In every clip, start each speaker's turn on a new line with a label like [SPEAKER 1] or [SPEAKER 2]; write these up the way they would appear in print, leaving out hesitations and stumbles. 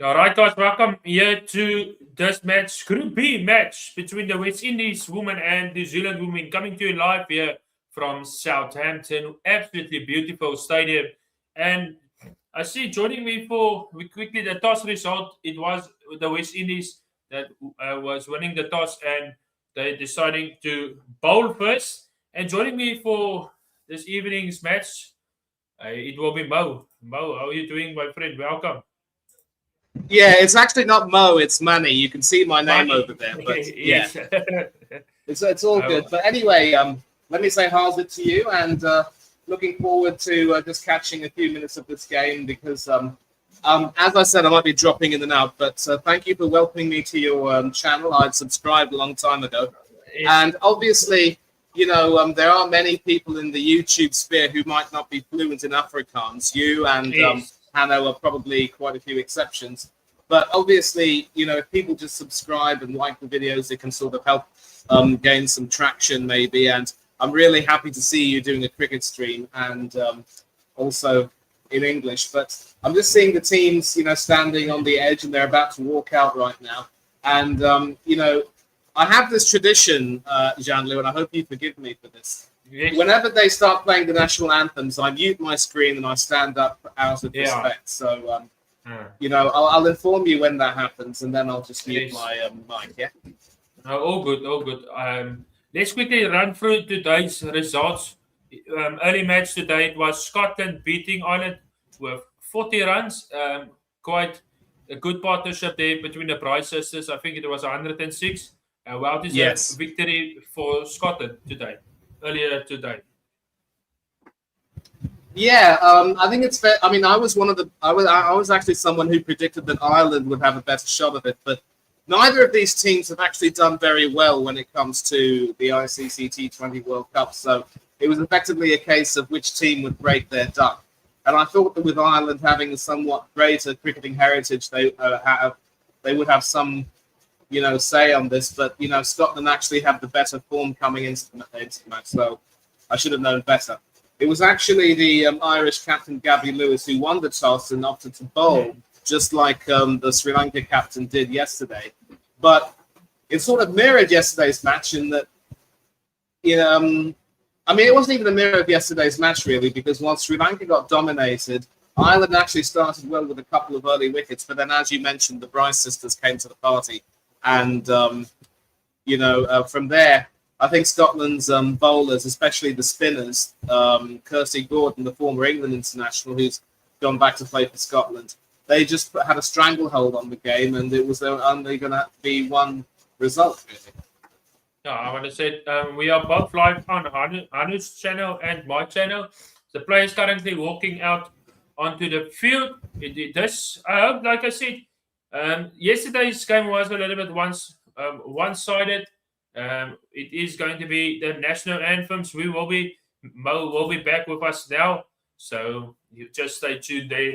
[SPEAKER 1] All right, guys, welcome here to this match, Group B match between the West Indies women and New Zealand women, coming to you live here from Southampton. Absolutely beautiful stadium. And I see joining me for quickly the toss result. It was the West Indies that was winning the toss, and they deciding to bowl first. And joining me for this evening's match, it will be Mo. Mo, how are you doing, my friend? Welcome.
[SPEAKER 2] Yeah, it's actually not Mo, it's Manny. You can see my name
[SPEAKER 1] Money.
[SPEAKER 2] over there, but yeah,
[SPEAKER 1] Yes.
[SPEAKER 2] it's all good. But anyway, let me say how's it to you, and looking forward to just catching a few minutes of this game because, as I said, I might be dropping in and out, but thank you for welcoming me to your channel. I'd subscribed a long time ago, and obviously, you know, there are many people in the YouTube sphere who might not be fluent in Afrikaans. You and
[SPEAKER 1] Yes.
[SPEAKER 2] Hanno are probably quite a few exceptions. But obviously, you know, if people just subscribe and like the videos, it can sort of help gain some traction maybe. And I'm really happy to see you doing a cricket stream and also in English. But I'm just seeing the teams, you know, standing on the edge and they're about to walk out right now. And, you know, I have this tradition, Jean-Louis, and I hope you forgive me for this.
[SPEAKER 1] Yes.
[SPEAKER 2] Whenever they start playing the national anthems, I mute my screen and I stand up out of respect. So, you know, I'll inform you when that happens, and then I'll just mute my mic. Yeah.
[SPEAKER 1] All good, all good. Let's quickly run through today's results. Early match today, it was Scotland beating Ireland with 40 runs. Quite a good partnership there between the Bryce sisters. I think it was 106. Well-deserved
[SPEAKER 2] Yes.
[SPEAKER 1] victory for Scotland today, earlier today.
[SPEAKER 2] Yeah, I think it's fair. I mean, I was actually someone who predicted that Ireland would have a better shot of it, but neither of these teams have actually done very well when it comes to the ICC T20 World Cup. So it was effectively a case of which team would break their duck. And I thought that with Ireland having a somewhat greater cricketing heritage, they would have some, you know, say on this. But you know, Scotland actually have the better form coming into the match, so I should have known better. It was actually the Irish captain Gabby Lewis who won the toss and opted to bowl, just like the Sri Lanka captain did yesterday. But it sort of mirrored yesterday's match in that, you know, I mean, it wasn't even a mirror of yesterday's match, really, because while Sri Lanka got dominated, Ireland actually started well with a couple of early wickets. But then, as you mentioned, the Bryce sisters came to the party. And, you know, from there, I think Scotland's bowlers, especially the spinners, Kirsty Gordon, the former England international, who's gone back to play for Scotland, they just had a stranglehold on the game, and it was only going to be one result, really.
[SPEAKER 1] Yeah, I want to say we are both live on Anu's channel and my channel. The players currently walking out onto the field. I hope, like I said, yesterday's game was a little bit one-sided. It is going to be the national anthems. Mo will be back with us now, so you just stay tuned there.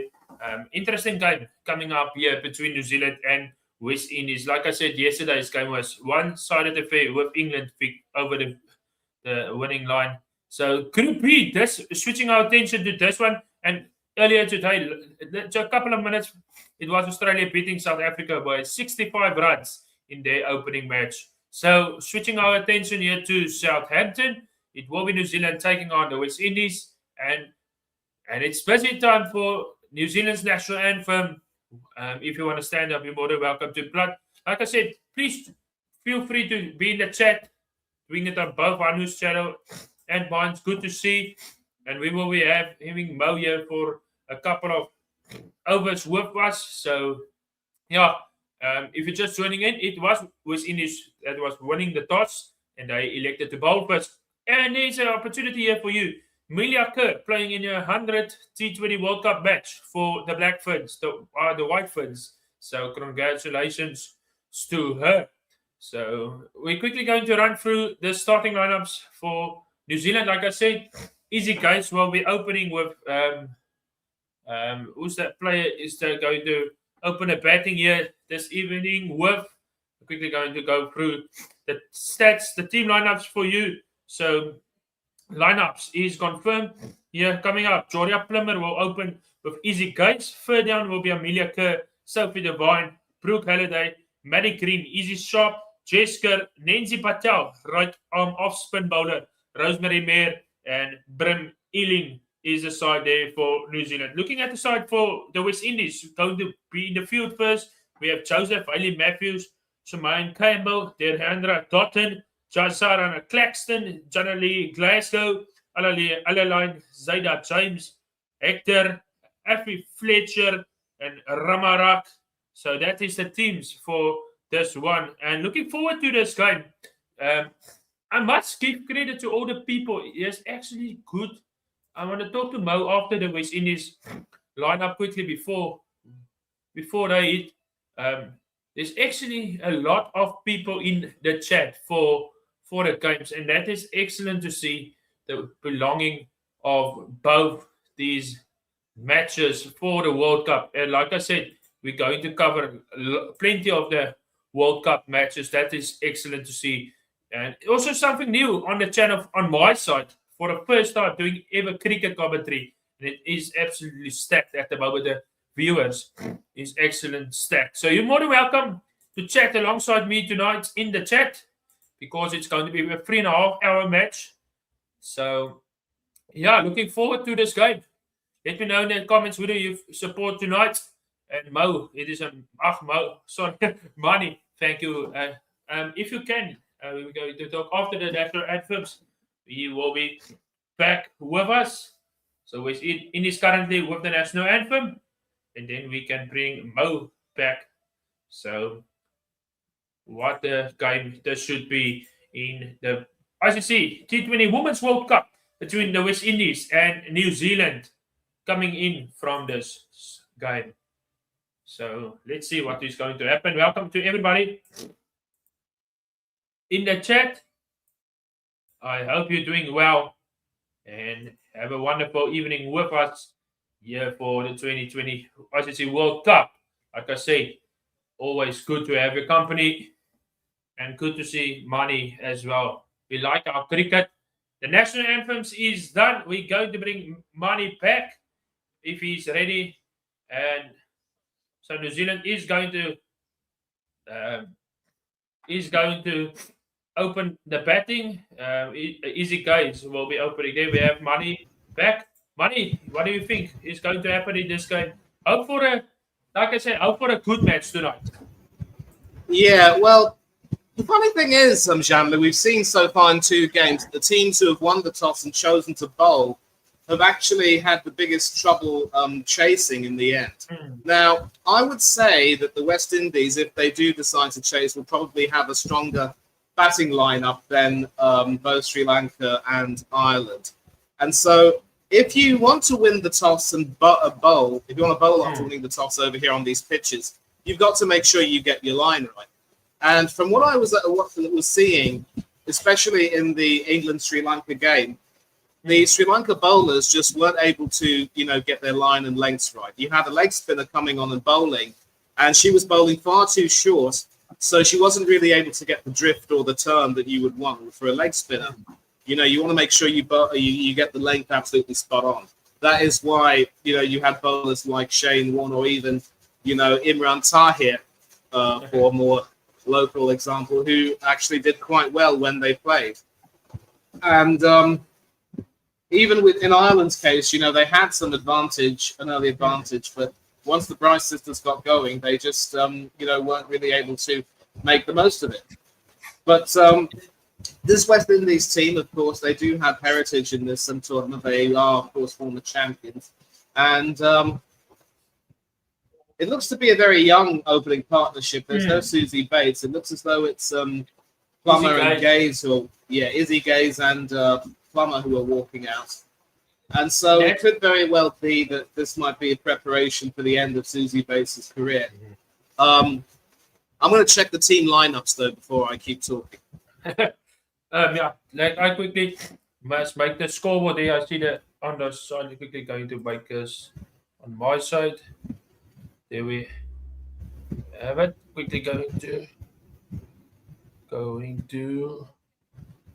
[SPEAKER 1] Interesting game coming up here between New Zealand and West Indies. Like I said, yesterday's game was one-sided affair with England over the winning line. So Group B, switching our attention to this one. And earlier today, just a couple of minutes, it was Australia beating South Africa by 65 runs in their opening match. So switching our attention here to Southampton, it will be New Zealand taking on the West Indies. And it's busy time for New Zealand's national anthem. If you want to stand up, you're more than welcome to. But like I said, please feel free to be in the chat, doing it on both Anu's channel and mine. It's good to see. And we will be having Mo here for a couple of overs with us. So, yeah, if you're just joining in, it was West Indies that was winning the toss, and they elected to bowl first. And there's an opportunity here for you. Amelia Kerr playing in your 100th T20 World Cup match for the Black Ferns, the White Ferns. So congratulations to her. So we're quickly going to run through the starting lineups for New Zealand. Like I said, easy guys. We'll be opening with who's that player is going to open a batting here this evening with. We're quickly going to go through the stats, the team lineups for you. So lineups is confirmed here coming up. Joria Plummer will open with Easy Gates. Third down will be Amelia Kerr. Sophie Devine, Brooke Halliday, Maddie Green, Easy Sharp, Jessica, Nancy Patel, right arm off spin bowler, Rosemary Mayer, and Brim Ealing is the side there for New Zealand. Looking at the side for the West Indies, going to be in the field first, we have Joseph Ailey Matthews, Shemaine Campbell, Derhandra Dotton, Jasarana Claxton, Janali Glasgow, Alaline Zaida James, Hector, Effie Fletcher, and Ramarak. So that is the teams for this one. And looking forward to this game. I must give credit to all the people. It's actually good. I want to talk to Mo after the West Indies line up quickly before they hit. There's actually a lot of people in the chat for the games, and that is excellent to see the belonging of both these matches for the World Cup. And like I said, we're going to cover plenty of the World Cup matches. That is excellent to see. And also something new on the channel on my side for the first time doing ever cricket commentary. And it is absolutely stacked at the moment. The viewers is excellent stacked. So you're more than welcome to chat alongside me tonight in the chat because it's going to be a 3.5-hour match. So yeah, looking forward to this game. Let me know in the comments whether you support tonight. And Mo, it is Mo, sorry, Money. Thank you. If you can, we're going to talk after the national anthems. He will be back with us. So West Indies currently with the national anthem, and then we can bring Mo back. So what the game this should be in the ICC T20 Women's World Cup between the West Indies and New Zealand coming in from this game. So let's see what is going to happen. Welcome to everybody in the chat. I hope you're doing well and have a wonderful evening with us here for the 2020 ICC World Cup. Like I say, always good to have your company and good to see Money as well. We like our cricket. The national anthems is done. We're going to bring Money back if he's ready. And so New Zealand is going to open the batting. Easy guys will be opening there. We have Money back. Money, what do you think is going to happen in this game? Hope for a good match tonight.
[SPEAKER 2] Yeah, well, the funny thing is, Shanley, we've seen so far in 2 games, the teams who have won the toss and chosen to bowl have actually had the biggest trouble chasing in the end. Now, I would say that the West Indies, if they do decide to chase, will probably have a stronger batting lineup than both Sri Lanka and Ireland. And so if you want to win the toss and bowl, if you want to bowl after winning the toss over here on these pitches, you've got to make sure you get your line right. And from what I was seeing, especially in the England-Sri Lanka game, the Sri Lanka bowlers just weren't able to, get their line and lengths right. You had a leg spinner coming on and bowling, and she was bowling far too short, so she wasn't really able to get the drift or the turn that you would want for a leg spinner. You want to make sure you get the length absolutely spot on. That is why, you had bowlers like Shane Warne or even, Imran Tahir, for a more local example, who actually did quite well when they played. And even in Ireland's case, they had some an early advantage, but once the Bryce sisters got going, they just, weren't really able to make the most of it. But this West Indies team, of course, they do have heritage in this tournament. They are, of course, former champions. And it looks to be a very young opening partnership. There's no Susie Bates. It looks as though it's Plummer and Gaze Izzy Gaze and Plummer who are walking out. And so it could very well be that this might be a preparation for the end of Susie Bates' career. I'm going to check the team lineups, though, before I keep talking.
[SPEAKER 1] I quickly must make the scoreboard there. I see that on the side. I'm quickly going to make this on my side. There we have it. Quickly going to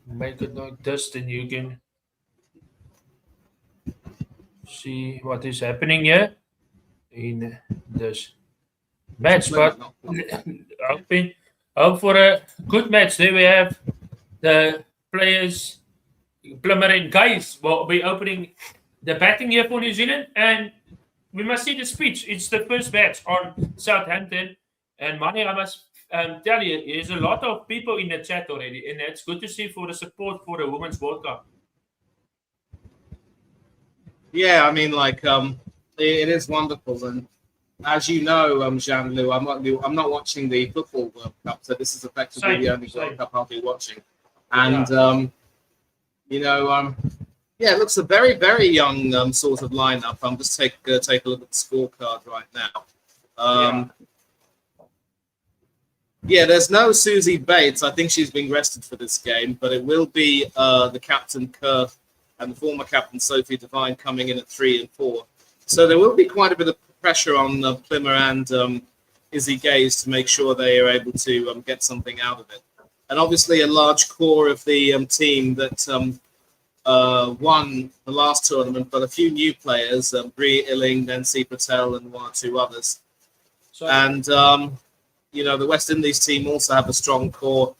[SPEAKER 1] make it like this, then you can see what is happening here in this match,
[SPEAKER 2] Plymouth,
[SPEAKER 1] but
[SPEAKER 2] not
[SPEAKER 1] hoping hope for a good match. There we have the players. Plummer and Guys will be opening the batting here for New Zealand, and we must see the speech. It's the first match on Southampton, and Manny, I must tell you, there's a lot of people in the chat already, and it's good to see for the support for the Women's World Cup.
[SPEAKER 2] Yeah, I mean, like, it is wonderful, and as you know, Jean-Lou, I'm not watching the Football World Cup, so this is effectively the only World Cup I'll be watching, and yeah, it looks a very, very young sort of lineup. I'm just take a look at the scorecard right now. Yeah, there's no Susie Bates. I think she's been rested for this game, but it will be the captain Kerr and the former captain Sophie Devine coming in at 3 and 4. So there will be quite a bit of pressure on Plimmer and Izzy Gaze to make sure they are able to get something out of it. And obviously a large core of the team that won the last tournament, but a few new players, Bree Illing, Nancy Patel, and 1 or 2 others. And, the West Indies team also have a strong core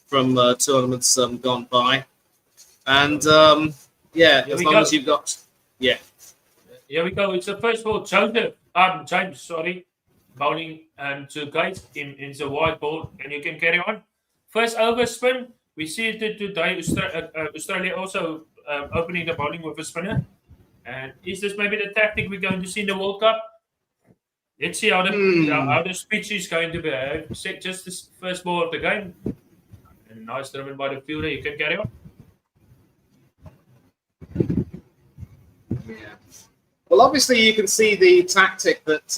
[SPEAKER 2] from tournaments gone by. And, as long as you've got... Yeah.
[SPEAKER 1] Here we go. It's the first ball. James, bowling to Gates in the white ball, and you can carry on. First over spin. We see it today. Australia also opening the bowling with a spinner. And is this maybe the tactic we're going to see in the World Cup? Let's see how the speech is going to be. Just this first ball of the game. And nice driven by the fielder. You can carry on.
[SPEAKER 2] Yeah. Well, obviously you can see the tactic that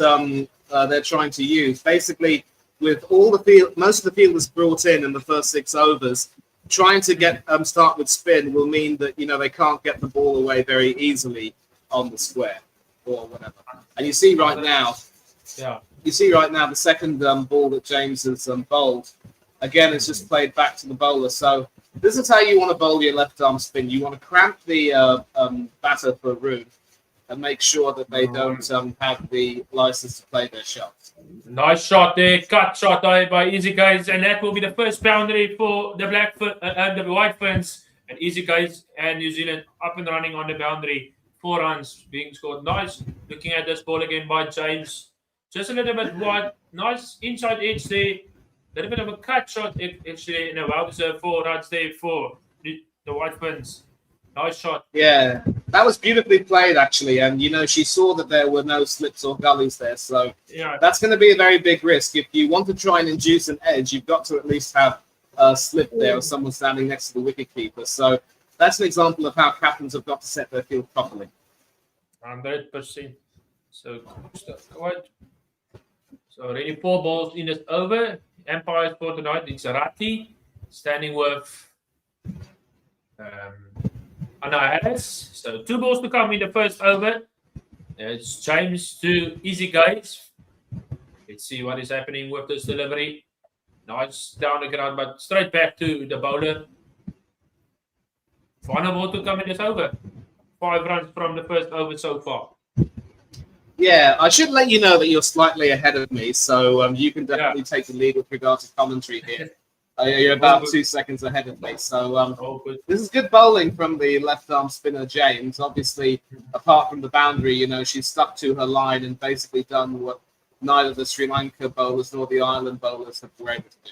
[SPEAKER 2] they're trying to use. Basically, with all the most of the fielders brought in the first 6 overs, trying to get start with spin will mean that they can't get the ball away very easily on the square or whatever. And you see right now, the second ball that James has bowled. Again, it's just played back to the bowler. So this is how you want to bowl your left arm spin. You want to cramp the batter for room and make sure that they don't have the license to play their shots.
[SPEAKER 1] Nice shot there, cut shot by Easy Guys, and that will be the first boundary for the the White Ferns. And Easy Guys and New Zealand up and running on the boundary. 4 runs being scored. Nice. Looking at this ball again by James. Just a little bit wide. Nice inside edge there. A little bit of a cut shot actually. Well deserved 4 runs there for the White Ferns. Nice shot.
[SPEAKER 2] Yeah, that was beautifully played, actually. And, she saw that there were no slips or gullies there. So that's going to be a very big risk. If you want to try and induce an edge, you've got to at least have a slip there or someone standing next to the wicketkeeper. So that's an example of how captains have got to set their field properly.
[SPEAKER 1] 100%. So already 4 balls in this over. Empires for tonight. It's Ratti standing with... Anna Harris. So 2 balls to come in the first over. It's James to Easy Guys. Let's see what is happening with this delivery. Nice down the ground, but straight back to the bowler. Final ball to come in this over. 5 runs from the first over so far.
[SPEAKER 2] Yeah, I should let you know that you're slightly ahead of me, so you can definitely take the lead with regard to commentary here. You're about 2 seconds ahead of me. So this is good bowling from the left-arm spinner, James. Obviously, apart from the boundary, she's stuck to her line and basically done what neither the Sri Lanka bowlers nor the Ireland bowlers were able to do.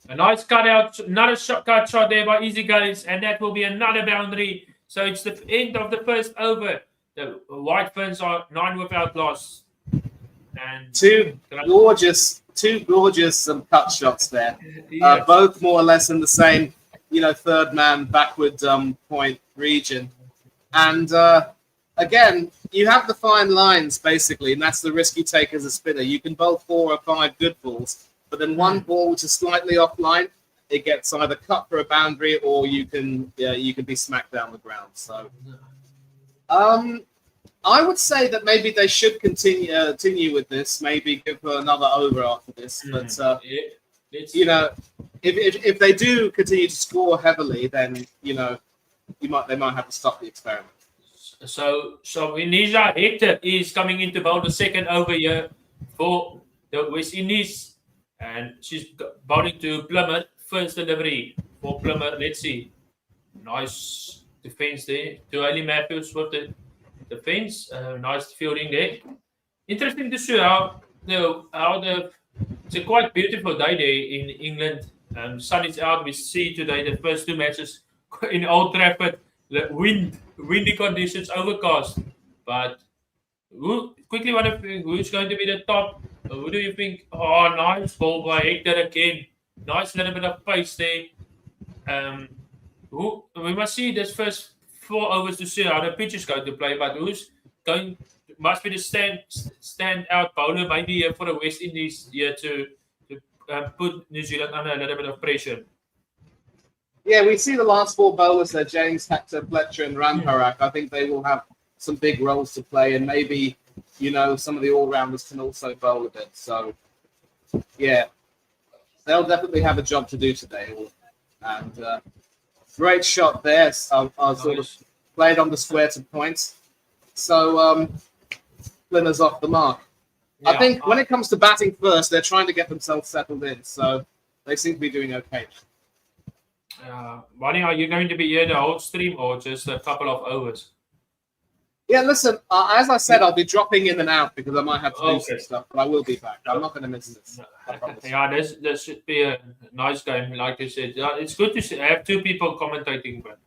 [SPEAKER 1] A nice cut out, another cut shot there by Easy Guys, and that will be another boundary. So it's the end of the first over. The White Ferns are 9 without loss. And
[SPEAKER 2] two gorgeous cut shots there. Both more or less in the same, third man backward point region. And again, you have the fine lines basically, and that's the risk you take as a spinner. You can bowl 4 or 5 good balls, but then one ball which is slightly offline, it gets either cut for a boundary or you can be smacked down the ground. So I would say that maybe they should continue with this. Maybe give her another over after this. But if they do continue to score heavily, then they might have to stop the experiment.
[SPEAKER 1] So Inisa Hector is coming in to bowl the second over here for the West Indies, and she's bowling to Plummer. First delivery for Plummer. Let's see. Nice defense there. To Ali Matthews with the defense. Nice fielding there. Interesting to see how the it's a quite beautiful day there in England. Sun is out. We see today the first two matches in Old Trafford. The windy conditions, overcast. But quickly want to think who's going to be the top? Who do you think? Oh, nice ball by Hector again. Nice little bit of pace there. We must see this first 4 overs to see how the pitch is going to play. But who's going? Must be the stand out bowler maybe here for the West Indies here to put New Zealand under a little bit of pressure.
[SPEAKER 2] Yeah, we see the last 4 bowlers there, James, Hector, Fletcher, and Ramharak. I think they will have some big roles to play, and maybe, some of the all-rounders can also bowl a bit. So, yeah, they'll definitely have a job to do today. And great shot there. Sort of played on the square to points. So, Plymouth's off the mark. Yeah, I think when it comes to batting first, they're trying to get themselves settled in. So, they seem to be doing okay.
[SPEAKER 1] Bonnie, are you going to be here the whole stream or just a couple of overs?
[SPEAKER 2] Yeah, listen, as I said, I'll be dropping in and out because I might have to do some stuff, but I will be back. I'm not going to miss this.
[SPEAKER 1] Yeah, this should be a nice game, like you said. It's good to have 2 people commentating, but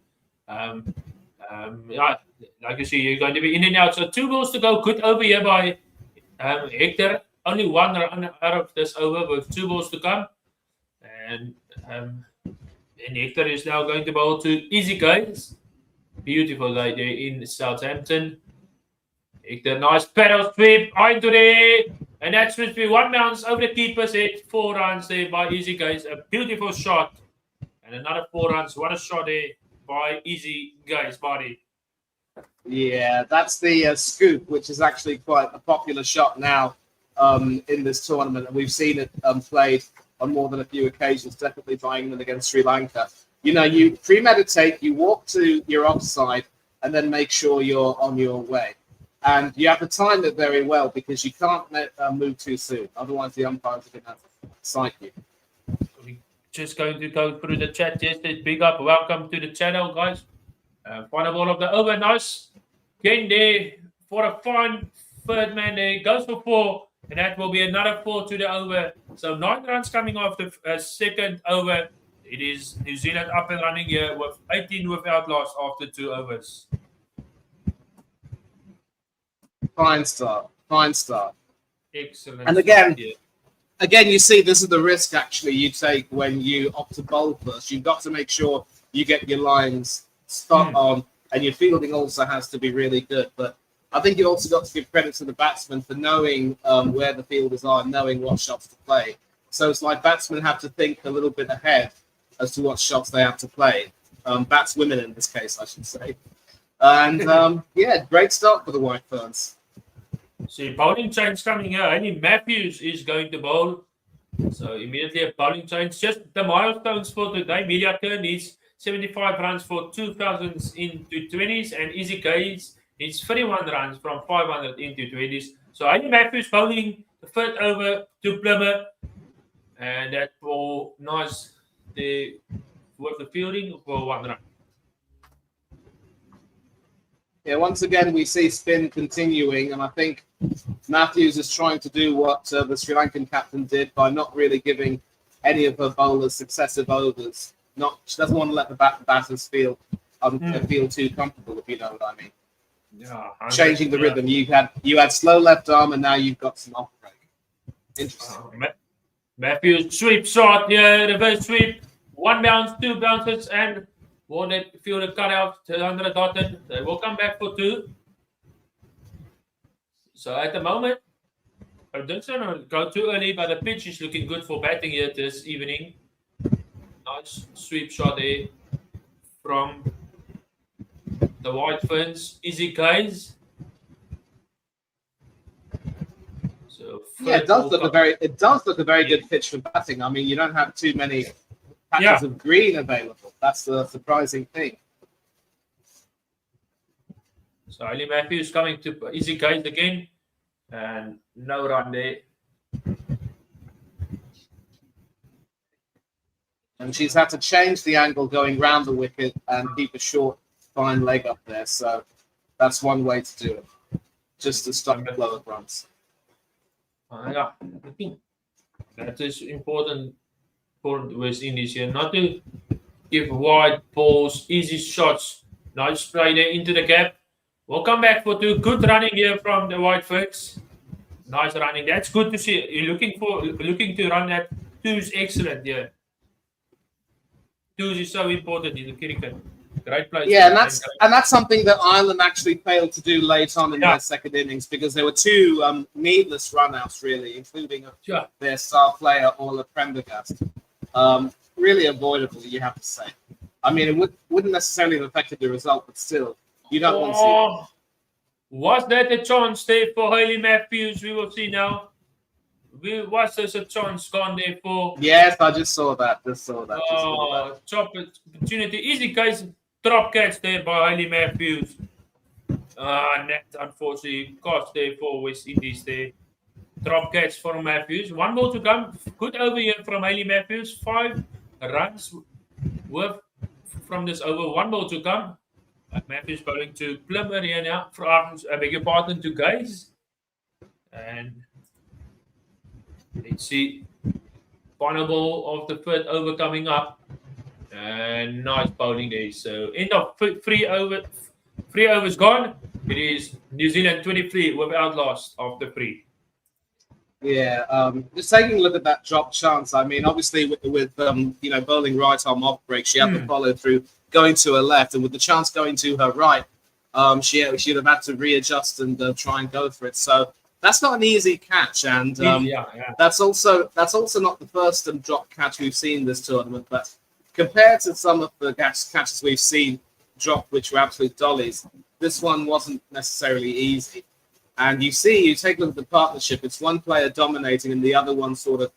[SPEAKER 1] yeah, like you see, you're going to be in and out. So 2 balls to go. Good over here by Hector. Only 1 run out of this over with 2 balls to come. And Hector is now going to bowl to Easy Guys. Beautiful day there in Southampton. Hector, nice pedal sweep into there. And that should be 1 bounce over the keeper's head. 4 runs there by Easy Guys. A beautiful shot. And another 4 runs. What a shot there by Easy Guys' body.
[SPEAKER 2] Yeah, that's the scoop, which is actually quite a popular shot now in this tournament. And we've seen it played on more than a few occasions, definitely by England against Sri Lanka. You premeditate, you walk to your offside, and then make sure you're on your way. And you have to time it very well because you can't move too soon. Otherwise, the umpires are going to cite you.
[SPEAKER 1] We're just going to go through the chat. Yes, big up. Welcome to the channel, guys. Final ball of the over. Nice. Again there for a fine third man there. Goes for 4. And that will be another 4 to the over. So 9 runs coming off the second over. It is New Zealand up and running here with 18 without loss after 2 overs.
[SPEAKER 2] Fine start.
[SPEAKER 1] Excellent.
[SPEAKER 2] And again, you see this is the risk actually you take when you opt to bowl first. You've got to make sure you get your lines spot on, and your fielding also has to be really good. But I think you also got to give credit to the batsmen for knowing where the fielders are, knowing what shots to play. So it's like batsmen have to think a little bit ahead as to what shots they have to play. Batswomen in this case, I should say. And yeah, great start for the White Ferns.
[SPEAKER 1] See, bowling change coming here. Only Matthews is going to bowl. So immediately a bowling change. Just the milestones for today. Media turn is 75 runs for 2000s into 20s, and Easy Guys is 31 runs from 500 into 20s. So only Matthews bowling the third over to Plummer. And that ball nice with the fielding for 1 run.
[SPEAKER 2] Yeah, once again, we see spin continuing, and I think Matthews is trying to do what the Sri Lankan captain did by not really giving any of her bowlers successive overs. She doesn't want to let the batters feel too comfortable, if you know what I mean.
[SPEAKER 1] Yeah,
[SPEAKER 2] changing the rhythm. You had slow left arm, and now you've got some off break. Interesting.
[SPEAKER 1] Matthews sweep shot, reverse sweep, 1 bounce, 2 bounces, and won't let fielder cut out under the dotted. They will come back for 2. So at the moment, I don't want to go too early, but the pitch is looking good for batting here this evening. Nice sweep shot there from the White Ferns. Easy Guys. So
[SPEAKER 2] yeah, it does look a very good pitch for batting. I mean, you don't have too many patches of green available. That's the surprising thing.
[SPEAKER 1] So Ali Matthews coming to Easy Guys again, and no run there.
[SPEAKER 2] And she's had to change the angle going round the wicket and keep a short, fine leg up there. So that's one way to do it, just to stop the flow of runs.
[SPEAKER 1] Yeah, I think that is important for West Indies here, not to give wide balls, easy shots. Nice play there into the gap. We'll come back for two. Good running here from the Whitefish. Nice running. That's good to see. You're looking to run that. Two is excellent here. Two is so important in the cricket. Great play.
[SPEAKER 2] Yeah, and that's something that Ireland actually failed to do late on in their second innings, because there were two needless run-outs, really, including their star player, Orla Prendergast. Really avoidable, you have to say. I mean, it wouldn't necessarily have affected the result, but still, you don't want to see it.
[SPEAKER 1] Was that a chance there for Hayley Matthews? We will see now. Was there a chance gone there for?
[SPEAKER 2] Yes, I just saw that.
[SPEAKER 1] Top opportunity. Easy case. Drop catch there by Hayley Matthews. Net, unfortunately, cost there for West Indies there. Drop catch for Matthews. One more to come. Good over here from Hayley Matthews. 5 runs worth from this over. One more to come. Matthews bowling to Plummer here now. I beg your pardon, to Guys. And let's see. Final ball of the third over coming up. And nice bowling there. So end of 3 overs gone. It is New Zealand 23 without loss after 3.
[SPEAKER 2] Yeah, just taking a look at that drop chance. I mean, obviously with bowling right arm off break, she had to follow through going to her left, and with the chance going to her right, she'd have had to readjust and try and go for it. So that's not an easy catch, and that's also not the first drop catch we've seen this tournament. But compared to some of the catches we've seen drop, which were absolute dollies, this one wasn't necessarily easy. And you take a look at the partnership, it's one player dominating and the other one sort of,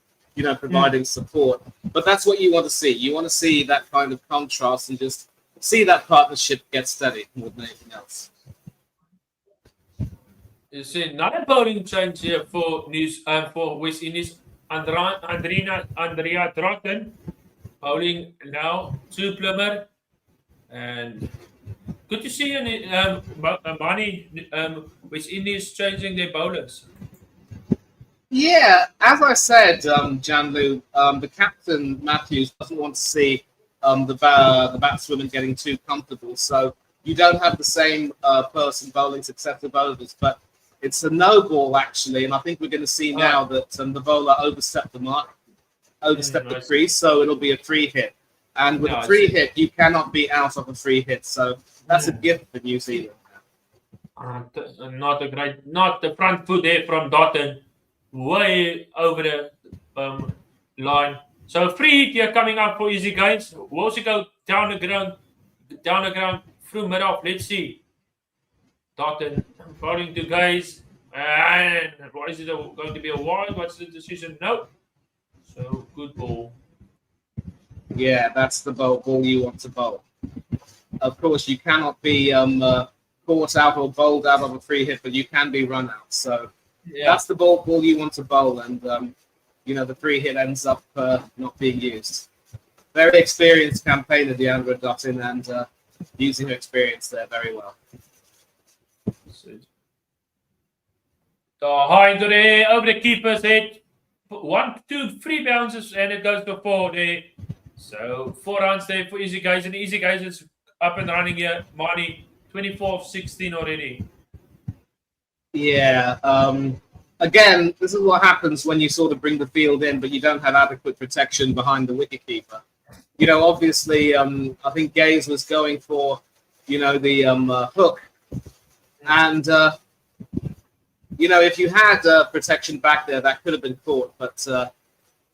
[SPEAKER 2] providing support. But that's what you want to see. You want to see that kind of contrast and just see that partnership get steady more than anything else.
[SPEAKER 1] You see another bowling change here for West Indies. Andrea Drotten bowling now to Plummer. And good to see West Indies changing their bowlers.
[SPEAKER 2] Yeah, as I said, Janlu, the captain Matthews doesn't want to see the batswomen getting too comfortable, so you don't have the same person bowling successive overs. But it's a no ball actually, and I think we're going to see now that the bowler overstepped the mark, the crease, so it'll be a free hit. And with a free hit, you cannot be out of a free hit, so that's a gift for New Zealand.
[SPEAKER 1] Not the front foot there from Dotton, way over the line. So free hit here coming up for Easy Guys. We'll also go down the ground through mid off. Let's see. Dotton bowling to Guys. And what is it going to be a wide? What's the decision? No. So good ball.
[SPEAKER 2] Yeah, that's the ball you want to bowl. Of course, you cannot be caught out or bowled out of a free hit, but you can be run out. So that's the ball you want to bowl, and the free hit ends up not being used. Very experienced campaigner, Deandra Dottin, and using her experience there very well.
[SPEAKER 1] High into the over the keeper's head. 1, 2, 3 bounces, and it goes to 4 there. So 4 runs there for Easy Guys, and Easy Guys is up and running here. Marnie, 24 of 16 already.
[SPEAKER 2] Yeah. Again, this is what happens when you sort of bring the field in, but you don't have adequate protection behind the wicketkeeper. Obviously, I think Gaze was going for, the hook. And, if you had protection back there, that could have been caught. But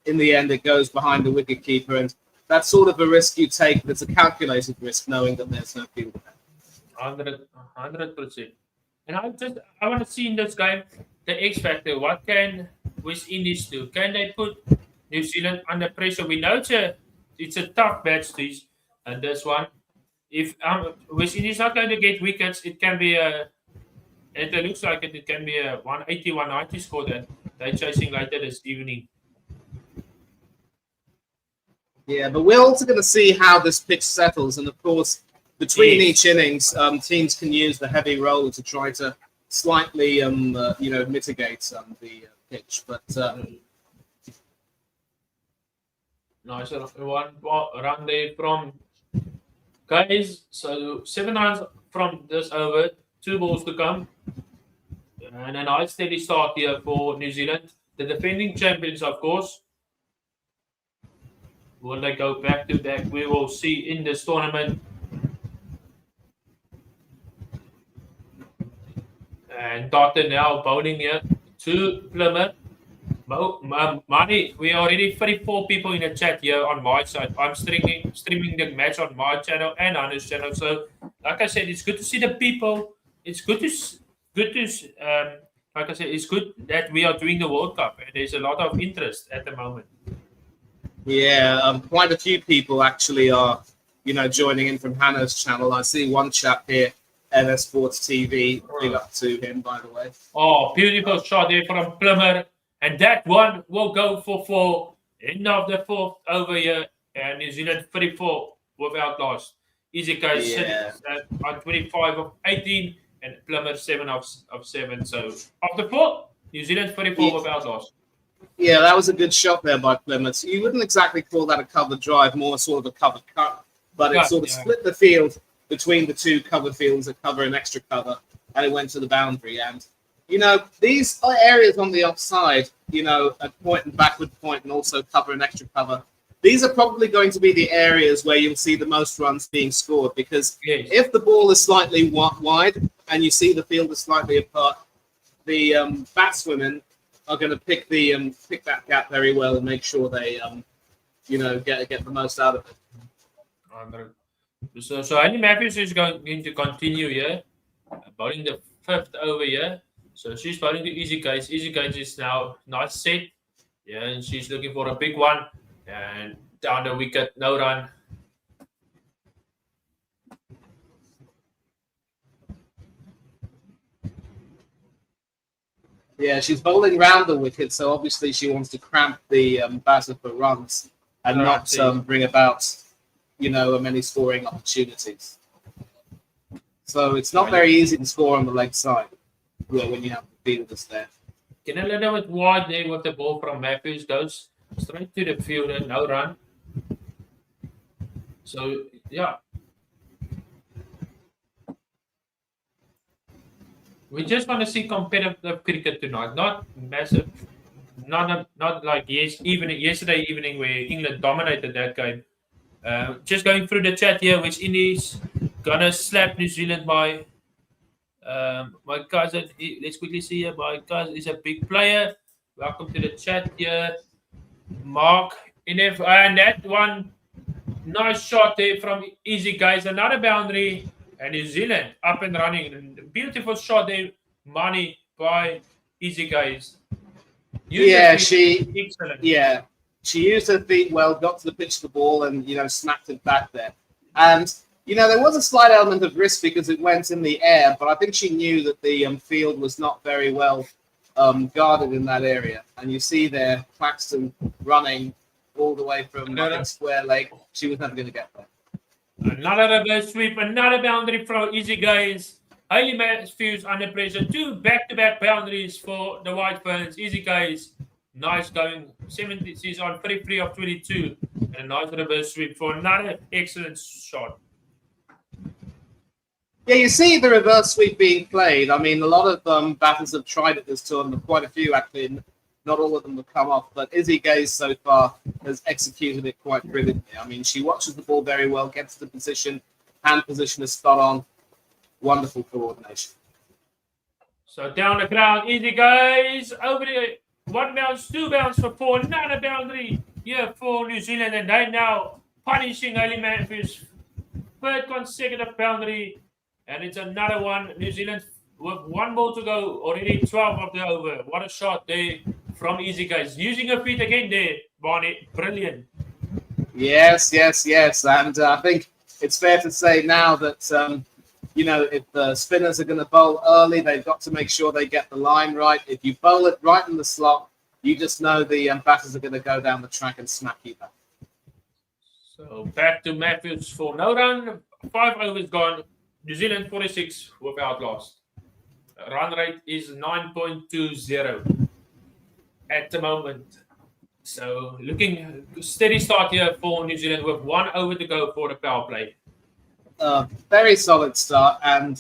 [SPEAKER 2] in the end, it goes behind the wicketkeeper. And that's sort of a risk you take. That's a calculated risk, knowing that there's no field there.
[SPEAKER 1] 100%. And I want to see in this game the X factor. What can West Indies do? Can they put New Zealand under pressure? We know it's a tough match, and this one. If West Indies not going to get wickets, it can be it looks like it can be a 180, 190 score that they're chasing later this evening.
[SPEAKER 2] Yeah, but we're also going to see how this pitch settles, and of course, between each innings, teams can use the heavy roller to try to slightly, mitigate the pitch. But
[SPEAKER 1] nice one run there from guys. So 7 runs from this over, 2 balls to come, and a nice steady start here for New Zealand, the defending champions, of course. Will they go back to back? We will see in this tournament. And Doctor now bowling here to Plymouth. Money, we are already 34 people in the chat here on my side. I'm streaming the match on my channel and on his channel. So, like I said, it's good to see the people. It's good to like I said, it's good that we are doing the World Cup, and there's a lot of interest at the moment.
[SPEAKER 2] Yeah, quite a few people actually are, joining in from Hannah's channel. I see one chap here, NS Sports TV. Big up to him, by the way.
[SPEAKER 1] Oh, beautiful shot there from Plymouth. And that one will go for 4. End of the 4th over here. And New Zealand 34 without loss. Easy case on 25 of 18 and Plymouth 7 of 7. So of the 4th, New Zealand 34 without loss.
[SPEAKER 2] Yeah, that was a good shot there by Plymouth. You wouldn't exactly call that a covered drive, more sort of a covered cut. But it sort of split the field between the 2 cover fields that cover an extra cover. And it went to the boundary. And these areas on the offside, a point and backward point and also cover and extra cover, these are probably going to be the areas where you'll see the most runs being scored, because if the ball is slightly wide and you see the field is slightly apart, the batswomen are going to pick that gap very well and make sure they get the most out of it.
[SPEAKER 1] So Andy Matthews is going to continue here, bowling the 5th over here. So she's bowling to Easy Case. Easy Case is now nice set. Yeah, and she's looking for a big one. And down the wicket, no run.
[SPEAKER 2] Yeah, she's bowling round the wicket, so obviously she wants to cramp the batter for runs and not bring about, many scoring opportunities. So it's not very easy to score on the leg side when you have the fielders there.
[SPEAKER 1] Can a little bit wide there with the ball from Matthews, goes straight to the fielder, no run. So, yeah. We just want to see competitive cricket tonight, not massive, not like yesterday evening where England dominated that game. Just going through the chat here, which Indies gonna slap New Zealand by my cousin. Let's quickly see here. My cousin is a big player. Welcome to the chat here, Mark. And that one, nice shot there from Easy Guys, another boundary. And New Zealand up and running. Beautiful shot there, money by Easy Guys.
[SPEAKER 2] Excellent. Yeah, she used her feet well, got to the pitch of the ball, and snapped it back there. And there was a slight element of risk because it went in the air, but I think she knew that the field was not very well guarded in that area. And you see there, Claxton running all the way from square leg. She was never going to get there.
[SPEAKER 1] Another reverse sweep, another boundary from Easy Guys. Hayley Matthews under pressure. 2 back-to-back boundaries for the White Ferns. Easy Guys, nice going. 70, she's on 33 of 22. And a nice reverse sweep for another excellent shot.
[SPEAKER 2] Yeah, you see the reverse sweep being played. I mean, a lot of batters have tried it this tournament. Quite a few, actually. Not all of them have come off, but Izzy Gaze so far has executed it quite brilliantly. I mean, she watches the ball very well, gets the position, hand position is spot on. Wonderful coordination.
[SPEAKER 1] So down the ground, Izzy Gaze over the 1 bounce, 2 bounce for 4, another boundary here for New Zealand, and they now punishing Hayley Matthews. 3rd consecutive boundary, and it's another one. New Zealand with 1 ball to go, already 12 of the over. What a shot there from Easy Guys. Using her feet again there, Barney. Brilliant.
[SPEAKER 2] Yes. And I think it's fair to say now that, if the spinners are going to bowl early, they've got to make sure they get the line right. If you bowl it right in the slot, you just know the batters are going to go down the track and smack you back.
[SPEAKER 1] So back to Matthews for no run. 5 overs gone. New Zealand 46 without lost. Run rate is 9.20 at the moment. So looking steady start here for New Zealand with 1 over to go for the power play.
[SPEAKER 2] Very solid start. And,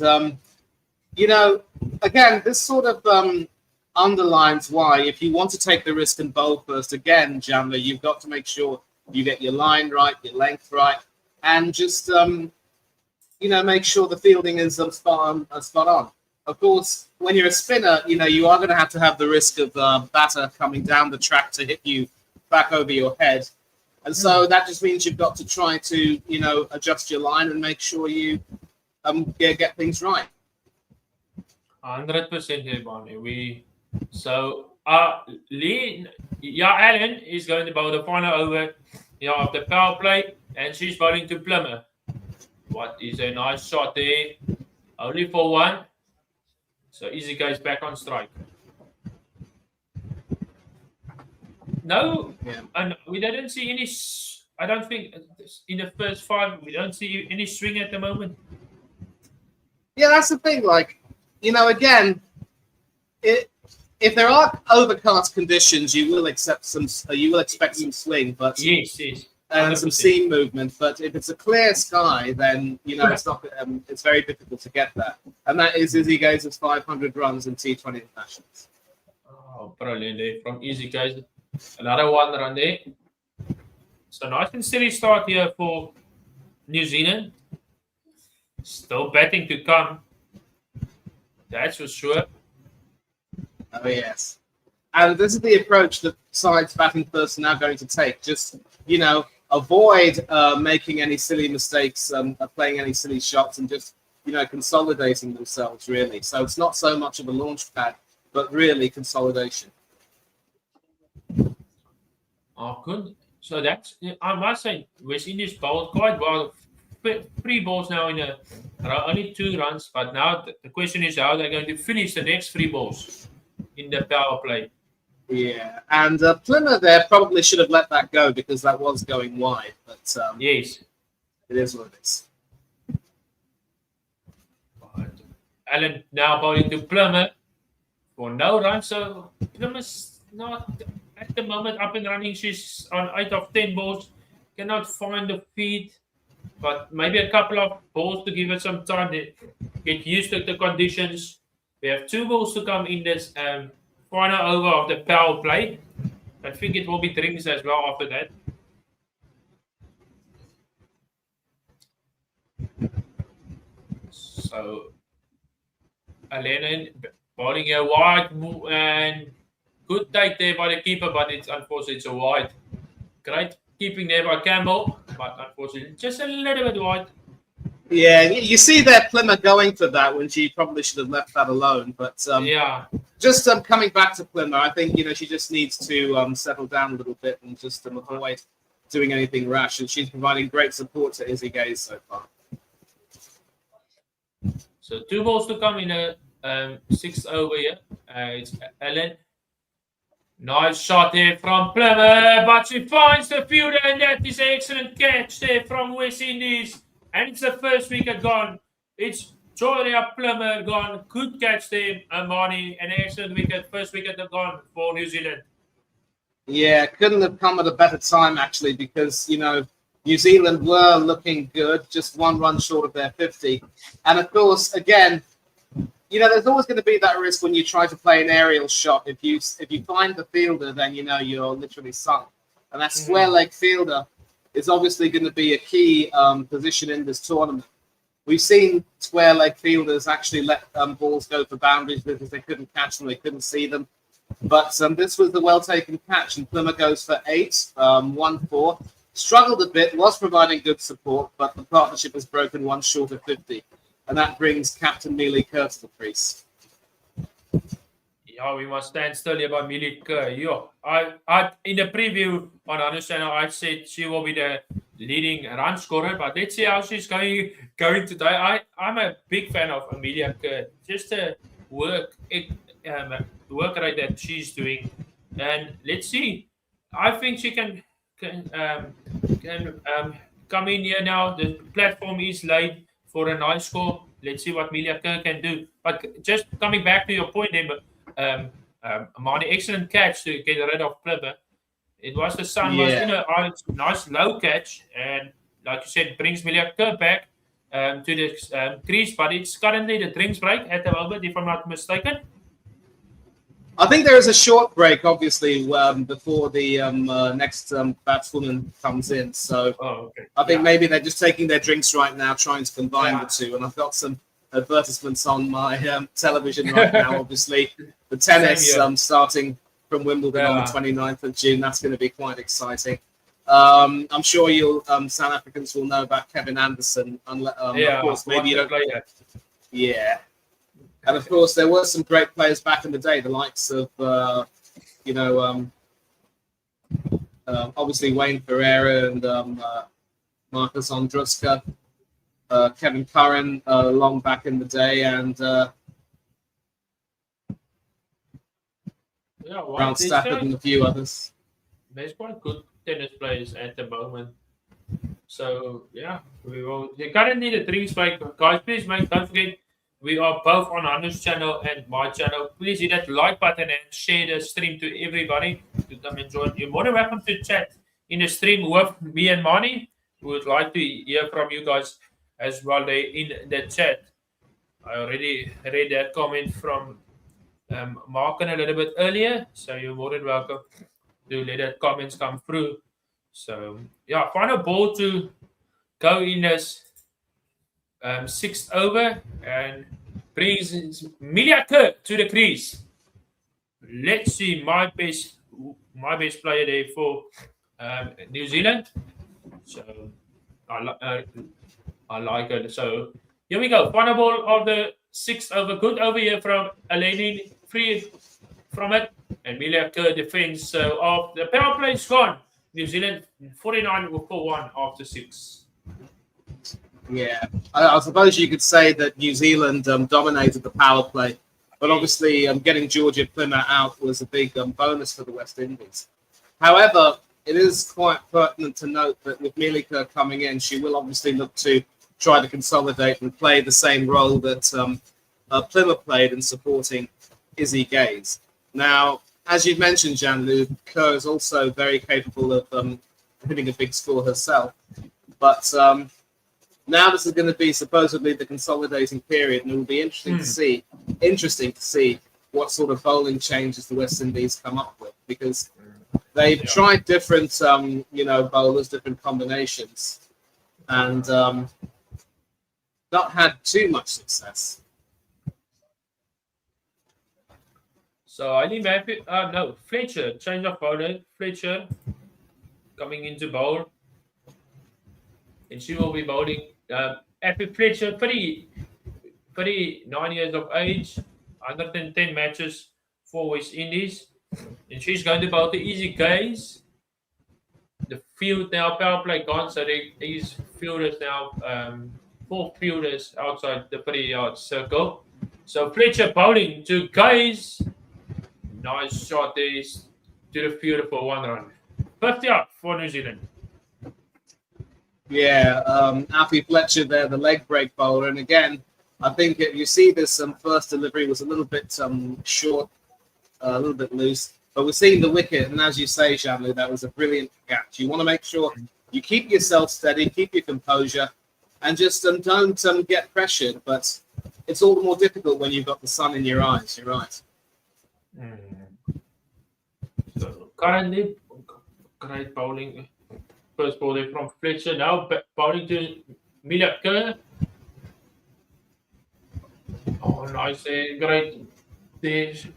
[SPEAKER 2] again, this sort of underlines why, if you want to take the risk and bowl first, again, Jamla, you've got to make sure you get your line right, your length right, and just, make sure the fielding is spot on. Of course, when you're a spinner, you are going to have the risk of batter coming down the track to hit you back over your head. And so that just means you've got to try to, adjust your line and make sure you get things right.
[SPEAKER 1] 100% here, Barney. Allen is going to bowl the final over of the power play, and she's bowling to Plummer. What is a nice shot there. Only for 1. So Easy goes back on strike. No, and we didn't see any. I don't think in the first 5 we don't see any swing at the moment.
[SPEAKER 2] Yeah, that's the thing. Again, if there are overcast conditions, you will expect some swing, but
[SPEAKER 1] yes,
[SPEAKER 2] and some seam movement. But if it's a clear sky, then it's not. It's very difficult to get that. And that is Izzy Gazer's 500 runs in T20 internationals.
[SPEAKER 1] Oh, brilliant there from Easy Gazer. Another 1 run there. So nice and steady start here for New Zealand. Still batting to come. That's for sure.
[SPEAKER 2] Oh, yes. And this is the approach that sides batting first are now going to take. Just, avoid making any silly mistakes, playing any silly shots, and just, consolidating themselves, really. So it's not so much of a launch pad, but really consolidation.
[SPEAKER 1] Oh, good. So that's, I must say, West Indies bowled quite well. 3 balls now in only 2 runs, but now the question is how they're going to finish the next 3 balls in the power play.
[SPEAKER 2] Yeah, and Plymouth there probably should have let that go because that was going wide. But
[SPEAKER 1] yes,
[SPEAKER 2] it is what it is.
[SPEAKER 1] Allen now bowling to Plymouth for no run. So Plymouth's not at the moment up and running. She's on 8 of 10 balls. Cannot find the feed, but maybe a couple of balls to give it some time to get used to the conditions. We have 2 balls to come in this final over of the power play. I think it will be drinks as well after that. So Allen bowling a wide and good take there by the keeper, but unfortunately it's a wide. Great keeping there by Campbell, but unfortunately just a little bit wide.
[SPEAKER 2] Yeah, you see that Plymouth going for that when she probably should have left that alone. But just coming back to Plymouth, I think she just needs to settle down a little bit and just avoid doing anything rash. And she's providing great support to Izzy Gaze so far.
[SPEAKER 1] So 2 balls to come in a 6th over here. It's Ellen. Nice shot here from Plymouth, but she finds the fielder, and that is an excellent catch there from West Indies. And it's the first wicket gone. It's Joya Plummer gone. Good catch there, Amani. An excellent wicket. First wicket gone for New Zealand. Yeah,
[SPEAKER 2] couldn't have come at a better time, actually, because, New Zealand were looking good, just 1 run short of their 50. And, of course, again, there's always going to be that risk when you try to play an aerial shot. If you find the fielder, then, you're literally sunk. And that square leg fielder is obviously going to be a key position in this tournament. We've seen square leg fielders actually let balls go for boundaries because they couldn't catch them, they couldn't see them. But this was the well-taken catch, and Plymouth goes for 8, 1-4. Struggled a bit, was providing good support, but the partnership has broken 1 short of 50. And that brings Captain Mealy Kerr to the crease.
[SPEAKER 1] Yeah, we must stand still here by Mealy Kerr. I in the preview on our channel, I said she will be the leading run scorer, but let's see how she's going today. I'm a big fan of Amelia Kerr. Just the work rate that she's doing, and let's see. I think she can come in here now. The platform is laid for a nice score. Let's see what Amelia Kerr can do. But just coming back to your point, Marnie, excellent catch to get rid of Plibber. It was the sun was in a nice low catch, and like you said, brings Amelia Kerr back to the crease. But it's currently the drinks break at the moment, if I'm not mistaken.
[SPEAKER 2] I think there is a short break, obviously, before the next batswoman comes in. So I think maybe they're just taking their drinks right now, trying to combine the two. And I've got some advertisements on my television right now, obviously. The tennis starting from Wimbledon on the 29th of June. That's going to be quite exciting. I'm sure South Africans will know about Kevin Anderson. Of course, maybe you don't play yet. Yeah. And of course, there were some great players back in the day, the likes of, obviously Wayne Ferreira and Marcus Ondruska, Kevin Curran, long back in the day, and Ralph Stafford and a few others.
[SPEAKER 1] There's quite good tennis players at the moment. So, yeah, we will. You currently the drinks break. Guys, please, don't forget. We are both on Anu's channel and my channel. Please hit that like button and share the stream to everybody to come and join. You're more than welcome to chat in the stream with me and Mani. We would like to hear from you guys as well there in the chat. I already read that comment from Markin a little bit earlier, so you're more than welcome to let that comments come through. So, yeah, final ball to go in this sixth over and brings Amelia Kerr to the crease. Let's see my best player there for New Zealand. So I like it. So here we go. Final ball of the sixth over. Good over here from Eleni. Free from it. And Amelia Kerr defends. So the power play is gone. New Zealand 49 for 1 after 6.
[SPEAKER 2] Yeah, I suppose you could say that New Zealand dominated the power play, but obviously getting Georgia Plymouth out was a big bonus for the West Indies. However, it is quite pertinent to note that with Amelia coming in, she will obviously look to try to consolidate and play the same role that Plymouth played in supporting Izzy Gaze. Now, as you've mentioned, Jean-Luc, Kerr is also very capable of hitting a big score herself, but now this is going to be supposedly the consolidating period, and it will be interesting to see what sort of bowling changes the West Indies come up with, because they've tried different, bowlers, different combinations, and not had too much success.
[SPEAKER 1] So I think maybe Fletcher, change of bowler. Fletcher coming into bowl, and she will be bowling. Effie Fletcher, 39 years of age, 110 matches for West Indies, and she's going to bowl the Easy Gaze. The field now, power play gone, so these fielders now, 4 fielders outside the 30-yard circle. So Fletcher bowling to Gaze. Nice shot there to the field for 1 run. 50 up for New Zealand.
[SPEAKER 2] Yeah, Alfie Fletcher there, the leg break bowler. And again, I think you see this first delivery was a little bit short, a little bit loose. But we're seeing the wicket, and as you say, Jean-Luc, that was a brilliant catch. You want to make sure you keep yourself steady, keep your composure, and just don't get pressured. But it's all the more difficult when you've got the sun in your eyes. You're right.
[SPEAKER 1] So currently, great bowling. First ball there from Fletcher. Now bowling to Amelia Kerr. Oh, nice. Great. There's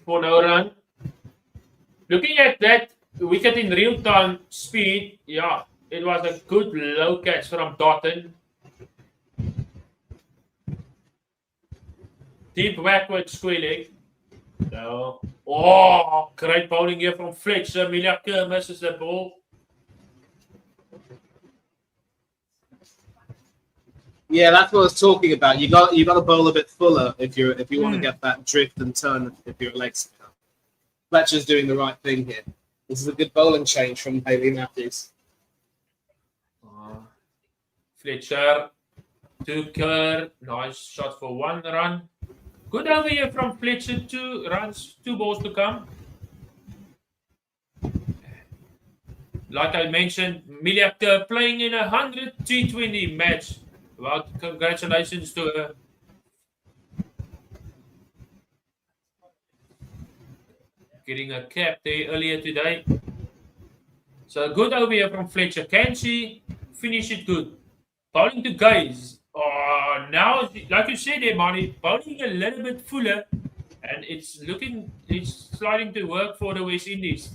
[SPEAKER 1] for no run. Looking at that wicket in real-time speed, yeah, it was a good low catch from Dotton. Deep backward square leg. So, great bowling here from Fletcher. Amelia Kerr misses the ball.
[SPEAKER 2] Yeah, that's what I was talking about. You got to bowl a bit fuller if you want to get that drift and turn if you're a leg spinner. Fletcher's doing the right thing here. This is a good bowling change from Hayley Matthews.
[SPEAKER 1] Fletcher to Kerr. Nice shot for 1 run. Good over here from Fletcher. 2 runs, 2 balls to come. Like I mentioned, Emilia Kerr playing in a 100 T20 match. Well, congratulations to her. Getting a cap there earlier today. So good over here from Fletcher. Can she finish it good? Bowling to Gaze. Oh, now, like you said there, Marty, bowling a little bit fuller. And it's starting to work for the West Indies.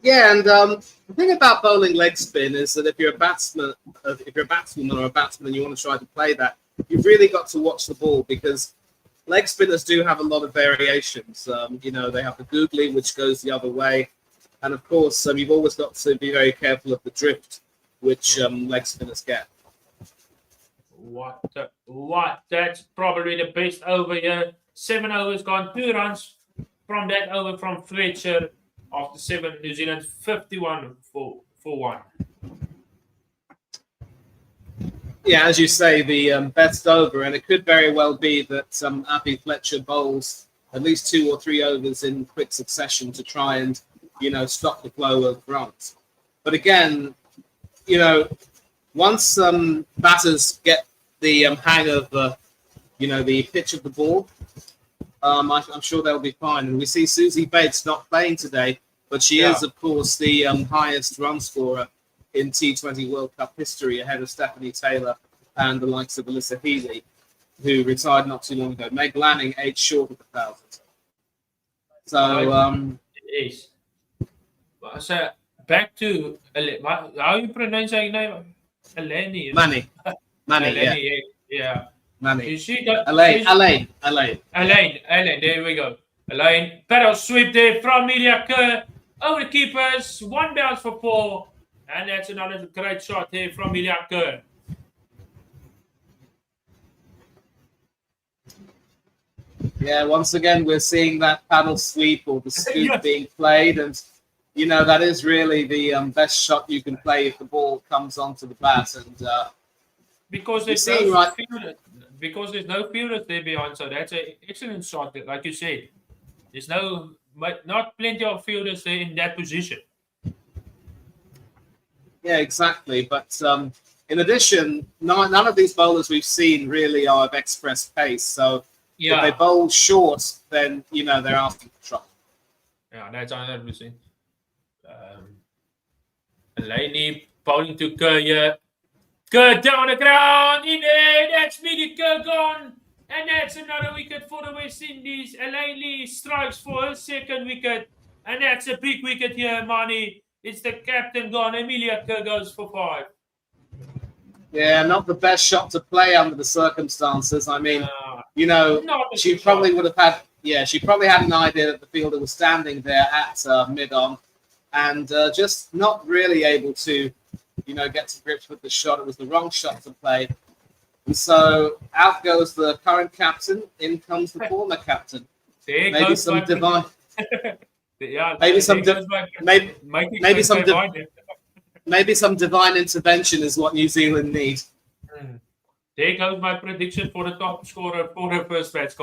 [SPEAKER 2] Yeah, and the thing about bowling leg spin is that if you're a batsman or a batsman, you want to try to play that, you've really got to watch the ball because leg spinners do have a lot of variations. They have the googly, which goes the other way, and of course, you've always got to be very careful of the drift, which leg spinners get.
[SPEAKER 1] What? That's probably the best over here. 7 overs gone, 2 runs from that over from Fletcher. After 7, New Zealand 51 for 1.
[SPEAKER 2] Yeah, as you say, the best over, and it could very well be that Abby Fletcher bowls at least 2 or 3 overs in quick succession to try and, stop the flow of runs. But again, once batters get the hang of the pitch of the ball, I'm sure they'll be fine. And we see Susie Bates not playing today, but she is, of course, the highest run scorer in T20 World Cup history, ahead of Stephanie Taylor and the likes of Alyssa Healy, who retired not too long ago. Meg Lanning, 8 short of 1,000. So,
[SPEAKER 1] it is. So back to how you pronounce your name? Eleni.
[SPEAKER 2] Manny,
[SPEAKER 1] yeah.
[SPEAKER 2] Manny.
[SPEAKER 1] You see that?
[SPEAKER 2] Elaine.
[SPEAKER 1] There we go. Elaine. Paddle sweep there from Emilia Kerr. Over the keepers. 1 bounce for 4. And that's another great shot here from Emilia Kerr.
[SPEAKER 2] Yeah, once again, we're seeing that paddle sweep or the scoop being played. And, that is really the best shot you can play if the ball comes onto the bat. And
[SPEAKER 1] because there's no fielders there behind, so that's an excellent shot. Like you said, there's not plenty of fielders there in that position.
[SPEAKER 2] Yeah, exactly. But in addition, none of these bowlers we've seen really are of express pace. So if they bowl short, then they're asking for trouble.
[SPEAKER 1] Yeah, that's 100%. Elaine bowling to Kerr. Kerr down the ground, in there, that's Emilia Kerr gone. And that's another wicket for the West Indies. Elaine Lee strikes for her 2nd wicket. And that's a big wicket here, Mani. It's the captain gone. Emilia Kerr goes for 5.
[SPEAKER 2] Yeah, not the best shot to play under the circumstances. I mean, she probably would have had, she probably had an idea that the fielder was standing there at mid-on and just not really able to get to grips with the shot. It was the wrong shot to play. And so out goes the current captain, in comes the former captain. Maybe some divine intervention is what New Zealand need.
[SPEAKER 1] There goes my prediction for the top scorer for the first match.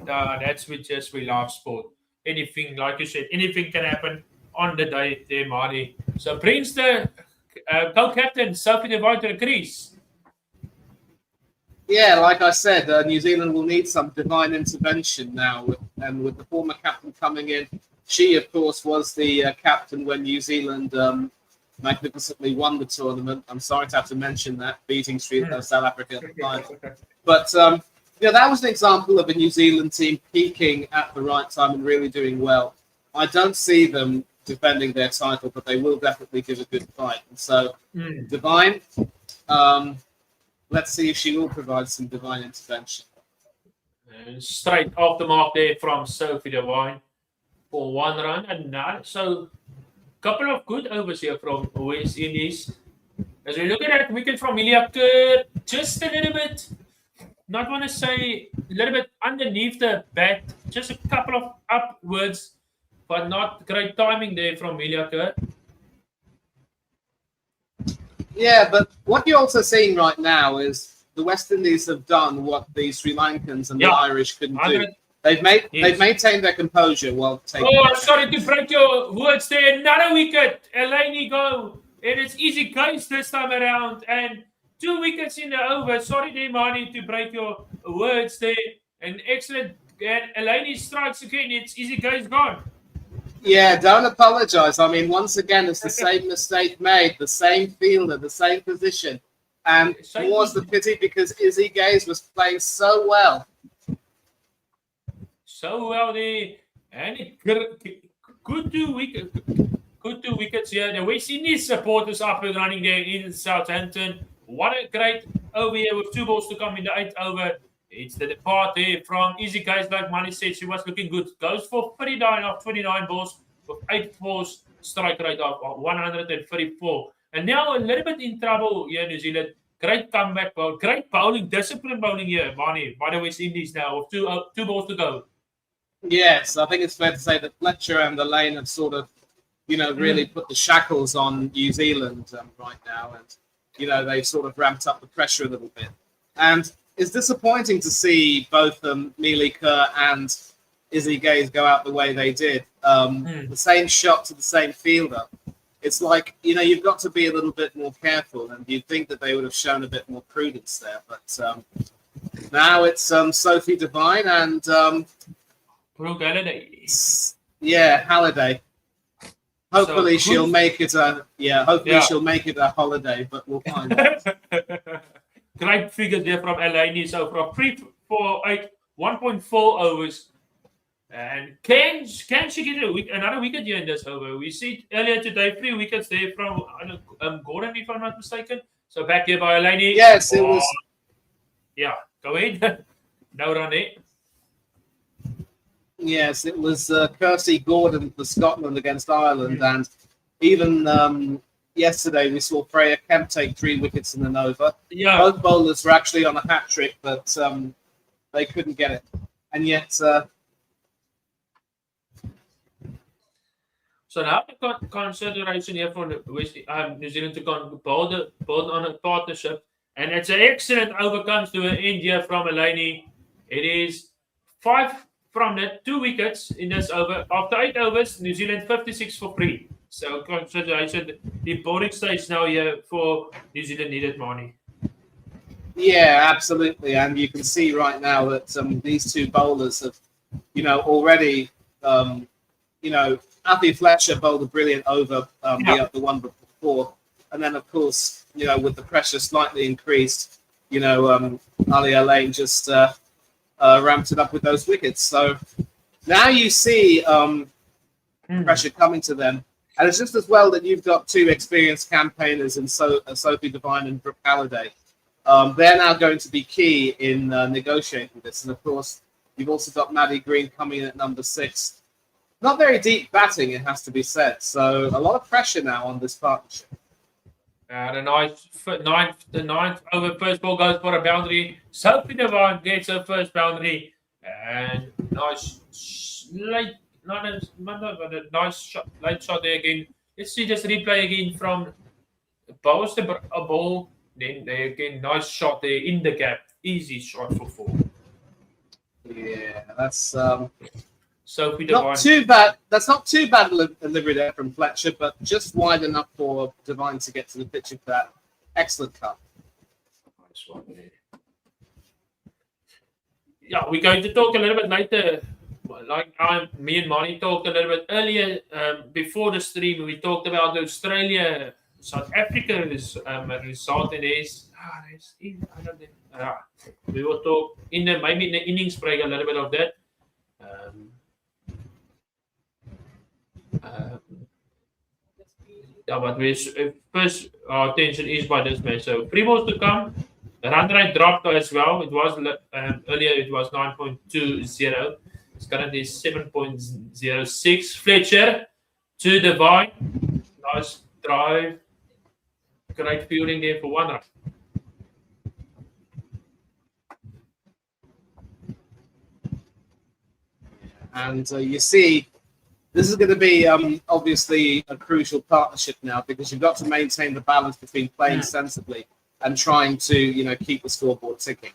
[SPEAKER 1] That's we love sport. Anything, like you said, anything can happen on the day there, Marty. So brings the co-captain Sophie Devine to the crease.
[SPEAKER 2] Yeah, like I said, New Zealand will need some divine intervention now, with the former captain coming in. She, of course, was the captain when New Zealand magnificently won the tournament. I'm sorry to have to mention that, beating South Africa at the time. But that was an example of a New Zealand team peaking at the right time and really doing well. I don't see them defending their title, but they will definitely give a good fight. And so, Devine, let's see if she will provide some divine intervention.
[SPEAKER 1] And straight off the mark there from Sophie Devine for 1 run. And so, couple of good overs here from West Indies. As we look at that wicket from Emilia Kerr, just a little bit, not want to say a little bit underneath the bat, just a couple of upwards, but not great timing there from Emilia Kerr.
[SPEAKER 2] Yeah, but what you're also seeing right now is the West Indies have done what the Sri Lankans and the Irish couldn't do. They've maintained their composure while taking.
[SPEAKER 1] Oh, sorry to break your words there. Another wicket. Eleni go. And it's easy case this time around. And 2 wickets in the over. Sorry, Demani, to break your words there. An excellent. And Eleni strikes again. It's easy case gone.
[SPEAKER 2] Yeah, don't apologize. I mean, once again, it's the same mistake made, the same fielder, the same position. And more's the pity because Izzy Gaze was playing so well.
[SPEAKER 1] So well there. And good 2 wickets. Good 2 wickets here. The West Indies supporters up and running there in Southampton. What a great over here with 2 balls to come in the 8th over. It's the depart there from Easy Guys, like Manny said. She was looking good. Goes for 39 of 29 balls with 8 balls, strike rate of 134. And now a little bit in trouble here in New Zealand. Great comeback ball. Great bowling, disciplined bowling here, Manny, by the West Indies now with 2 balls to go.
[SPEAKER 2] Yes, I think it's fair to say that Fletcher and the Lane have sort of, really put the shackles on New Zealand right now. And, they've sort of ramped up the pressure a little bit. And it's disappointing to see both Mealy Kerr and Izzy Gaze go out the way they did. The same shot to the same fielder. It's like, you've got to be a little bit more careful, and you'd think that they would have shown a bit more prudence there. But now it's Sophie Devine and
[SPEAKER 1] Brooke Halliday.
[SPEAKER 2] Yeah, Halliday. Hopefully she'll make it she'll make it a holiday, but we'll find out.
[SPEAKER 1] Great figure there from Eleni. So from 3 for 8, 1.4 overs. And can she get another wicket here in this over? We see earlier today 3 wickets there from Gordon, if I'm not mistaken. So back here by Eleni.
[SPEAKER 2] Yes, it was.
[SPEAKER 1] Yeah, go ahead. No run there.
[SPEAKER 2] Yes, it was Kirsty Gordon for Scotland against Ireland, and even yesterday we saw Freya Kemp take 3 wickets in an over.
[SPEAKER 1] Yeah,
[SPEAKER 2] both bowlers were actually on a hat trick, but they couldn't get it, and yet. So
[SPEAKER 1] now the consideration here for New Zealand to build on a partnership, and it's an excellent over comes to an end here from Eleni. It is 5. From that 2 wickets in this over. After 8 overs, New Zealand 56 for 3. So consideration, the boring stage now here for New Zealand needed money.
[SPEAKER 2] Yeah, absolutely. And you can see right now that these 2 bowlers have, already, Athy Fletcher bowled a brilliant over the one before. And then, of course, with the pressure slightly increased, Ali Lane just... ramped it up with those wickets. So now you see pressure coming to them. And it's just as well that you've got 2 experienced campaigners in Sophie Devine and Brooke Halliday. They're now going to be key in negotiating this. And of course, you've also got Maddie Green coming in at number 6. Not very deep batting, it has to be said. So a lot of pressure now on this partnership.
[SPEAKER 1] The ninth over first ball goes for a boundary. Sophie Devine gets her first boundary, and nice late shot there again. Let's see this replay again from bowls a ball. Then they again nice shot there in the gap. Easy shot for 4.
[SPEAKER 2] Yeah, that's
[SPEAKER 1] Sophie Devine.
[SPEAKER 2] Not too bad. That's not too bad delivery there from Fletcher, but just wide enough for Devine to get to the pitch of that. Excellent cut.
[SPEAKER 1] Nice one there. Yeah, we're going to talk a little bit later. Like me and Marty talked a little bit earlier before the stream. We talked about Australia, South Africa's result, and we will talk maybe in the innings break a little bit of that. But first our attention is by this match. So 3 balls to come. The run rate dropped as well. It was earlier. It was 9.20. It's currently 7.06. Fletcher to Devine. Nice drive. Great fielding there for 1 run.
[SPEAKER 2] And you see, This is going to be obviously a crucial partnership now, because you've got to maintain the balance between playing sensibly and trying to, keep the scoreboard ticking.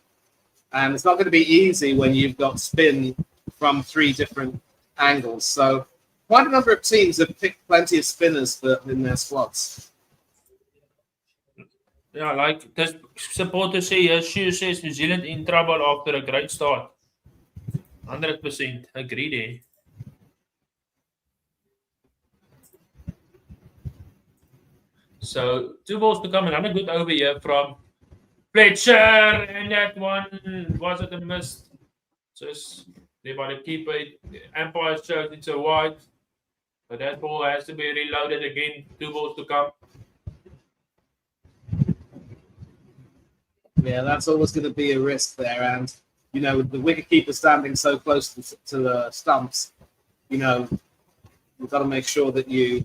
[SPEAKER 2] And it's not going to be easy when you've got spin from 3 different angles. So quite a number of teams have picked plenty of spinners in their squads.
[SPEAKER 1] Yeah, like this supporter says New Zealand in trouble after a great start. 100% agree there. So 2 balls to come, another good over here from Fletcher, and that one was it a miss? Just there by the keeper. The umpire shows it's a wide, but that ball has to be reloaded again. 2 balls to come.
[SPEAKER 2] Yeah, that's always going to be a risk there, and with the wicketkeeper standing so close to the stumps, you've got to make sure that you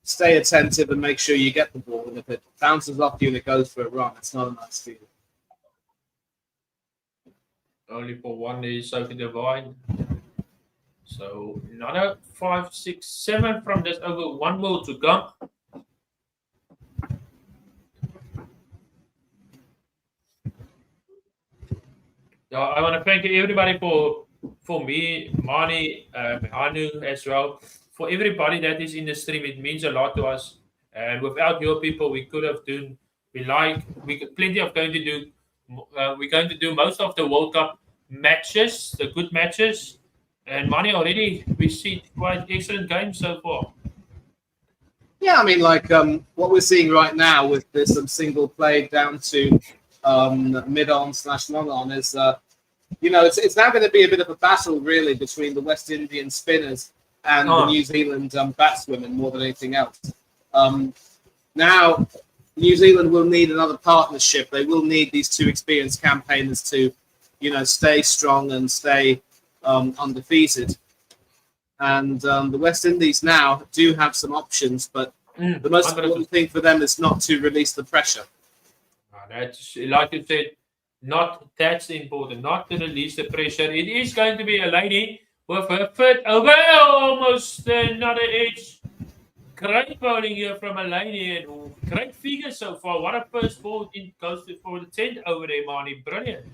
[SPEAKER 2] stay attentive and make sure you get the ball. And if it bounces off you and it goes for a run, it's not a nice feeling.
[SPEAKER 1] Only for 1 is Sophie Devine. So another 5, 6, 7 from this over. 1 ball to come. I want to thank everybody for me, Mani, Hanu as well. For everybody that is in the stream, it means a lot to us. And without your people, we could have done. Plenty of going to do. We're going to do most of the World Cup matches, the good matches. And Mani already, we see quite excellent games so far.
[SPEAKER 2] Yeah, I mean, what we're seeing right now with this single play down to mid-on / long-on is, it's now going to be a bit of a battle, really, between the West Indian spinners and the New Zealand batswomen more than anything else. Now, New Zealand will need another partnership. They will need these 2 experienced campaigners to, stay strong and stay undefeated. And the West Indies now do have some options, but the most important thing for them is not to release the pressure.
[SPEAKER 1] That's, like you said, that's important, not to release the pressure. It is going to be a lady with her foot over almost another edge. Great bowling here from a lady, and great figure so far. What a first ball goes for the 10th over there, Mani. Brilliant.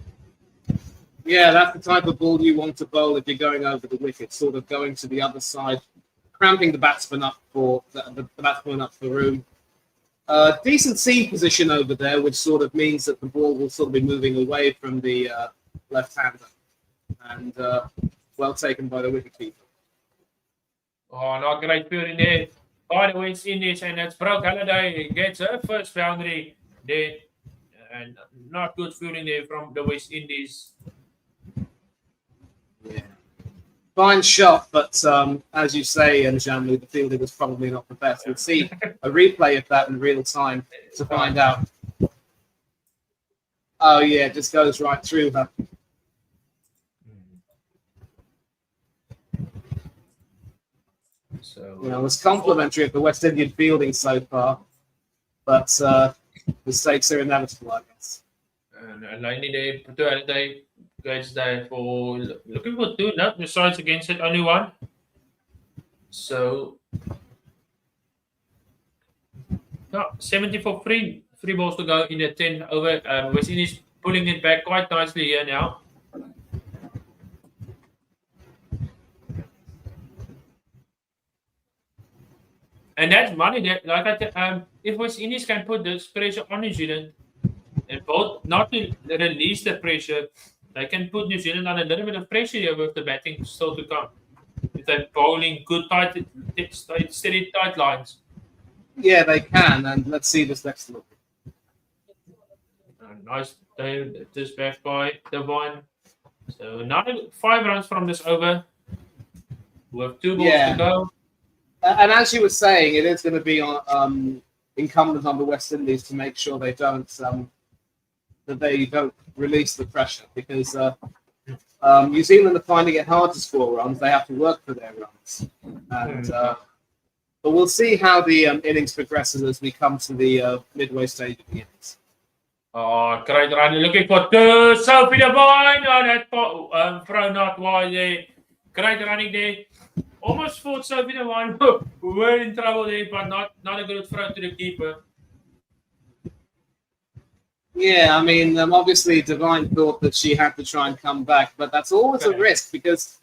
[SPEAKER 2] Yeah, that's the type of ball you want to bowl if you're going over the wicket, sort of going to the other side, cramping the batsman up for the batsman up for room. Decent seam position over there, which sort of means that the ball will sort of be moving away from the left-hander, and well taken by the wicketkeeper.
[SPEAKER 1] Oh, not great fielding there by the West Indies, and that's Brooke Halliday gets her first boundary there, and not good fielding there from the West Indies.
[SPEAKER 2] Yeah. Fine shot, but as you say, Jamlu, the fielding was probably not the best. We'll see a replay of that in real time to find out. Oh, yeah, it just goes right through her.
[SPEAKER 1] So,
[SPEAKER 2] it's complimentary of the West Indian fielding so far, but mistakes are inevitable, I guess.
[SPEAKER 1] And Lainey there, guys there for looking for 2 now besides against it, only 1. So 70 for 3 balls to go in the 10 over. West Indies pulling it back quite nicely here now. And that's money that, like I said, if West Indies can put this pressure on New Zealand and both not to release the pressure, they can put New Zealand on a little bit of pressure here with the batting still to come. If they're bowling good, steady, tight lines.
[SPEAKER 2] Yeah, they can, and let's see this next look.
[SPEAKER 1] Nice this back by Devine. So now 5 runs from this over. We have 2 balls to go.
[SPEAKER 2] And as you were saying, it is going to be on incumbent on the West Indies to make sure they don't release the pressure, because New Zealand are finding it hard to score runs. They have to work for their runs, and but we'll see how the innings progresses as we come to the midway stage of the innings.
[SPEAKER 1] Oh, great run! Looking for 2, Sophie Devine. Oh, that throw not wide there. Great running there. almost thought Sophie Devine were in trouble there, but not a good throw to the keeper.
[SPEAKER 2] Yeah, I mean, obviously Divine thought that she had to try and come back, but that's always a risk because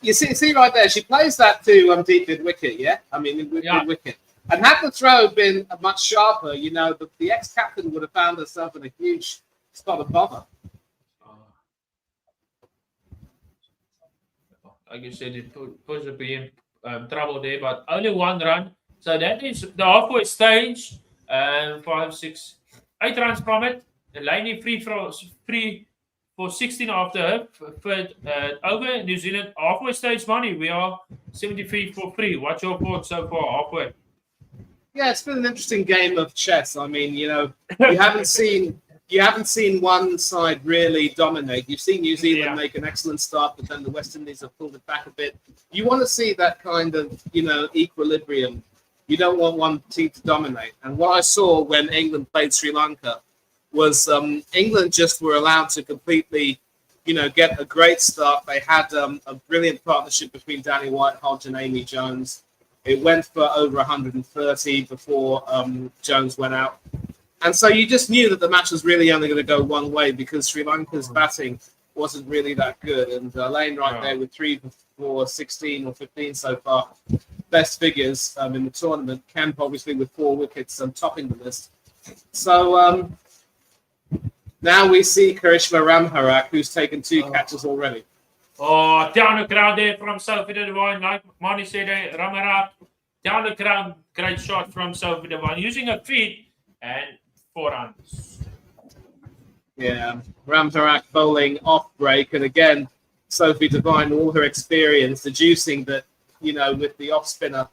[SPEAKER 2] you see right there, she plays that to deep mid wicket, yeah? I mean, mid wicket. And had the throw been much sharper, you know, the ex-captain would have found herself in a huge spot of bother.
[SPEAKER 1] Like you said, it puts her in trouble there, but only 1 run. So that is the halfway stage. 5, 6, 8 runs from it. Delaney free for 16 after her third over. New Zealand halfway stage money. We are 73 for 3. What's your thoughts so far halfway?
[SPEAKER 2] Yeah, it's been an interesting game of chess. I mean, you know, you haven't seen one side really dominate. You've seen New Zealand make an excellent start, but then the West Indies have pulled it back a bit. You want to see that kind of, you know, equilibrium. You don't want one team to dominate. And what I saw when England played Sri Lanka was England just were allowed to completely, you know, get a great start. They had a brilliant partnership between Danny White-Hodge and Amy Jones. It went for over 130 before Jones went out. And so you just knew that the match was really only going to go one way because Sri Lanka's batting wasn't really that good. And Lane there with 3 for 16 or 15 so far. Best figures in the tournament. Kemp obviously with 4 wickets and topping the list. So now we see Karishma Ramharak, who's taken 2 catches already.
[SPEAKER 1] Oh, down the ground there from Sophie Devine. Like Mani said, Ramharak down the ground. Great shot from Sophie Devine using her feet and 4 runs.
[SPEAKER 2] Yeah, Ramharak bowling off break. And again, Sophie Devine, all her experience, deducing that, you know, with the off spinner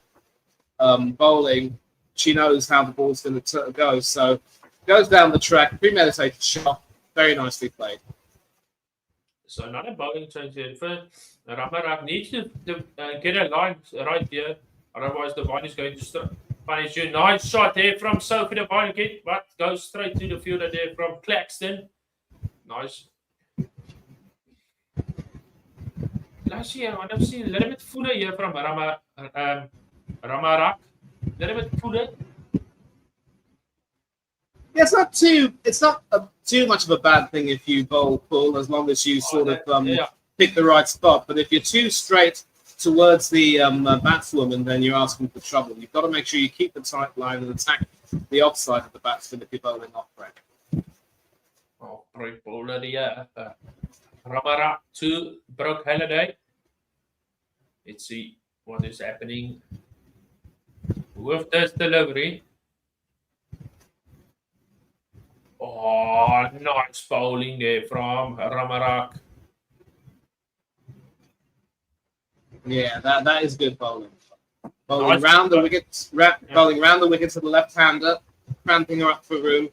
[SPEAKER 2] bowling, she knows how the ball's going to go. So goes down the track, premeditated shot, very nicely played.
[SPEAKER 1] So another bowling change here. First, Ramharak needs to get a line right here. Otherwise, Devine is going to punish you. Nice shot there from Sophie Devine, but goes straight to the fielder there from Claxton. Nice. Last year, I've seen a little bit fuller here from Ramharak. A little bit fuller.
[SPEAKER 2] Yeah, it's not too much of a bad thing if you bowl full, as long as you sort of pick the right spot. But if you're too straight towards the batswoman, then you're asking for trouble. You've got to make sure you keep the tight line and attack the offside of the batsman if you're bowling off break.
[SPEAKER 1] Oh, break bowler, yeah. Ramharak to Brooke Halliday. Let's see what is happening with this delivery. Oh, nice bowling there from Ramharak.
[SPEAKER 2] Yeah, that is good bowling. Bowling round the wickets, bowling round the wickets to the left-hander, cramping her up for room.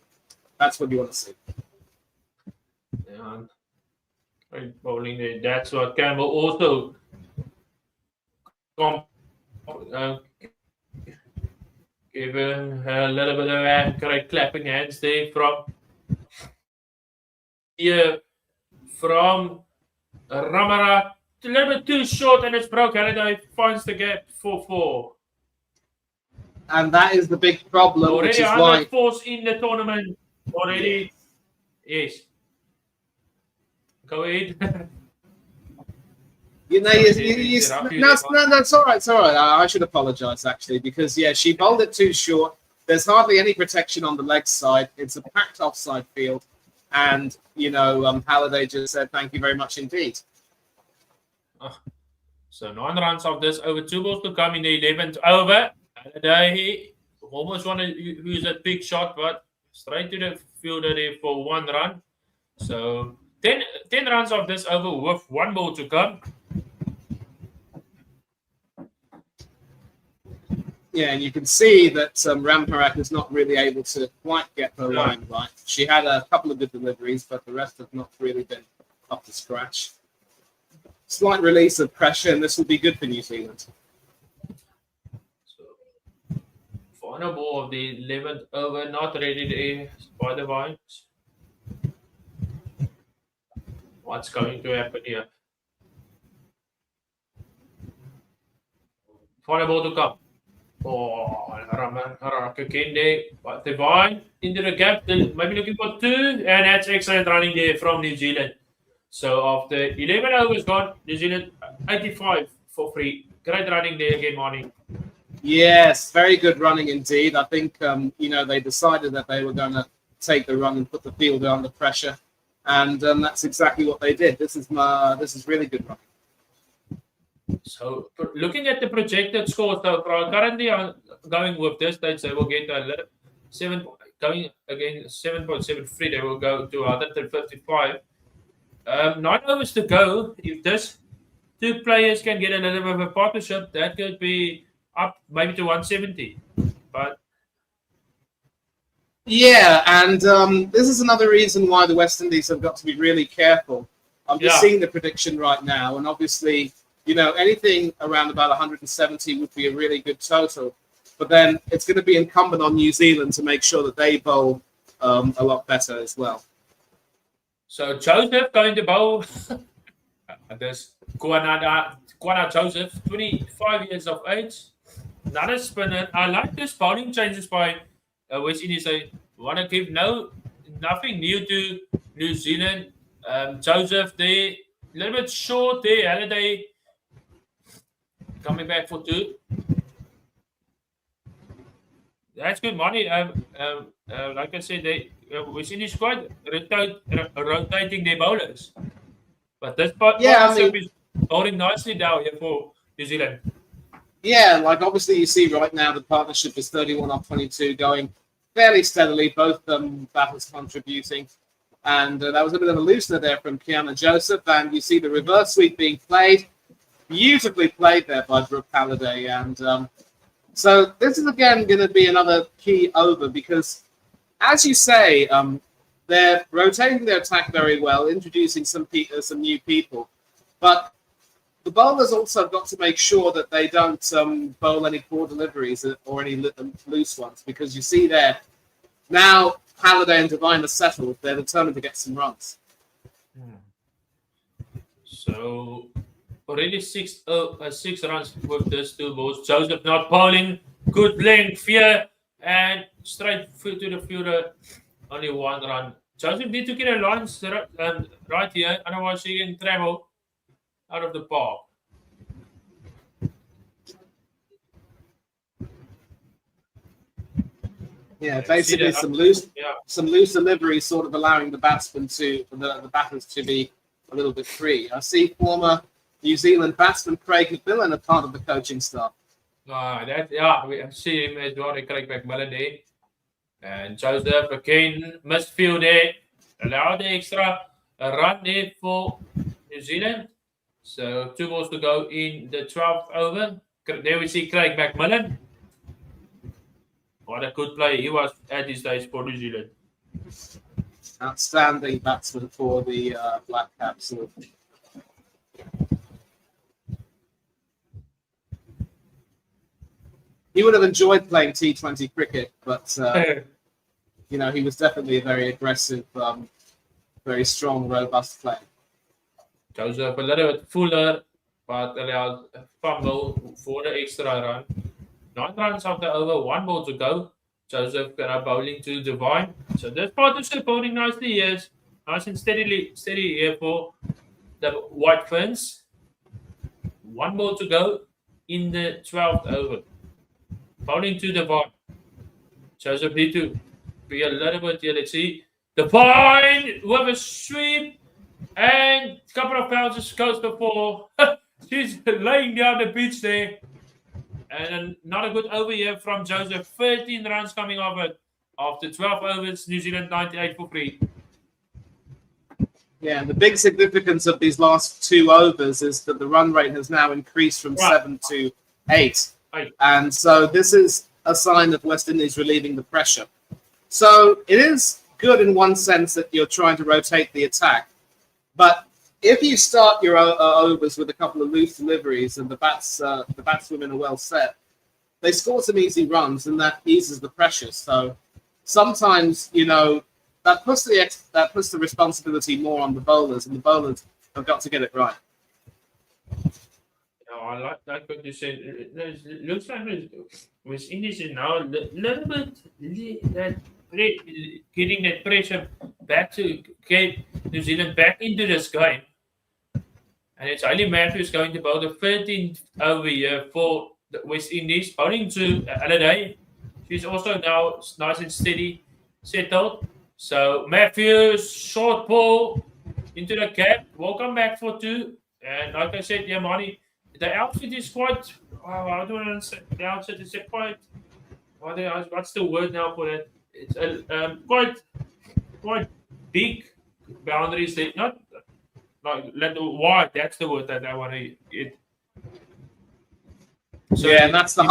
[SPEAKER 2] That's what you want to see.
[SPEAKER 1] Yeah, great bowling there. That's what Campbell also given a little bit of great clapping hands there from Ramharak. A little bit too short, and it's Brooke Halliday finds the gap for 4.
[SPEAKER 2] And that is the big problem,
[SPEAKER 1] already
[SPEAKER 2] which is why
[SPEAKER 1] force in the tournament already. Yes. Go ahead.
[SPEAKER 2] You know, no, it's all right. It's all right. I should apologise actually because she bowled it too short. There's hardly any protection on the leg side. It's a packed offside field, and Halliday just said thank you very much indeed.
[SPEAKER 1] So 9 runs of this over, 2 balls to come in the 11th over. Halliday almost wanted to use a big shot, but straight to the fielder there for 1 run. So 10 runs of this over with 1 ball to come.
[SPEAKER 2] Yeah, and you can see that Ramharak is not really able to quite get her line right. She had a couple of good deliveries, but the rest have not really been up to scratch. Slight release of pressure, and this will be good for New Zealand.
[SPEAKER 1] So, final ball of the 11th over, not ready there by the Vines. What's going to happen here? Final ball to come. Oh, again there. But Devine into the gap, then maybe looking for 2, and that's excellent running there from New Zealand. So after 11 overs gone, New Zealand 85 for free. Great running there again, Marnie.
[SPEAKER 2] Yes, very good running indeed. I think they decided that they were going to take the run and put the fielder under pressure, and that's exactly what they did. This is really good running.
[SPEAKER 1] So looking at the projected scores, though, currently going with this stage, they will get a 7.73. They will go to 155. 9 overs to go. If this 2 players can get a little bit of a partnership, that could be up maybe to 170. But
[SPEAKER 2] yeah, and this is another reason why the West Indies have got to be really careful. I'm just seeing the prediction right now, and obviously, anything around about 170 would be a really good total. But then it's going to be incumbent on New Zealand to make sure that they bowl a lot better as well.
[SPEAKER 1] So Joseph going to bowl. There's Kwana Joseph, 25 years of age. Another spinner. I like this bowling changes by West Indies. I want to give nothing new to New Zealand. Joseph there, a little bit short there. Halliday coming back for 2. That's good money. Like I said, West Indies quite rotating their bowlers. But this partnership is bowling nicely down here for New Zealand.
[SPEAKER 2] Yeah, like obviously you see right now the partnership is 31 off 22, going fairly steadily, both batters contributing. And that was a bit of a loosener there from Kiana Joseph. And you see the reverse sweep being played. Beautifully played there by Brooke Halliday. And so this is, again, going to be another key over because, as you say, they're rotating their attack very well, introducing some new people. But the bowlers also got to make sure that they don't bowl any poor deliveries or any loose ones, because you see there, now Halliday and Devine are settled. They're determined to get some runs.
[SPEAKER 1] So already 6 runs with these 2 balls. Joseph not bowling, good length, fear, and straight to the fielder, only 1 run. Joseph need to get a lines right here, otherwise he can travel out of the park.
[SPEAKER 2] Yeah, basically some loose delivery, sort of allowing the batsmen the batters to be a little bit free. I see former New Zealand batsman Craig McMillan a part of the coaching staff.
[SPEAKER 1] We see him as well, Craig McMillan there. And Joseph again missed field there, allowed the extra run there for New Zealand. So 2 balls to go in the 12th over. There we see Craig McMillan. What a good play he was at his days for New Zealand.
[SPEAKER 2] Outstanding batsman for the Black Caps. He would have enjoyed playing T20 cricket, but he was definitely a very aggressive, very strong, robust player.
[SPEAKER 1] Joseph a little bit fuller, but allowed a fumble for the extra run. 9 runs after over, 1 ball to go. Joseph bowling to Devine. So this partnership bowling nicely here. Nice and steady here for the White Ferns. 1 ball to go in the 12th over. Bowling to Devine. Joseph need to be a little bit here. Let's see. Devine with a sweep. And a couple of bounces goes before. She's laying down the pitch there. And not a good over here from Joseph. 13 runs coming off it. After 12 overs, New Zealand 98 for free.
[SPEAKER 2] Yeah, and the big significance of these last 2 overs is that the run rate has now increased from 7 to 8. And so this is a sign of West Indies relieving the pressure. So it is good in one sense that you're trying to rotate the attack. But if you start your overs with a couple of loose deliveries and the batswomen are well set, they score some easy runs and that eases the pressure. So sometimes, that puts the responsibility more on the bowlers, and the bowlers have got to get it right.
[SPEAKER 1] No, I like what you said. It looks like with Indies is now a little bit getting that pressure back to get New Zealand back into this game. And it's only Matthews going to bowl the 13th over here for the West Indies, bowling to Halliday. She's also now nice and steady, settled. So Matthews, short ball into the gap, will come back for 2. And like I said, yeah, Money, the outfit is quite. I don't want to say the outfit is quite. What's the word now for that? It's quite big boundaries. They not like wide. That's the word that I want to get. So
[SPEAKER 2] yeah, and that's the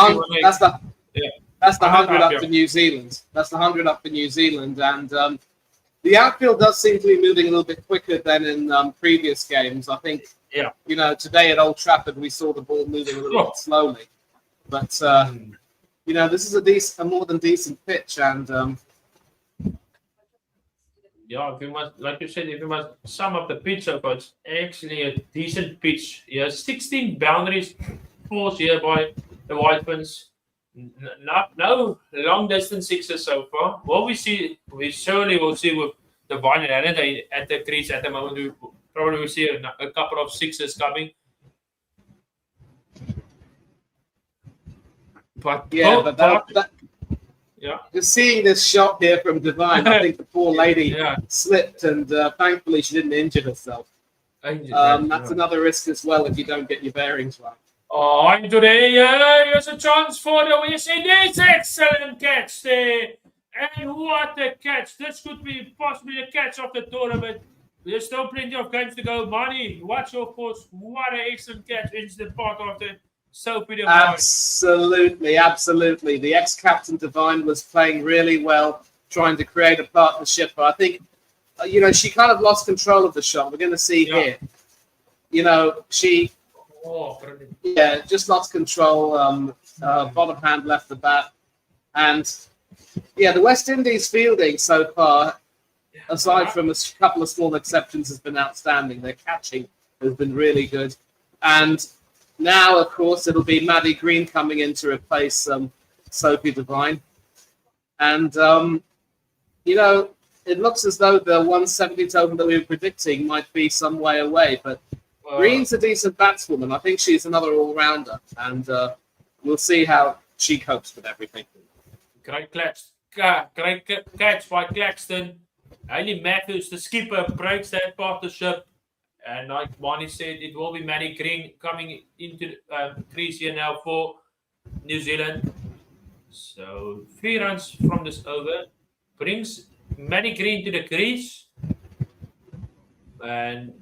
[SPEAKER 2] That's the 100 up for New Zealand. That's the 100 up for New Zealand, and the outfield does seem to be moving a little bit quicker than in previous games. I think.
[SPEAKER 1] Yeah.
[SPEAKER 2] Today at Old Trafford we saw the ball moving a little bit slowly, but this is a more than decent pitch, and
[SPEAKER 1] if you must, like you said, if you must sum up the pitch, so it's actually a decent pitch. 16 boundaries forced here by the Whitefins. No long distance sixes so far. What we surely will see with Divine and Halliday at the crease at the moment. We probably will see a couple of sixes coming. But
[SPEAKER 2] just seeing this shot here from Divine, I think the poor lady slipped, and thankfully she didn't injure herself. That's another risk as well if you don't get your bearings right.
[SPEAKER 1] Oh, and today, here's a chance for the West Indies. Excellent catch there. And what a catch. This could be possibly the catch of the tournament. There's still plenty of games to go. Money, watch your course. What an excellent catch. Instant part of the Sophie Divine.
[SPEAKER 2] Absolutely. The ex-captain Divine was playing really well, trying to create a partnership. But I think, she kind of lost control of the shot. We're going to see here. She... just lost control. Bottom hand left the bat. And, the West Indies fielding so far, aside from a couple of small exceptions, has been outstanding. Their catching has been really good. And now, of course, it'll be Maddie Green coming in to replace Sophie Divine. And, it looks as though the 170 total that we were predicting might be some way away. But Green's a decent batswoman. I think she's another all-rounder. And we'll see how she copes with everything.
[SPEAKER 1] Great catch by Claxton. Only Matthews, the skipper, breaks that partnership. And like Barney said, it will be Maddie Green coming into crease here now for New Zealand. So 3 runs from this over brings Maddie Green to the crease. And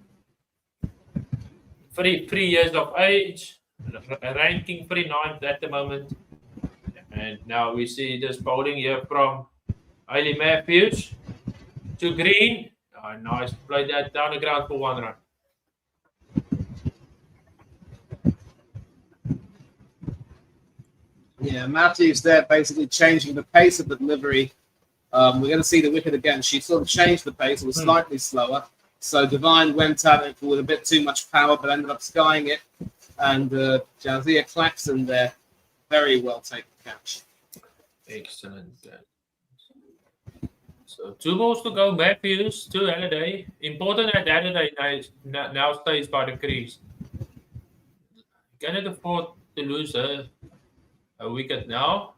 [SPEAKER 1] 3 years of age, ranking 39th at the moment. And now we see this bowling here from Ailey Matthews to Green. Oh, nice. Played that down the ground for 1 run.
[SPEAKER 2] Yeah, Matthews there basically changing the pace of the delivery. We're going to see the wicket again. She sort of changed the pace. It was slightly slower. So Divine went at it with a bit too much power, but ended up skying it. And Jazia Claxton there, very well taken catch.
[SPEAKER 1] Excellent. So 2 balls to go. Matthews to Halliday. Important that Halliday now stays by the crease. Cannot afford to lose a wicket now.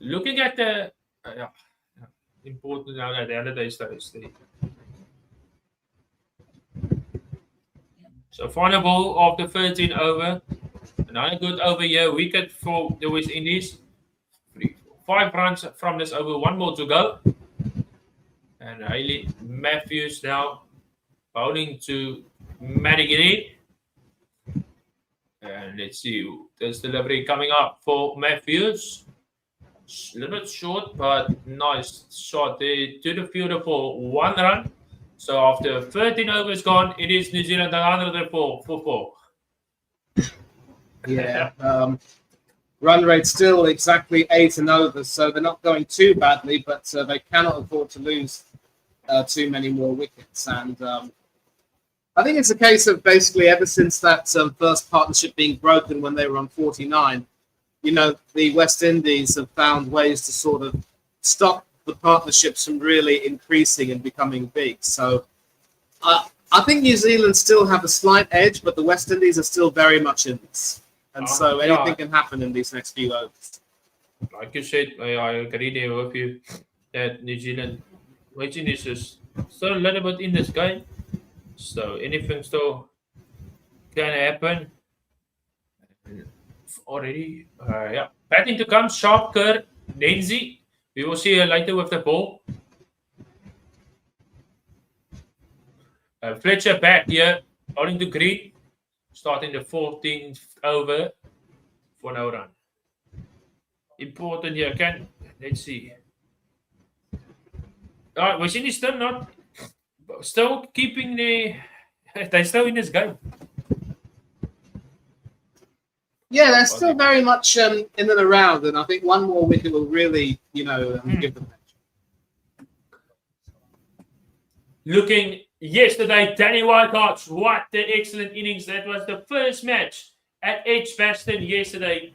[SPEAKER 1] Looking at the important now that Halliday stays there. So final ball of the 13 over. Another good over here. Wicket for the West Indies. 5 runs from this over. 1 more to go. And Hayley Matthews now bowling to Maddie Green. And let's see. There's delivery coming up for Matthews. A little bit short, but nice shot there to the fielder for 1 run. So after 13 overs gone, it is New Zealand 104 for 4.
[SPEAKER 2] Yeah. Run rate still exactly 8 and over, so they're not going too badly, but they cannot afford to lose too many more wickets. And I think it's a case of basically ever since that first partnership being broken when they were on 49, the West Indies have found ways to sort of stop the partnerships from really increasing and becoming big. So I think New Zealand still have a slight edge, but the West Indies are still very much in this. And so anything can happen in these next few overs.
[SPEAKER 1] Like you said, I agree there with you that New Zealand, West Indies is still a little bit in this game. So anything still can happen. Already, yeah. Batting to come, Sharp, Kerr, Denzi. We will see her later with the ball. Fletcher back here, bowling to Green, starting the 14th over for no run. Important here, let's see. West Indies still keeping they're still in this game.
[SPEAKER 2] Yeah, they're still very much in and around, and I think one more wicket will really, give them edge.
[SPEAKER 1] Looking yesterday, Danny Whitehart, what an excellent innings. That was the first match at Edgbaston yesterday.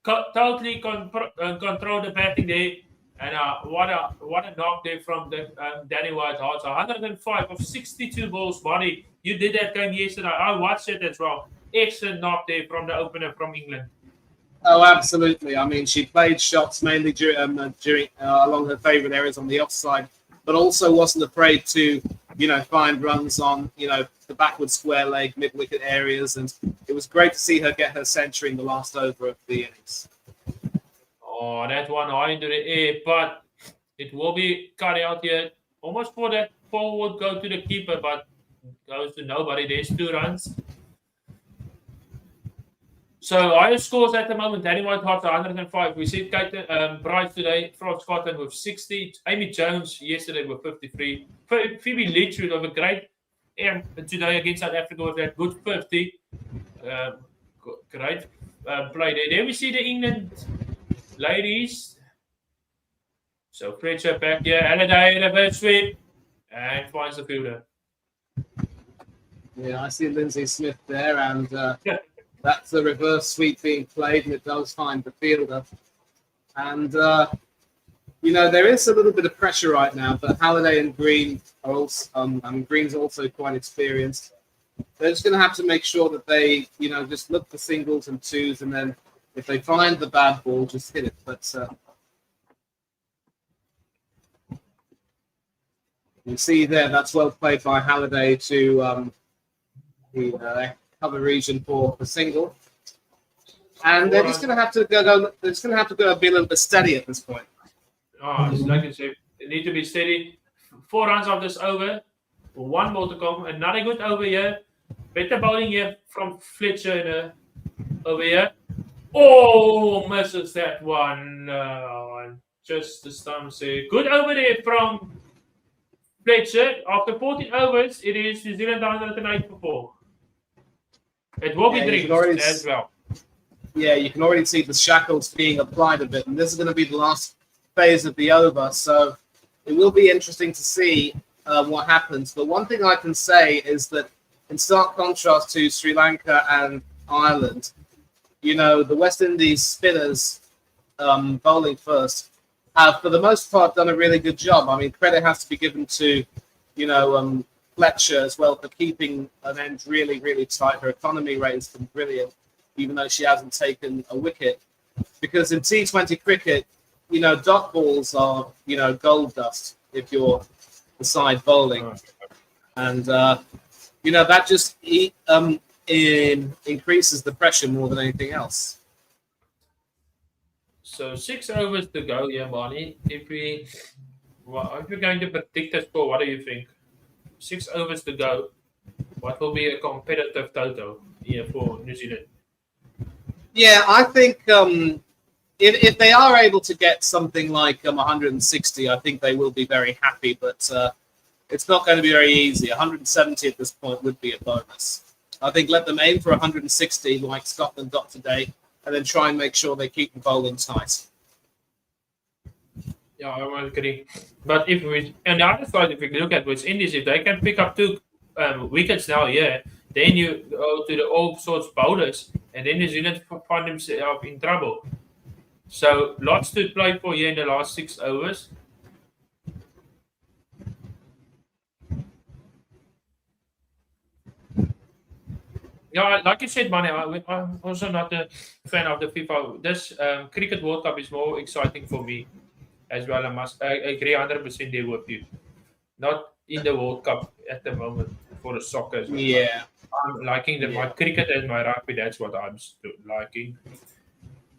[SPEAKER 1] Totally controlled the batting there. And what a knock there from Danny Whitehart. 105 of 62 balls body. You did that game yesterday. I watched it as well. Excellent knock there from the opener from England.
[SPEAKER 2] Oh, absolutely. I mean, she played shots mainly during along her favourite areas on the offside, but also wasn't afraid to, find runs on, the backward square leg, mid-wicket areas. And it was great to see her get her century in the last over of the innings.
[SPEAKER 1] Oh, that one high into the air, but it will be cut out here. Almost for that ball would go to the keeper, but goes to nobody. There's 2 runs. So highest scores at the moment, Danny Whitehart 105. We see Kate Bryce today from Scotland with 60. Amy Jones yesterday with 53. Phoebe Litchfield of a great today against South Africa with that good 50. Great play there. Then we see the England ladies. So Fletcher back here. Halliday reverse sweep and finds the fielder.
[SPEAKER 2] Yeah, I see Lindsay Smith there, and that's the reverse sweep being played, and it does find the fielder. And, there is a little bit of pressure right now, but Halliday and Green are also, Green's also quite experienced. They're just going to have to make sure that they, just look for singles and twos, and then if they find the bad ball, just hit it. But you see there, that's well played by Halliday to the cover region for the single, and they're just going to have to go. They're just going to have to go be a little bit steady at this point.
[SPEAKER 1] Like I said, they need to be steady. 4 runs off this over, 1 more to come. Another good over here. Better bowling here from Fletcher over here. Oh, misses that one. Just the stumps here. Good over there from Fletcher. After 14 overs, it is New Zealand 108 for 4. It will be drinks as well.
[SPEAKER 2] Yeah, you can already see the shackles being applied a bit, and this is going to be the last phase of the over, so it will be interesting to see what happens. But one thing I can say is that in stark contrast to Sri Lanka and Ireland, the West Indies spinners bowling first have, for the most part, done a really good job. I mean, credit has to be given to, Fletcher as well for keeping an end really, really tight. Her economy rate has been brilliant, even though she hasn't taken a wicket. Because in T20 cricket, dot balls are, gold dust if you're the side bowling. And, that just increases the pressure more than anything else.
[SPEAKER 1] So 6 overs to go, yeah, Barney. If you're going to predict the score, what do you think? 6 overs to go. What will be a competitive total here for New Zealand?
[SPEAKER 2] Yeah, I think if they are able to get something like 160, I think they will be very happy. But it's not going to be very easy. 170 at this point would be a bonus. I think let them aim for 160 like Scotland got today, and then try and make sure they keep the bowling tight. Yeah,
[SPEAKER 1] I agree. But on the other side, if we look at West Indies, if they can pick up 2 wickets now, yeah. Then you go to the all sorts bowlers, and then New Zealand find themselves in trouble. So lots to play for here in the last 6 overs. Yeah, like you said, Manny, I'm also not a fan of the FIFA. This Cricket World Cup is more exciting for me as well. I agree 100% there with you. Not in the World Cup at the moment for the soccer as well.
[SPEAKER 2] Yeah.
[SPEAKER 1] I'm liking my cricket and my rugby. That's what I'm liking.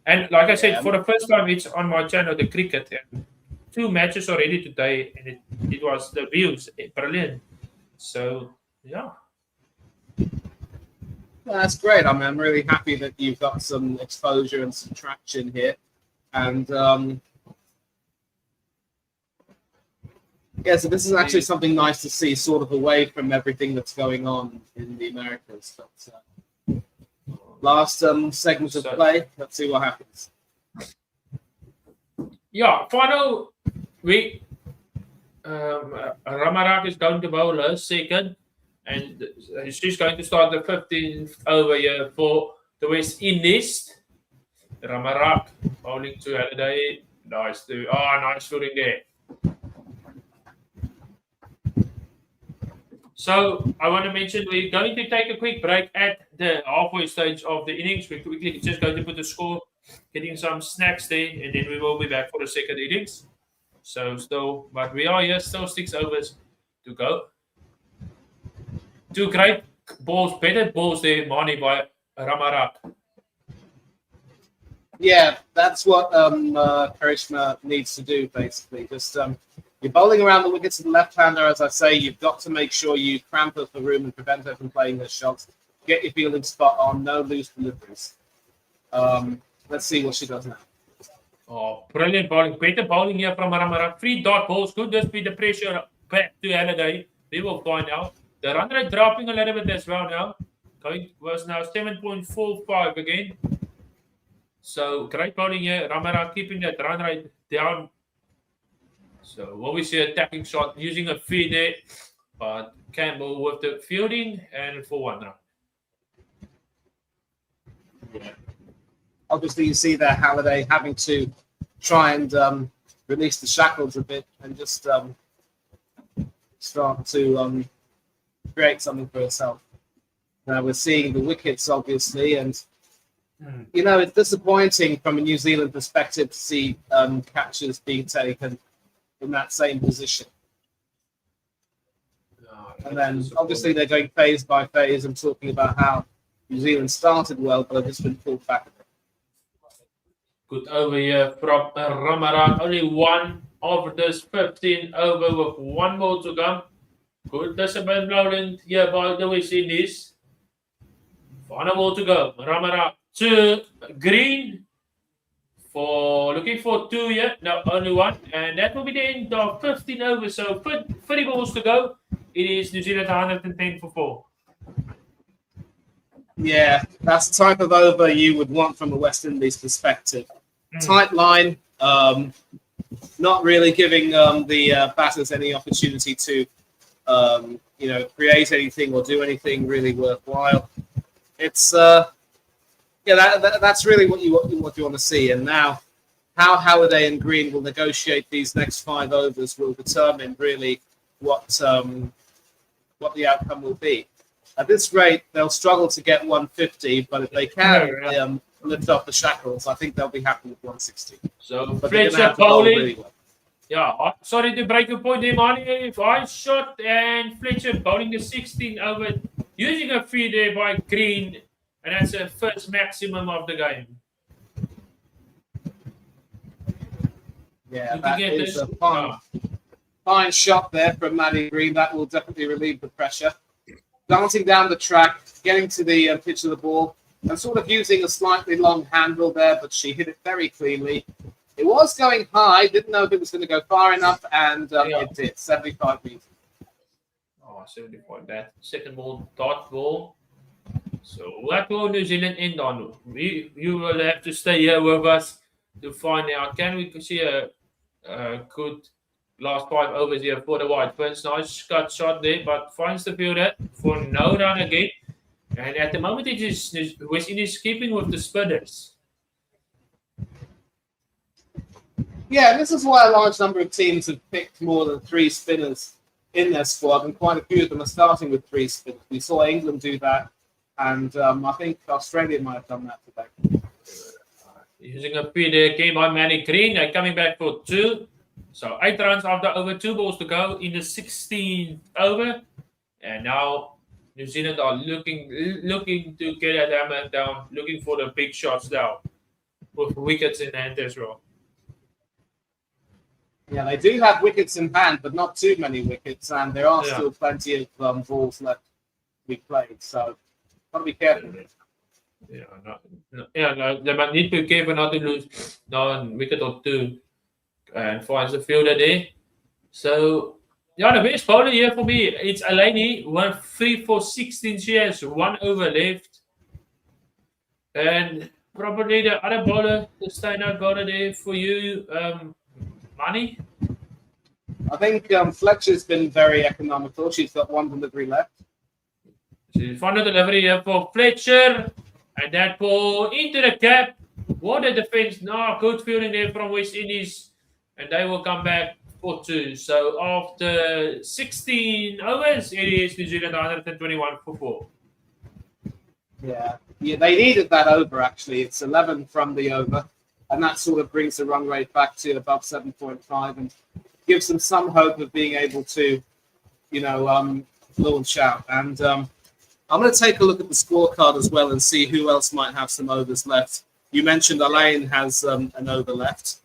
[SPEAKER 1] And like I said, for the first time, it's on my channel, the cricket. And 2 matches already today, and it was the views brilliant. So yeah.
[SPEAKER 2] Well, that's great. I mean, I'm really happy that you've got some exposure and some traction here. And so this is actually something nice to see, sort of away from everything that's going on in the Americas. But, last segment of play. Let's see what happens.
[SPEAKER 1] Yeah, final week. Ramarak is going to bowl her second, and she's going to start the 15th over here for the West Indies. Ramarak bowling to Halliday. Nice fielding there. So I want to mention we're going to take a quick break at the halfway stage of the innings. We're quickly just going to put the score, getting some snacks there, and then we will be back for the second innings. But we are here, still 6 overs to go. 2 great balls, better balls there, Mani, by Ramarak.
[SPEAKER 2] Yeah, that's what Karishma needs to do, basically. Just you're bowling around the wickets of the left-hander, as I say. You've got to make sure you cramp up the room and prevent her from playing her shots. Get your fielding spot on, no loose deliveries. Let's see what she does now.
[SPEAKER 1] Oh, brilliant bowling. Better bowling here from Ramarak. 3 dot balls. Could just be the pressure back to Halliday. We will find out. The run rate dropping a little bit as well now. Was now 7.45 again. So great bowling here. Ramarak keeping that run rate down. So obviously attacking shot using a feed there. But Campbell with the fielding and for 1 run.
[SPEAKER 2] Yeah. Obviously, you see there Halliday having to try and release the shackles a bit and just start to create something for herself. Now we're seeing the wickets, obviously, and it's disappointing from a New Zealand perspective to see catches being taken in that same position. And then obviously they're going phase by phase and talking about how New Zealand started well, but have just been pulled back a bit.
[SPEAKER 1] Good over here from Ramarak. Only 1 of this 15 over with 1 more to come. Good discipline bowling here by the West Indies. 1 more to go. Ramarak to Green. Looking for 2 here. No, only 1. And that will be the end of 15 overs. So 30 balls to go. It is New Zealand 110 for 4.
[SPEAKER 2] Yeah, that's the type of over you would want from a West Indies perspective. Tight line, not really giving the batters any opportunity to, create anything or do anything really worthwhile. It's that's really what you want to see. And now, how Halliday and Green will negotiate these next 5 overs will determine really what the outcome will be. At this rate, they'll struggle to get 150, but if they can lift off the shackles, I think they'll be happy with 160.
[SPEAKER 1] So Fletcher bowling. Really well. Yeah, sorry to break your point there, Mani. If I shot and Fletcher bowling the 16 over, using a feed there by Green, and that's the first maximum of the game.
[SPEAKER 2] Yeah, that is a fine shot there from Maddie Green. That will definitely relieve the pressure. Dancing down the track, getting to the pitch of the ball, and sort of using a slightly long handle there, but she hit it very cleanly. It was going high, didn't know if it was going to go far enough, and it did, 75 meters.
[SPEAKER 1] Oh, 75, that second ball, dot ball. So what will New Zealand end on? You will have to stay here with us to find out. Can we see a good last 5 overs here for the White Ferns. Nice cut shot there, but finds the fielder for no run again. And at the moment, it is West Indies keeping with the spinners.
[SPEAKER 2] Yeah, this is why a large number of teams have picked more than 3 spinners in their squad, and quite a few of them are starting with 3 spinners. We saw England do that, and I think Australia might have done that today.
[SPEAKER 1] Using a feeder game by Manny Green. They're coming back for 2. So 8 runs after over 2 balls to go in the 16th over. And now New Zealand are looking to get that hammer down, looking for the big shots now, with wickets in hand as well.
[SPEAKER 2] Yeah, they do have wickets in hand, but not too many wickets, and there are still plenty of balls left to be played. So, got to be careful.
[SPEAKER 1] They might need to be careful not to lose one wicket or 2, and finds the fielder there. So, the best bowler here for me, it's Alani, 3 for 16 shares, 1 over left, and probably the other bowler, the standout bowler there for you. Money?
[SPEAKER 2] I think Fletcher's been very economical. She's got 1 delivery left.
[SPEAKER 1] She's one delivery here for Fletcher. And that ball into the cap. What a defense. No, good fielding there from West Indies. And they will come back for 2. So after 16 overs, it is New Zealand 121 for 4.
[SPEAKER 2] Yeah, they needed that over, actually. It's 11 from the over. And that sort of brings the run rate back to above 7.5 and gives them some hope of being able to, launch out. And I'm going to take a look at the scorecard as well and see who else might have some overs left. You mentioned Elaine has an over left.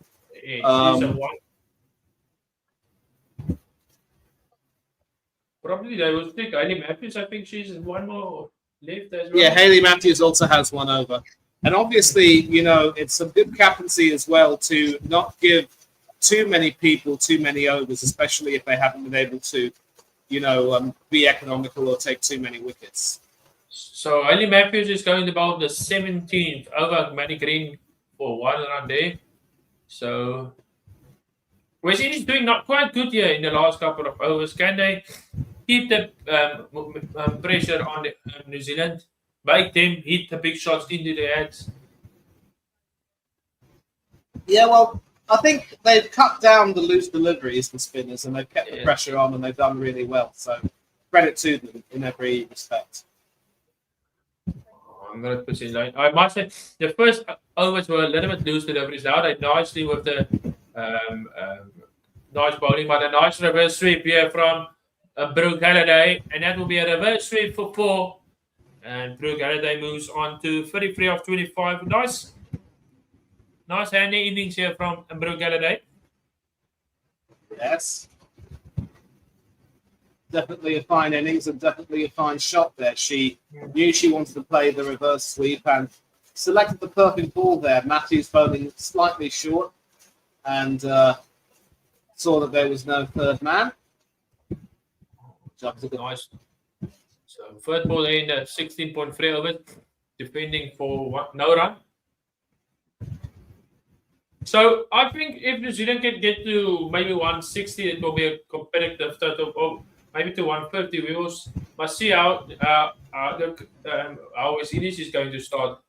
[SPEAKER 1] Probably they will stick Hayley Matthews. I think she's 1 more left as well.
[SPEAKER 2] Yeah, Hayley Matthews also has 1 over. And obviously, it's a good captaincy as well to not give too many people too many overs, especially if they haven't been able to, be economical or take too many wickets.
[SPEAKER 1] So Ali Matthews is going about the 17th over Manny Green for 1 run there. So West Indies doing not quite good here in the last couple of overs. Can they keep the pressure on New Zealand? Make them hit the big shots into their heads?
[SPEAKER 2] Yeah, well, I think they've cut down the loose deliveries for spinners and they've kept the pressure on and they've done really well. So credit to them in every respect.
[SPEAKER 1] I'm going to put in line. I must say, the first overs were a little bit loose deliveries. Now they nicely with the nice bowling, but a nice reverse sweep here from Brooke Halliday. And that will be a reverse sweep for 4. And Brooke Halliday moves on to 33 of 25. Nice handy innings here from Brooke Halliday.
[SPEAKER 2] Yes. Definitely a fine innings and definitely a fine shot there. She knew she wanted to play the reverse sweep and selected the perfect ball there. Matthews bowling slightly short and saw that there was no third man.
[SPEAKER 1] Nice. So third ball in 16.3 overs, defending for no run. So I think if New Zealand can get to maybe 160, it will be a competitive total, or maybe to 150. We must see how West Indies is going to start.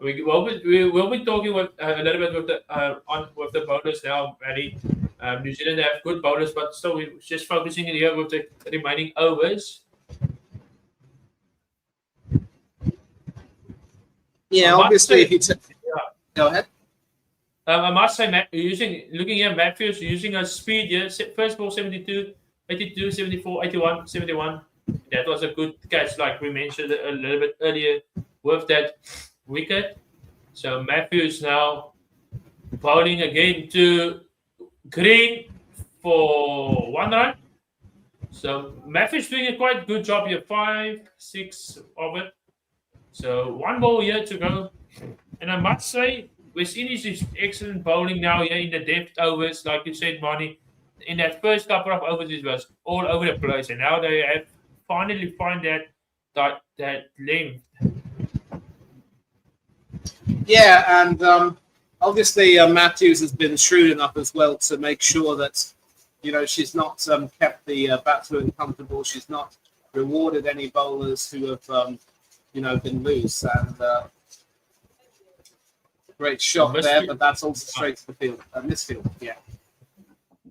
[SPEAKER 1] We will be talking with a little bit with the bowlers now, Maddie. New Zealand have good bowlers, but still we're just focusing in here with the remaining overs.
[SPEAKER 2] Yeah, obviously, if you go ahead.
[SPEAKER 1] I must say, looking at Matthews using a speed here. First ball 72, 82, 74, 81, 71. That was a good catch, like we mentioned a little bit earlier with that wicket. So Matthews now bowling again to Green for 1 run. So Matthews doing a quite good job here, 5, 6 of it. So 1 ball here to go. And I must say, West Indies is excellent bowling now here in the depth overs. Like you said, Marnie, in that first couple of overs, it was all over the place. And now they have finally find that length. Yeah,
[SPEAKER 2] and obviously Matthews has been shrewd enough as well to make sure that You know, she's not kept the batsmen comfortable. She's not rewarded any bowlers who have, you know, been loose. And great shot there, but that's also straight to the field. Misfield, yeah.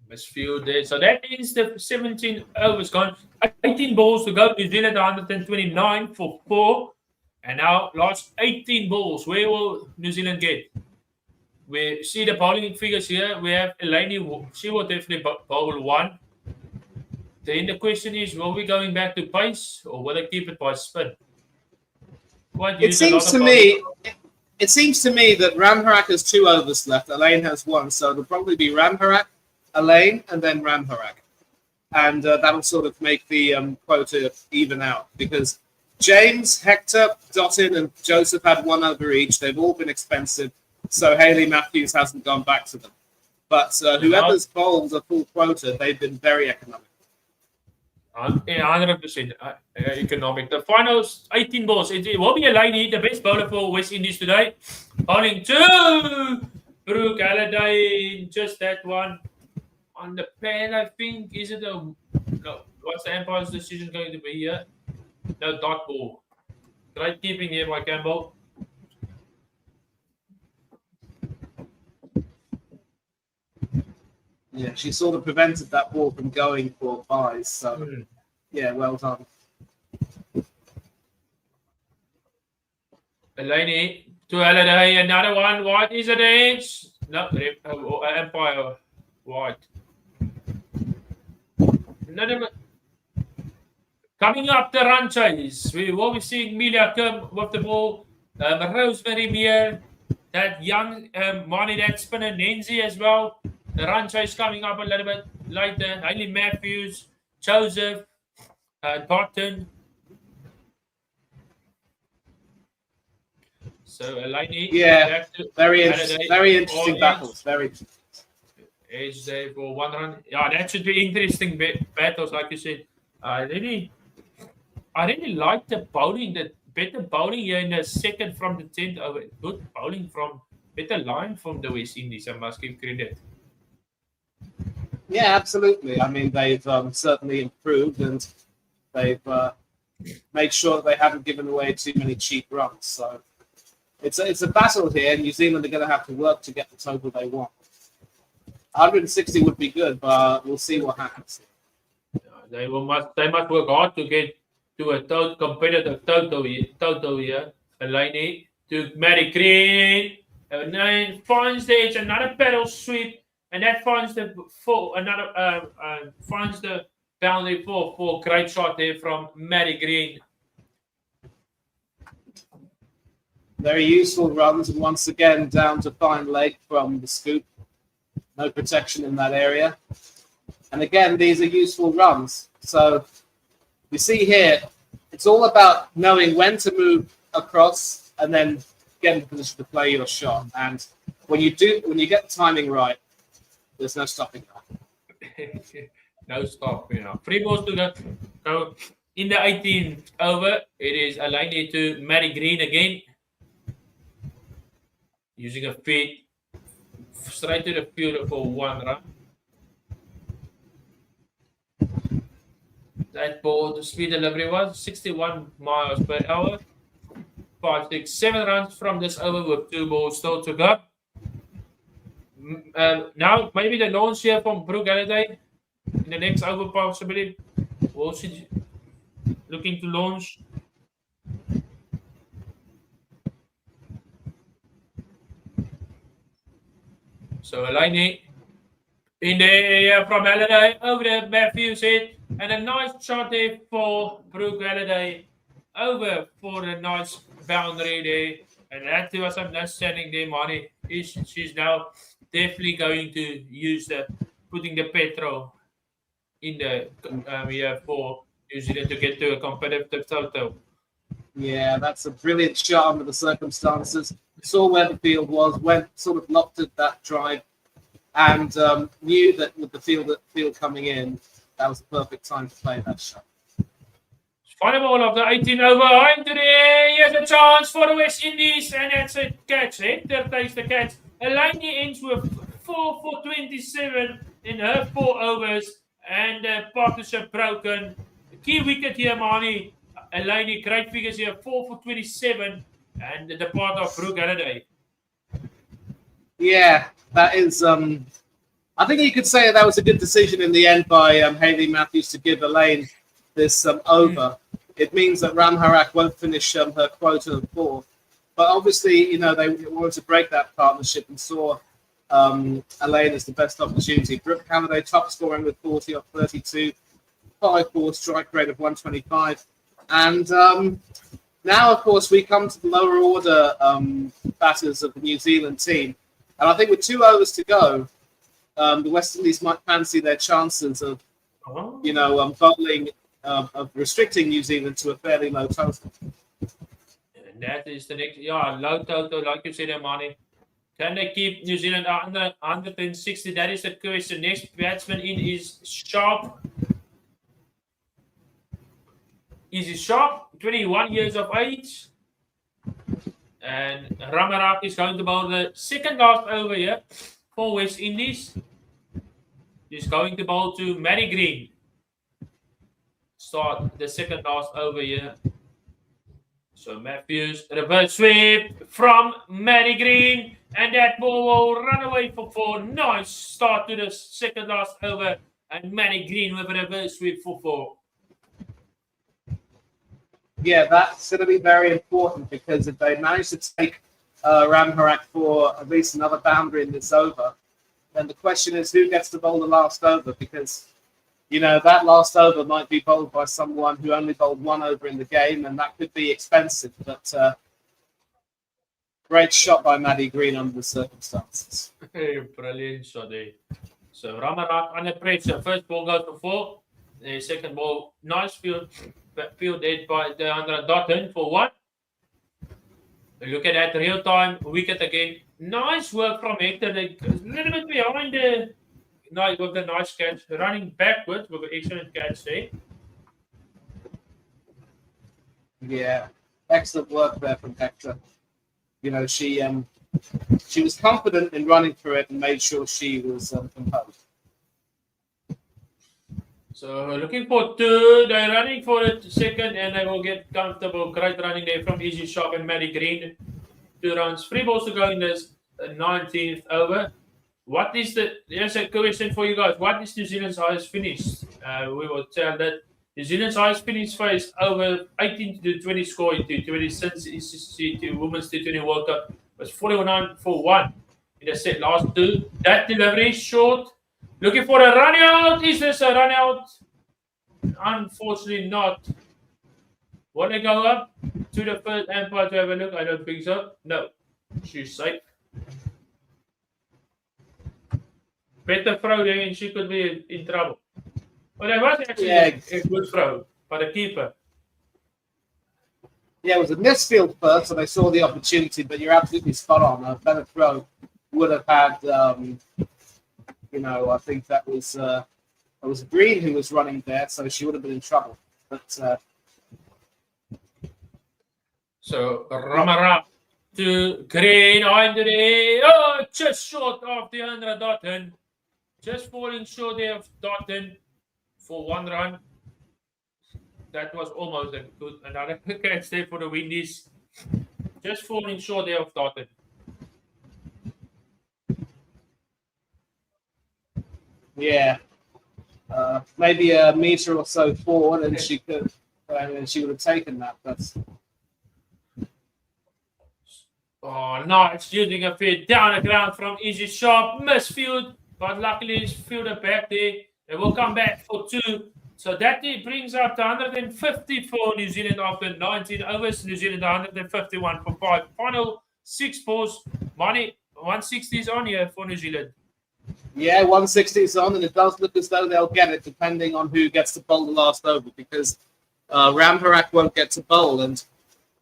[SPEAKER 1] Misfield there. So that is the 17 overs gone. 18 balls to go. New Zealand 129 for 4. And now last 18 balls. Where will New Zealand get? We see the bowling figures here. We have Elaine. She will definitely bowl 1. Then the question is, will we going back to pace or will they keep it by spin?
[SPEAKER 2] It seems to me that Ramharak has 2 overs left. Elaine has 1. So it'll probably be Ramharak, Elaine, and then Ramharak. And that'll sort of make the quota even out because James, Hector, Dottin, and Joseph had 1 over each. They've all been expensive. So Hayley Matthews hasn't gone back to them. But whoever's bowled a full quota, they've been very economic.
[SPEAKER 1] 100% economic. The finals, 18 balls. It will be Elaine, the best bowler for West Indies today. Bowling 2. Brooke Halliday, just that one. On the pan, I think. Is it a... No, what's the umpire's decision going to be here? No, dot ball. Great keeping here by Campbell.
[SPEAKER 2] Yeah, she sort of prevented that ball from going for byes. So, yeah, well done.
[SPEAKER 1] Elaine to Halliday, another one. White is an edge. No, Empire White. Another. Coming up the run chase, we will be seeing Melia come with the ball. Rosemary Meir, that young Marnie, that spinner Nancy as well. The run chase coming up a little bit later. Hayley Matthews, Joseph, Barton. So Elaine.
[SPEAKER 2] Yeah, very interesting battles. Very interesting.
[SPEAKER 1] Edge there for 1 run. Yeah, that should be interesting battles, like you said. I really like the bowling, the better bowling here in the second from the 10th over. Good bowling from better line from the West Indies. I must give credit.
[SPEAKER 2] Yeah, absolutely. I mean, they've certainly improved and they've made sure that they haven't given away too many cheap runs. So it's a battle here. New Zealand are going to have to work to get the total they want. 160 would be good, but we'll see what happens.
[SPEAKER 1] They must work hard to get to a competitive total here. Elaine to Mary Green. And then finds the edge, another pedal sweep. And that finds the finds the boundary for great shot there from Mary Green.
[SPEAKER 2] Very useful runs, and once again down to fine leg from the scoop. No protection in that area. And again, these are useful runs. So we see here, it's all about knowing when to move across and then get in position to play your shot. And when you get the timing right, there's no stopping that.
[SPEAKER 1] No stopping. 3 balls to go. So in the 18th over, it is Elaine to Mary Green again. Using a feed straight to the field for 1 run. That ball, the speed delivery was 61 miles per hour. 5, 6, 7 runs from this over with 2 balls still to go. Now, maybe the launch here from Brooke Halliday in the next over possibly. Will she looking to launch? So Elaine in the area from Halliday over the Matthews head. And a nice shot there for Brooke Halliday over for the nice boundary there. And that was some understanding there, Marnie. She's now definitely going to use putting the petrol in the here for New Zealand to get to a competitive total.
[SPEAKER 2] Yeah, that's a brilliant shot under the circumstances. Saw where the field was, went sort of locked at that drive, and knew that with the field coming in, that was the perfect time to play that shot.
[SPEAKER 1] Final ball of the 18 over into the air. Here's a chance for the West Indies, and that's a catch. Hector takes the catch. Elaine ends with 4 for 27 in her 4 overs, and partnership broken. Key wicket here, Mani. Eleni, great figures here, 4 for 27, and the part of Brooke Halliday.
[SPEAKER 2] Yeah, that is. I think you could say that was a good decision in the end by Hayley Matthews to give Elaine this over. It means that Ramharak won't finish her quota of 4. But obviously, they wanted to break that partnership and saw Elaine as the best opportunity. Brooke Halliday top scoring with 40 off 32, 5-4 strike rate of 125. And now, of course, we come to the lower order batters of the New Zealand team. And I think with 2 overs to go, the West Indies might fancy their chances of, bowling, of restricting New Zealand to a fairly low total.
[SPEAKER 1] And that is the next, low total, like you said, Amani. Can they keep New Zealand under 160? That is the question. Next batsman in is Sharp. Is he Sharp? 21 years of age. And Ramarak is going to bowl the second last over here for West Indies. He's going to bowl to Matty Green. Start the second last over here. So Matthews, reverse sweep from Matty Green. And that ball will run away for 4. Nice start to the second last over. And Matty Green with a reverse sweep for 4.
[SPEAKER 2] Yeah, that's going to be very important because if they manage to take Ramharak for at least another boundary in this over, then the question is who gets to bowl the last over, because that last over might be bowled by someone who only bowled 1 over in the game, and that could be expensive. But great shot by Matty Green under the circumstances.
[SPEAKER 1] Brilliant shot there. So Ramarak under pressure. First ball goes for 4. The second ball, nice fielded by Deandra Dotton for 1. Look at that real time wicket again. Nice work from Hector. A little bit behind the with the nice catch, running backwards with an excellent catch there.
[SPEAKER 2] Yeah, excellent work there from Hector. She was confident in running through it and made sure she was composed.
[SPEAKER 1] So looking for 2, they're running for it second, and they will get comfortable. Great running there from Easy Sharp and Matty Green. 2 runs, 3 balls to go in this 19th over. Here's a question for you guys. What is New Zealand's highest finish? We will tell that New Zealand's highest finish phase over 18 to 20 score in T20 since ICC to Women's T20 World Cup was 49 for 1 in the last 2. That delivery is short. Looking for a run out. Is this a run out? Unfortunately not. Want to go up to the first umpire to have a look? I don't think so. No. She's safe. Better throw there and she could be in trouble. But it was actually a good throw by the keeper.
[SPEAKER 2] Yeah, it was a misfield first, so they saw the opportunity, but you're absolutely spot on. A better throw would have had, I think that was Green who was running there, so she would have been in trouble. But
[SPEAKER 1] so Ramara to Green under the just short of the 100 Dotton. Just falling short there of Dotton for 1 run. That was almost a good another catch there for the Windies. Just falling short there of Dotton.
[SPEAKER 2] Yeah, maybe a meter or so forward, and she would have taken that. That's
[SPEAKER 1] nice using a fit down the ground from Easy Sharp, misfield, but luckily his fielder back there. They will come back for 2. So that brings up to 150 for New Zealand after 19 overs. New Zealand 151 for 5. Final 6 balls. Money 160 is on here for New Zealand.
[SPEAKER 2] Yeah, 160 is on, and it does look as though they'll get it, depending on who gets to bowl the last over, because Ramharak won't get to bowl. And,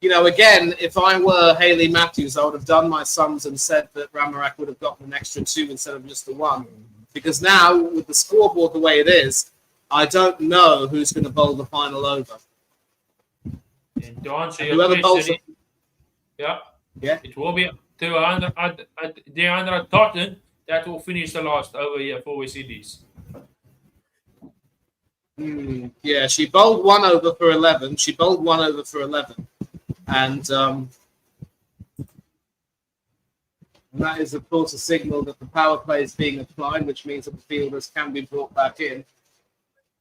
[SPEAKER 2] again, if I were Hayley Matthews, I would have done my sums and said that Ramharak would have gotten an extra 2 instead of just the 1. Because now, with the scoreboard the way it is, I don't know who's going to bowl the final over.
[SPEAKER 1] And to answer
[SPEAKER 2] your question, bowls
[SPEAKER 1] it will be to Deandra Dotton that will finish the last over here for West Indies.
[SPEAKER 2] Yeah, she bowled 1 over for 11. And that is, of course, a signal that the power play is being applied, which means that the fielders can be brought back in.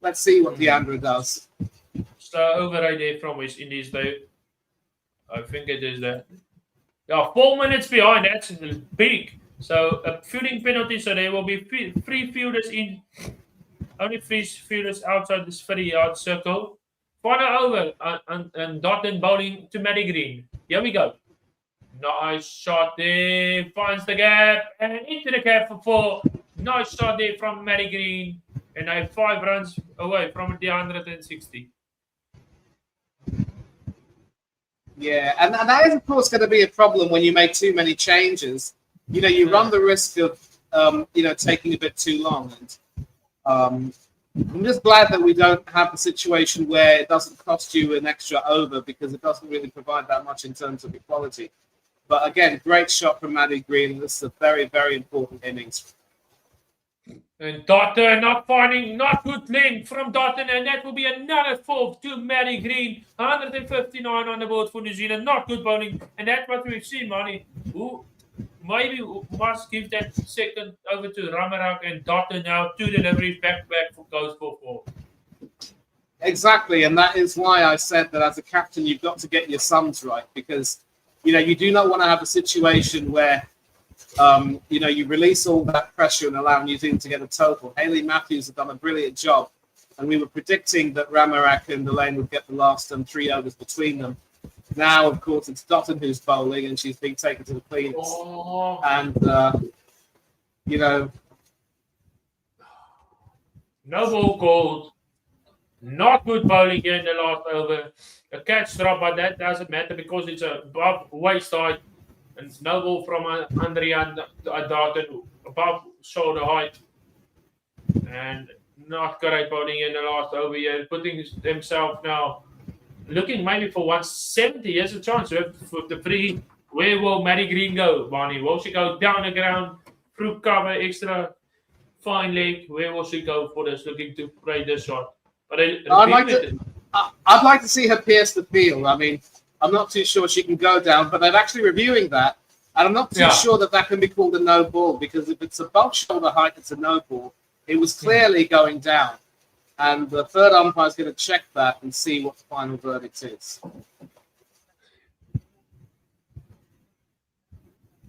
[SPEAKER 2] Let's see what Deandra does.
[SPEAKER 1] So over right there from West Indies, though. I think it is that. Yeah, 4 minutes behind. That's big. So a fielding penalty. So there will be 3 fielders in. Only 3 fielders outside this 30-yard circle. Final over and Dotton bowling to Matty Green. Here we go. Nice shot there. Finds the gap and into the gap for 4. Nice shot there from Matty Green. And I have 5 runs away from the 160.
[SPEAKER 2] Yeah, and that is, of course, going to be a problem when you make too many changes. You know, you run the risk of, taking a bit too long. And I'm just glad that we don't have the situation where it doesn't cost you an extra over, because it doesn't really provide that much in terms of equality. But again, great shot from Matty Green. This is a very, very important innings.
[SPEAKER 1] And Dotton not good length from Dotton, and that will be another 4 to Matty Green. 159 on the board for New Zealand. Not good bowling, and that's what we've seen, Manny. Who maybe must give that second over to Ramarak and Dotton now. 2 deliveries back for goes for 4.
[SPEAKER 2] Exactly, and that is why I said that as a captain, you've got to get your sums right, because you do not want to have a situation where you release all that pressure and allow New Zealand to get a total. Hayley Matthews have done a brilliant job, and we were predicting that Ramarak and Elaine would get the last 3 overs between them. Now, of course, it's Dotton who's bowling, and she's being taken to the cleaners.
[SPEAKER 1] Oh.
[SPEAKER 2] And,
[SPEAKER 1] no ball called. Not good bowling here in the last over. A catch drop, but that doesn't matter because it's above waist height. And no ball from Andrea Dotton above shoulder height. And not great bowling in the last over here. Putting himself now, looking maybe for 170. Here's a chance for the free. Where will Matty Green go, Barney? Will she go down the ground, through cover, extra fine leg? Where will she go for this? Looking to play this shot. But
[SPEAKER 2] I'd like to see her pierce the field. I mean, I'm not too sure she can go down, but they're actually reviewing that. And I'm not too sure that can be called a no ball, because if it's above shoulder height, it's a no ball. It was clearly going down. And the third umpire is going to check that and see what the final verdict is.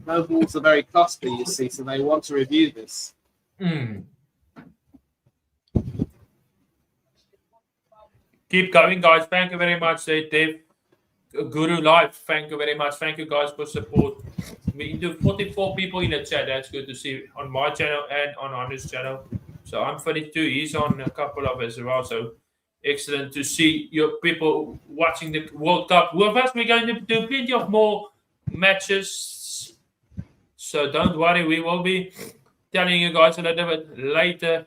[SPEAKER 2] No balls are very costly, you see, so they want to review this.
[SPEAKER 1] Keep going, guys. Thank you very much, Dave. Guru Live, thank you very much. Thank you, guys, for support. We do 44 people in the chat. That's good to see on my channel and on Anu's channel. So I'm 32. He's on a couple of us as well. So excellent to see your people watching the World Cup with us. We're going to do plenty of more matches. So don't worry. We will be telling you guys a little bit later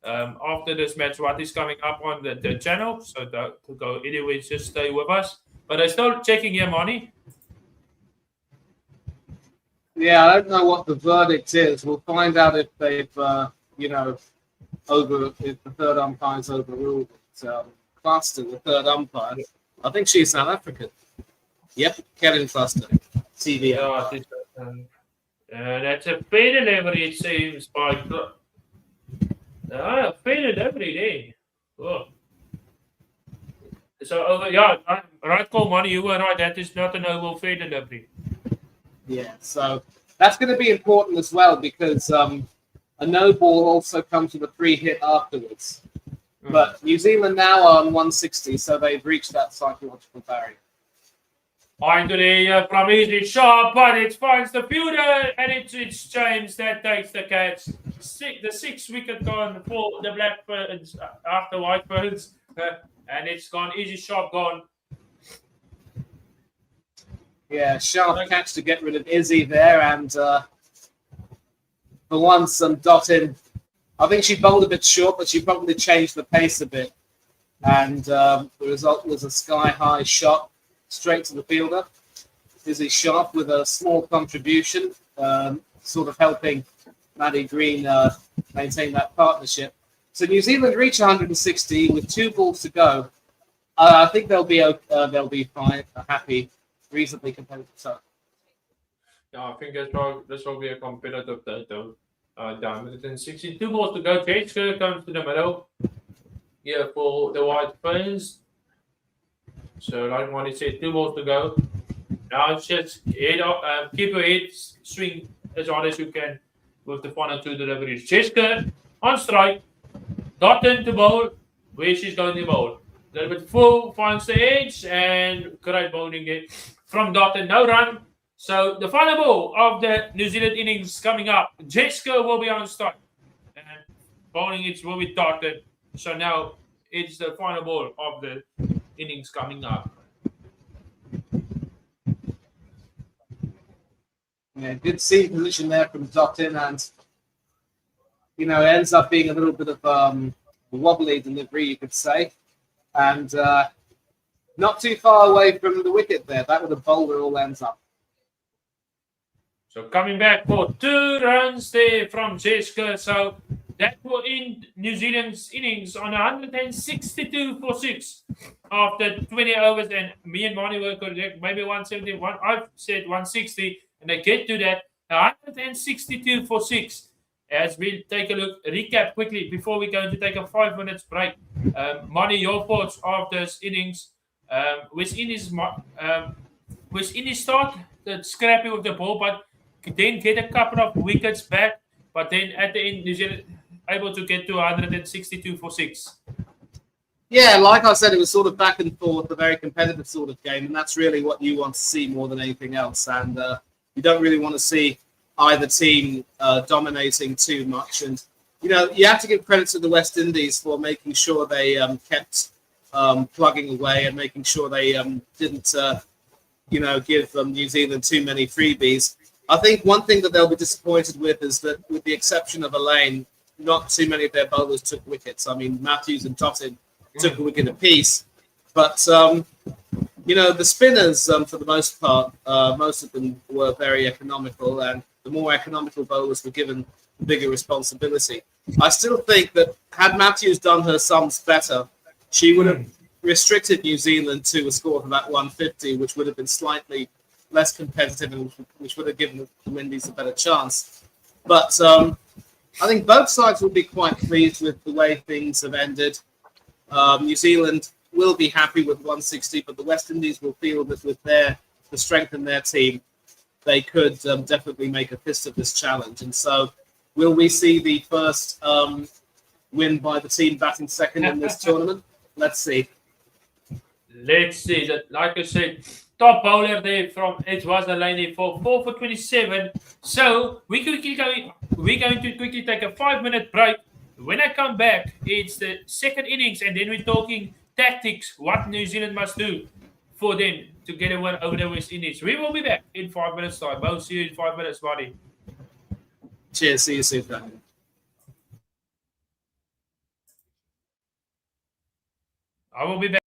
[SPEAKER 1] after this match what is coming up on the channel. So to go anyway, just stay with us. But I'm still checking here, Money.
[SPEAKER 2] Yeah, I don't know what the verdict is. We'll find out if they've, if the third umpire's overruled it. Cluster, the third umpire. I think she's South African. Yep, Kevin Cluster. TV.
[SPEAKER 1] That's a fair delivery, it seems. By fair delivery there. Oh. So, right call, Money. You were right. That is not an oval fair delivery.
[SPEAKER 2] Yeah, so that's going to be important as well, because a no ball also comes with a free hit afterwards. But New Zealand now are on 160, so they've reached that psychological barrier.
[SPEAKER 1] Into the from easy shot, but it finds the fielder, and it's James that takes the catch. The 6th wicket gone for the Blackbirds after Whitebirds, and it's gone easy shot gone.
[SPEAKER 2] Yeah, sharp catch to get rid of Izzy there, and for once, Dottin. I think she bowled a bit short, but she probably changed the pace a bit, and the result was a sky-high shot straight to the fielder. Izzy Sharp with a small contribution, sort of helping Maddie Green maintain that partnership. So New Zealand reach 160 with 2 balls to go. I think they'll be fine, happy, reasonably competitive. So
[SPEAKER 1] Yeah, I think this will be a competitive total. Down 162 balls to go. Jessica comes to the middle here for the White Ferns. So like Monty said, 2 balls to go. Now it's just keep your head swing as hard as you can with the final 2 deliveries. Jessica on strike, Dotton to bowl, where she's going to bowl. A little bit full, finds the edge, and great bowling it from Dotton. No run. So the final ball of the New Zealand innings coming up. Jessica will be on strike. And bowling it will be Dotton. So now it's the final ball of the innings coming up.
[SPEAKER 2] yeah, good seat position there from Dottin, and it ends up being a little bit of a wobbly delivery, you could say, and not too far away from the wicket there. That would have bowled where it all ends up.
[SPEAKER 1] So coming back for 2 runs there from Jessica. So that will end New Zealand's innings on 162 for 6 after 20 overs. And me and Monty were correct. Maybe 171. I've said 160. And I get to that. 162 for 6. As we take a look, recap quickly before we go to take a 5 minutes break. Monty, your thoughts of this innings? Within his start, the scrappy with the ball, but then get a couple of wickets back. But then at the end, New Zealand able to get to 162 for 6.
[SPEAKER 2] Yeah, like I said, it was sort of back and forth, a very competitive sort of game, and that's really what you want to see more than anything else. And you don't really want to see either team dominating too much. And you have to give credit to the West Indies for making sure they kept plugging away and making sure they didn't give New Zealand too many freebies. I think one thing that they'll be disappointed with is that, with the exception of Elaine, not too many of their bowlers took wickets. I mean, Matthews and Tottin took a wicket apiece. But, the spinners, for the most part, most of them were very economical, and the more economical bowlers were given bigger responsibility. I still think that had Matthews done her sums better, she would have restricted New Zealand to a score of about 150, which would have been slightly less competitive and which would have given the Windies a better chance. But I think both sides will be quite pleased with the way things have ended. New Zealand will be happy with 160, but the West Indies will feel that with the strength in their team, they could definitely make a fist of this challenge. And so will we see the first win by the team batting second in this tournament? Let's see.
[SPEAKER 1] Let's see. That, like I said, top bowler there from Elaine for 4 for 27. So we're going to quickly take a 5-minute break. When I come back, it's the second innings, and then we're talking tactics, what New Zealand must do for them to get a win over the West Indies. We will be back in 5 minutes' time. I'll see you in 5 minutes, buddy.
[SPEAKER 2] Cheers. See you soon.
[SPEAKER 1] I will be back.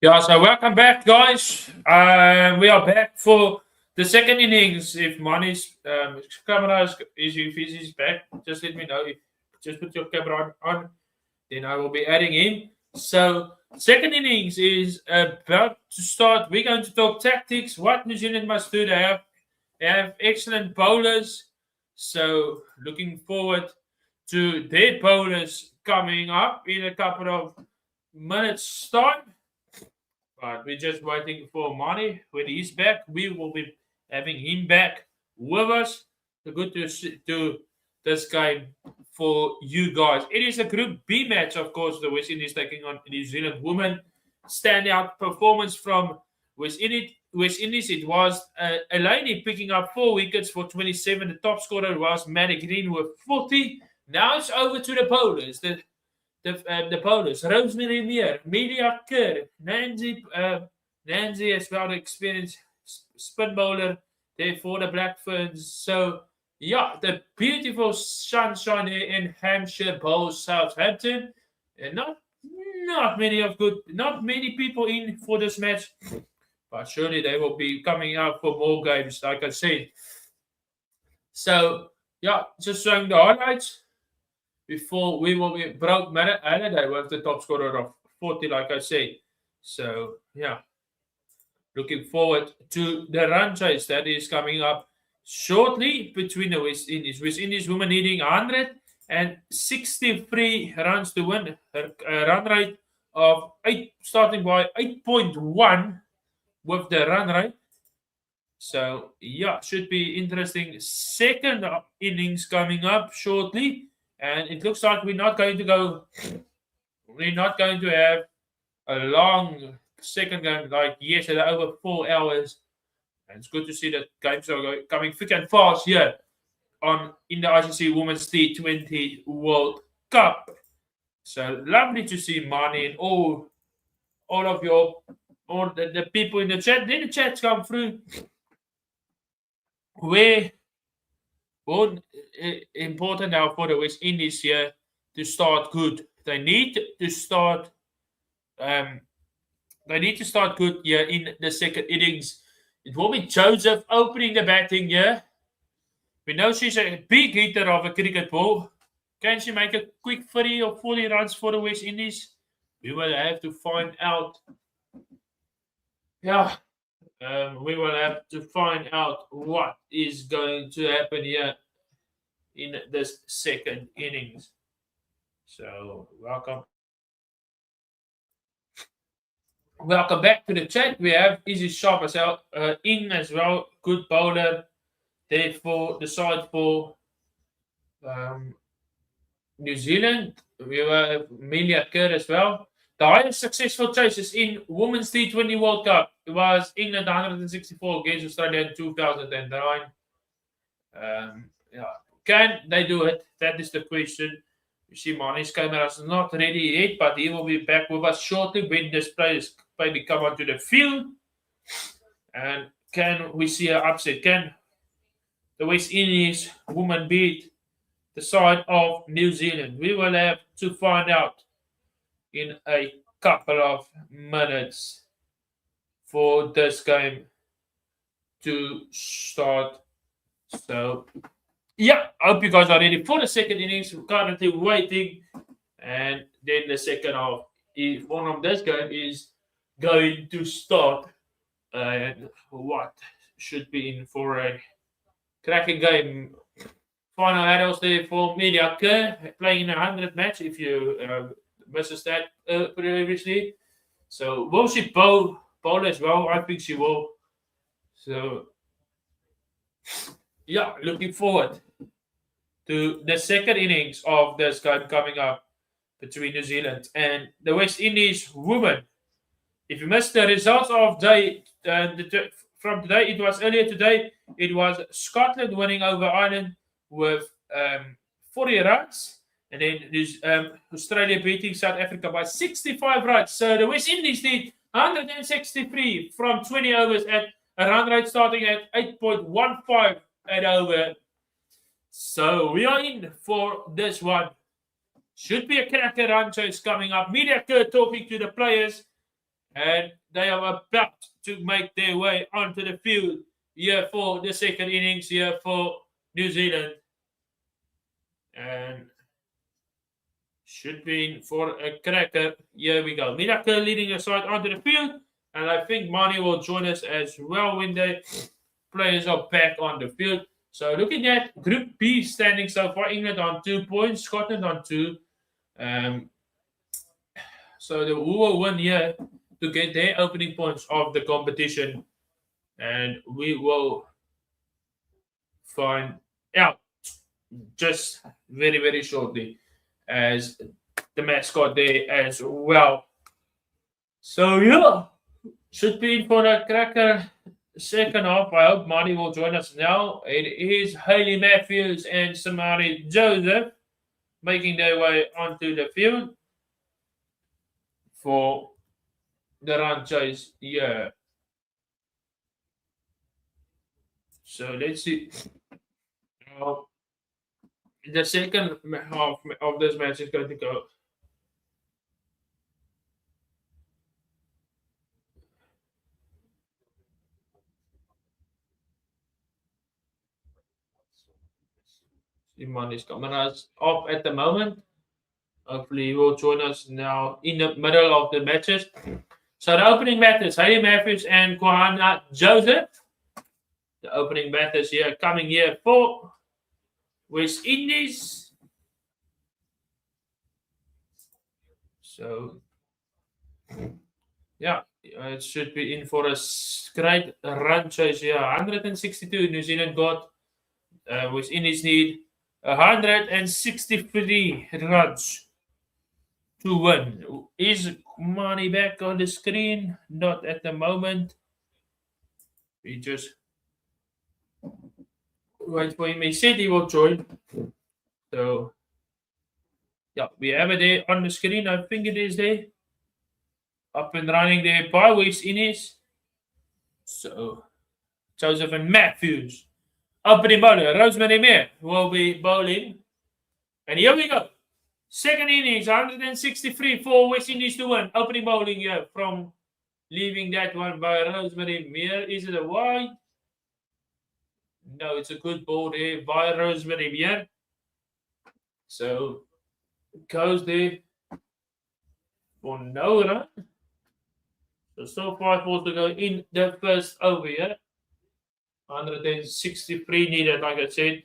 [SPEAKER 1] Yeah, so welcome back, guys. We are back for the second innings. If Mani's camera if he's back, just let me know. If just put your camera on, then I will be adding him. So second innings is about to start. We're going to talk tactics. What New Zealand must do. They have excellent bowlers. So looking forward to their bowlers coming up in a couple of minutes time. But we're just waiting for Mani. When he's back, we will be having him back with us. So good to do this game for you guys. It is a Group B match, of course. The West Indies taking on New Zealand women. Standout performance from West Indies. It was Eleni picking up 4 wickets for 27. The top scorer was Matty Green with 40. Now it's over to the bowlers. The bowlers, Rosemary Meir, Melia Kerr, Nancy as well, the experienced spin bowler there for the Black Ferns. So, yeah, the beautiful sunshine here in Hampshire bowls Southampton. And not many people in for this match, but surely they will be coming out for more games, like I said. So, yeah, just showing the highlights before we will be broke Halliday with the top scorer of 40, like I said. So, yeah, looking forward to the run chase that is coming up shortly between the West Indies. West Indies women needing 163 runs to win. A run rate of 8, starting by 8.1 with the run rate. So, yeah, should be interesting. Second innings coming up shortly. And it looks like we're not going to have a long second game like yesterday, over 4 hours. And it's good to see that games are coming thick and fast here in the ICC Women's T20 World Cup. So lovely to see Mani and all of the people in the chat. Did the chats come through? Important now for the West Indies here to start good. They need to start. Good here in the second innings. It will be Joseph opening the batting here. We know she's a big hitter of a cricket ball. Can she make a quick 30 or 40 runs for the West Indies? We will have to find out. Yeah. We will have to find out what is going to happen here in this second innings. So, welcome back to the chat. We have Izzy Sharp as well, as well, good bowler there for the side for New Zealand. We have Melia Kerr as well. The highest successful chases in Women's T20 World Cup was England 164 against Australia in 2009. Can they do it? That is the question. You see, Mani's camera is not ready yet, but he will be back with us shortly when this players maybe come onto the field. And can we see an upset? Can the West Indies women beat the side of New Zealand? We will have to find out in a couple of minutes for this game to start. So, yeah, I hope you guys are ready for the second innings. We're currently waiting. And then the second half, if one of this game is going to start. And what should be in for a cracking game. Final adults there for Melia Kerr, playing in a 100 match, if you missed that previously. So, will she bowl as well? I think she will. So, yeah, looking forward to the second innings of this game coming up between New Zealand and the West Indies women. If you missed the results of from today, it was earlier today. It was Scotland winning over Ireland with 40 runs, and then Australia beating South Africa by 65 runs. So the West Indies did 163 from 20 overs at a run rate starting at 8.15 at over. So we are in for this one. Should be a cracker run chase coming up. Media Kerr talking to the players. and they are about to make their way onto the field here for the second innings here for New Zealand. And should be in for a cracker. Here we go. Miracle leading the side onto the field. And I think Mani will join us as well when the players are back on the field. So looking at Group B standing so far, England on 2 points, Scotland on 2. So the who will win here to get their opening points of the competition. And we will find out just very, very shortly as the mascot there as well. So yeah, should be in for a cracker second half. I hope Marty will join us now. It is Hayley Matthews and Samari Joseph making their way onto the field for the run chase. Yeah. So let's see how the second half of this match is going to go. Iman is cameras off at the moment. Hopefully he will join us now in the middle of the matches. So the opening batters, Hayley Matthews and Kohana Joseph. The opening batters here coming here for West Indies. So yeah, it should be in for a great run chase here. 162 New Zealand got. West Indies need 163 runs to win. Is Mani back on the screen? Not at the moment. We just wait for him. He said he will join. So, yeah, we have it there on the screen. I think it is there. Up and running there by West Indies. So, Joseph and Matthews. Opening bowler, Rosemary Mayer will be bowling. And here we go. Second innings, 163 for West Indies to win. Opening bowling here from leaving that one by Rosemary Mayer. Is it a wide? No, it's a good ball there by Rosemary Mayer. So, it goes there for no run. So, still 5 balls to go in the first over here. 163 needed, like I said.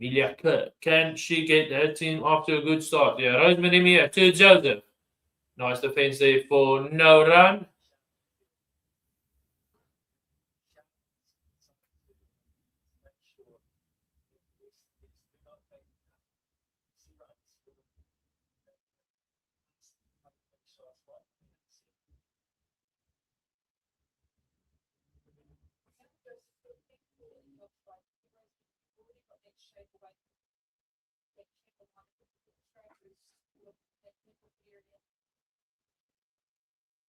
[SPEAKER 1] Milia Kirk, can she get her team off to a good start? Yeah, Rosemary Mayer to Joseph. Nice defense there for no run.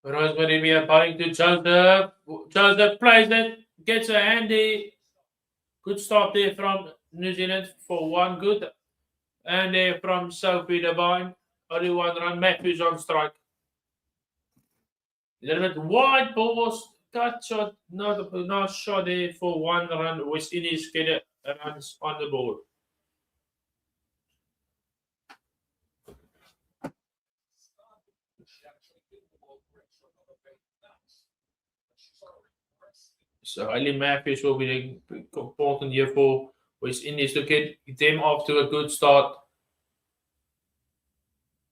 [SPEAKER 1] Rosemary Mayer bowling to Joseph. Joseph plays it, gets a handy. Good start there from New Zealand for one good. And there from Sophie Devine. Only one run. Matthews on strike. A little bit wide balls. Cut shot. Not a nice shot there for one run. West Indies get runs on the board. So Hayley Matthews will be the important year for West Indies to get them off to a good start.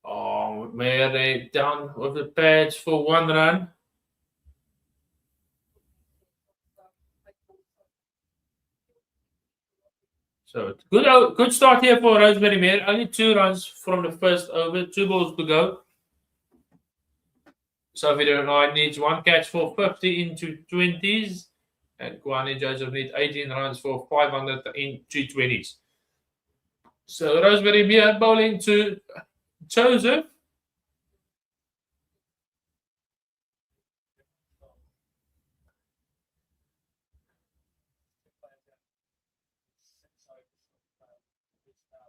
[SPEAKER 1] Oh, where they down with the pads for one run. So good start here for Rosemary Mayer. Only 2 runs from the first over, 2 balls to go. Sophie Devine needs 1 catch for 50 into 20s. And Kwani Joseph needs 18 runs for 500 in T20s. So Rosemary Mayer bowling to Joseph.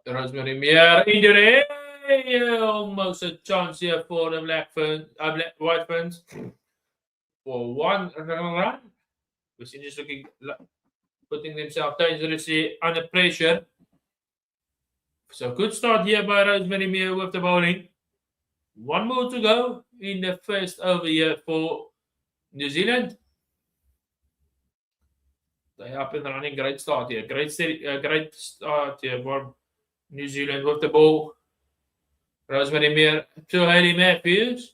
[SPEAKER 1] Rosemary Mayer injury. Almost a chance here for the White Ferns for one run. West Indies looking putting themselves dangerously under pressure. So good start here by Rosemary Meir with the bowling. One more to go in the first over here for New Zealand. They up and running. Great start here. Great start here for New Zealand with the ball. Rosemary Meir to Hayley Matthews.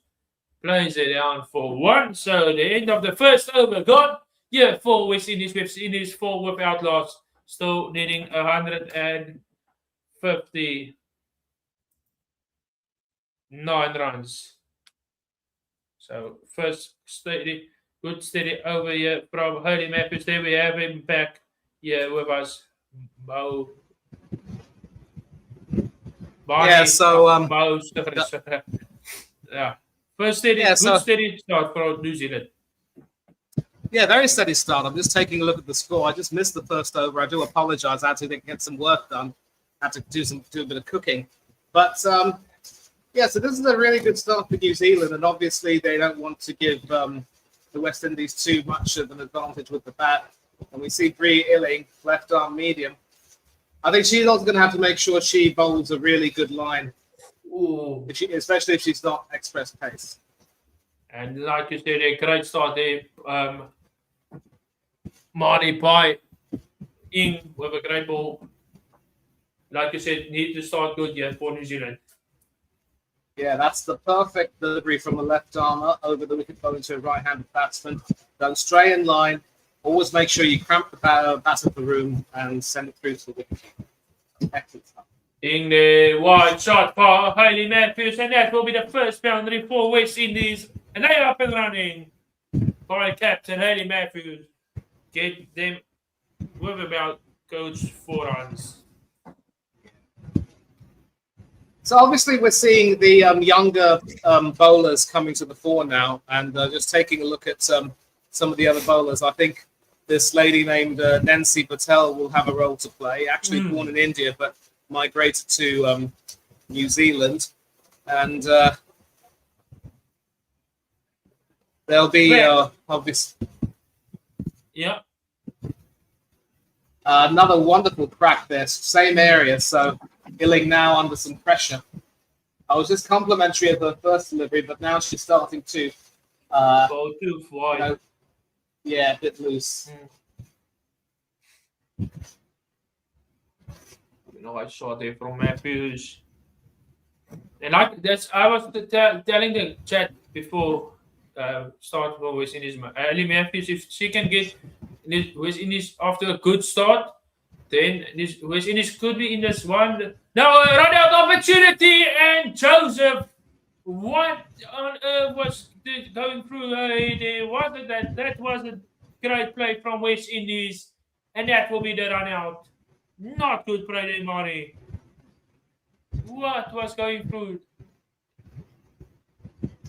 [SPEAKER 1] Plays it down for one. So the end of the first over gone. Yeah, for West Indies. West Indies 4 without loss. Still needing 159 runs. So first good steady over here from Hayley Matthews. There we have him back here with us. Mo. Barney,
[SPEAKER 2] Yeah, so
[SPEAKER 1] yeah. First steady, steady start for New Zealand.
[SPEAKER 2] Yeah, very steady start. I'm just taking a look at the score. I just missed the first over. I do apologize. I had to get some work done. I had to do a bit of cooking. But yeah, so this is a really good start for New Zealand, and obviously they don't want to give the West Indies too much of an advantage with the bat. And we see Bree Illing, left arm medium. I think she's also going to have to make sure she bowls a really good line, especially if she's not express pace.
[SPEAKER 1] And like you said, a great start there. Marnie Pai in with a great ball. Like you said, need to start good here for New Zealand.
[SPEAKER 2] Yeah, that's the perfect delivery from the left armer over the wicket going to a right-handed batsman. Don't stray in line. Always make sure you cramp the bat of the room and send it through to the wicket. Excellent stuff.
[SPEAKER 1] In the wide shot for Hayley Matthews, and that will be the first boundary for West Indies. And they are up and running by Captain Hayley Matthews. Get them with about coach 4 runs.
[SPEAKER 2] So obviously we're seeing the younger bowlers coming to the fore now, and just taking a look at some of the other bowlers. I think this lady named Nancy Patel will have a role to play. Actually born in India, but migrated to New Zealand, and there'll be obviously another wonderful crack there, same area. So Illing now under some pressure. I was just complimentary of her first delivery, but now she's starting to
[SPEAKER 1] go too wide.
[SPEAKER 2] a bit loose.
[SPEAKER 1] I saw there from Matthews. And I was telling the chat before start for West Indies. Hayley Matthews, if she can get West Indies after a good start, then West Indies could be in this one. Now, run out opportunity, and Joseph, what on earth was going through her head? Wasn't that was a great play from West Indies, and that will be the run out. Not good play, Murray. What was going through?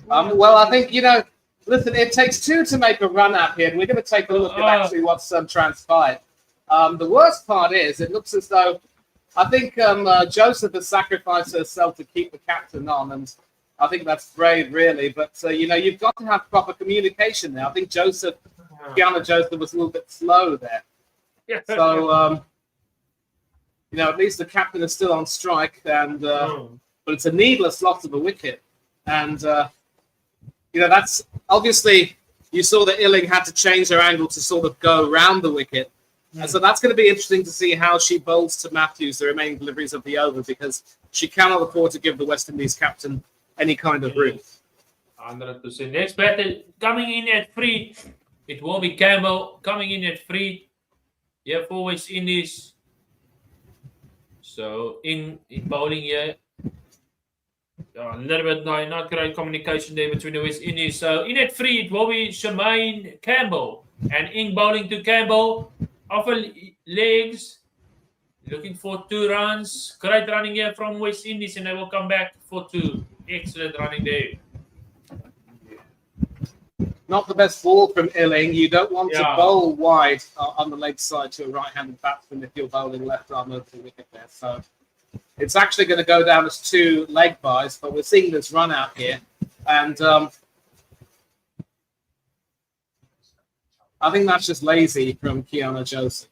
[SPEAKER 2] Well, I think, listen, it takes 2 to make a run out here, and we're going to take a look at actually what's transpired. The worst part is, it looks as though, I think Joseph has sacrificed herself to keep the captain on, and I think that's brave, really. But, you've got to have proper communication there. I think Gianna Joseph was a little bit slow there.
[SPEAKER 1] Yeah.
[SPEAKER 2] So, at least the captain is still on strike, and but it's a needless loss of a wicket. And, that's obviously, you saw that Illing had to change her angle to sort of go around the wicket. And so that's going to be interesting to see how she bowls to Matthews the remaining deliveries of the over, because she cannot afford to give the West Indies captain any kind of room.
[SPEAKER 1] 100%. Next batter coming in at 3. It will be Campbell coming in at 3. Yeah, for West Indies. So in bowling here, a little bit not great communication there between the West Indies. So in at 3, it will be Shemaine Campbell. And in bowling to Campbell, offer legs, looking for 2 runs. Great running here from West Indies, and they will come back for 2. Excellent running there.
[SPEAKER 2] Not the best ball from Illing. You don't want to bowl wide on the leg side to a right-handed batsman if you're bowling left arm over the wicket there. So It's actually going to go down as 2 leg byes, but we're seeing this run out here. And I think that's just lazy from Kiana Joseph.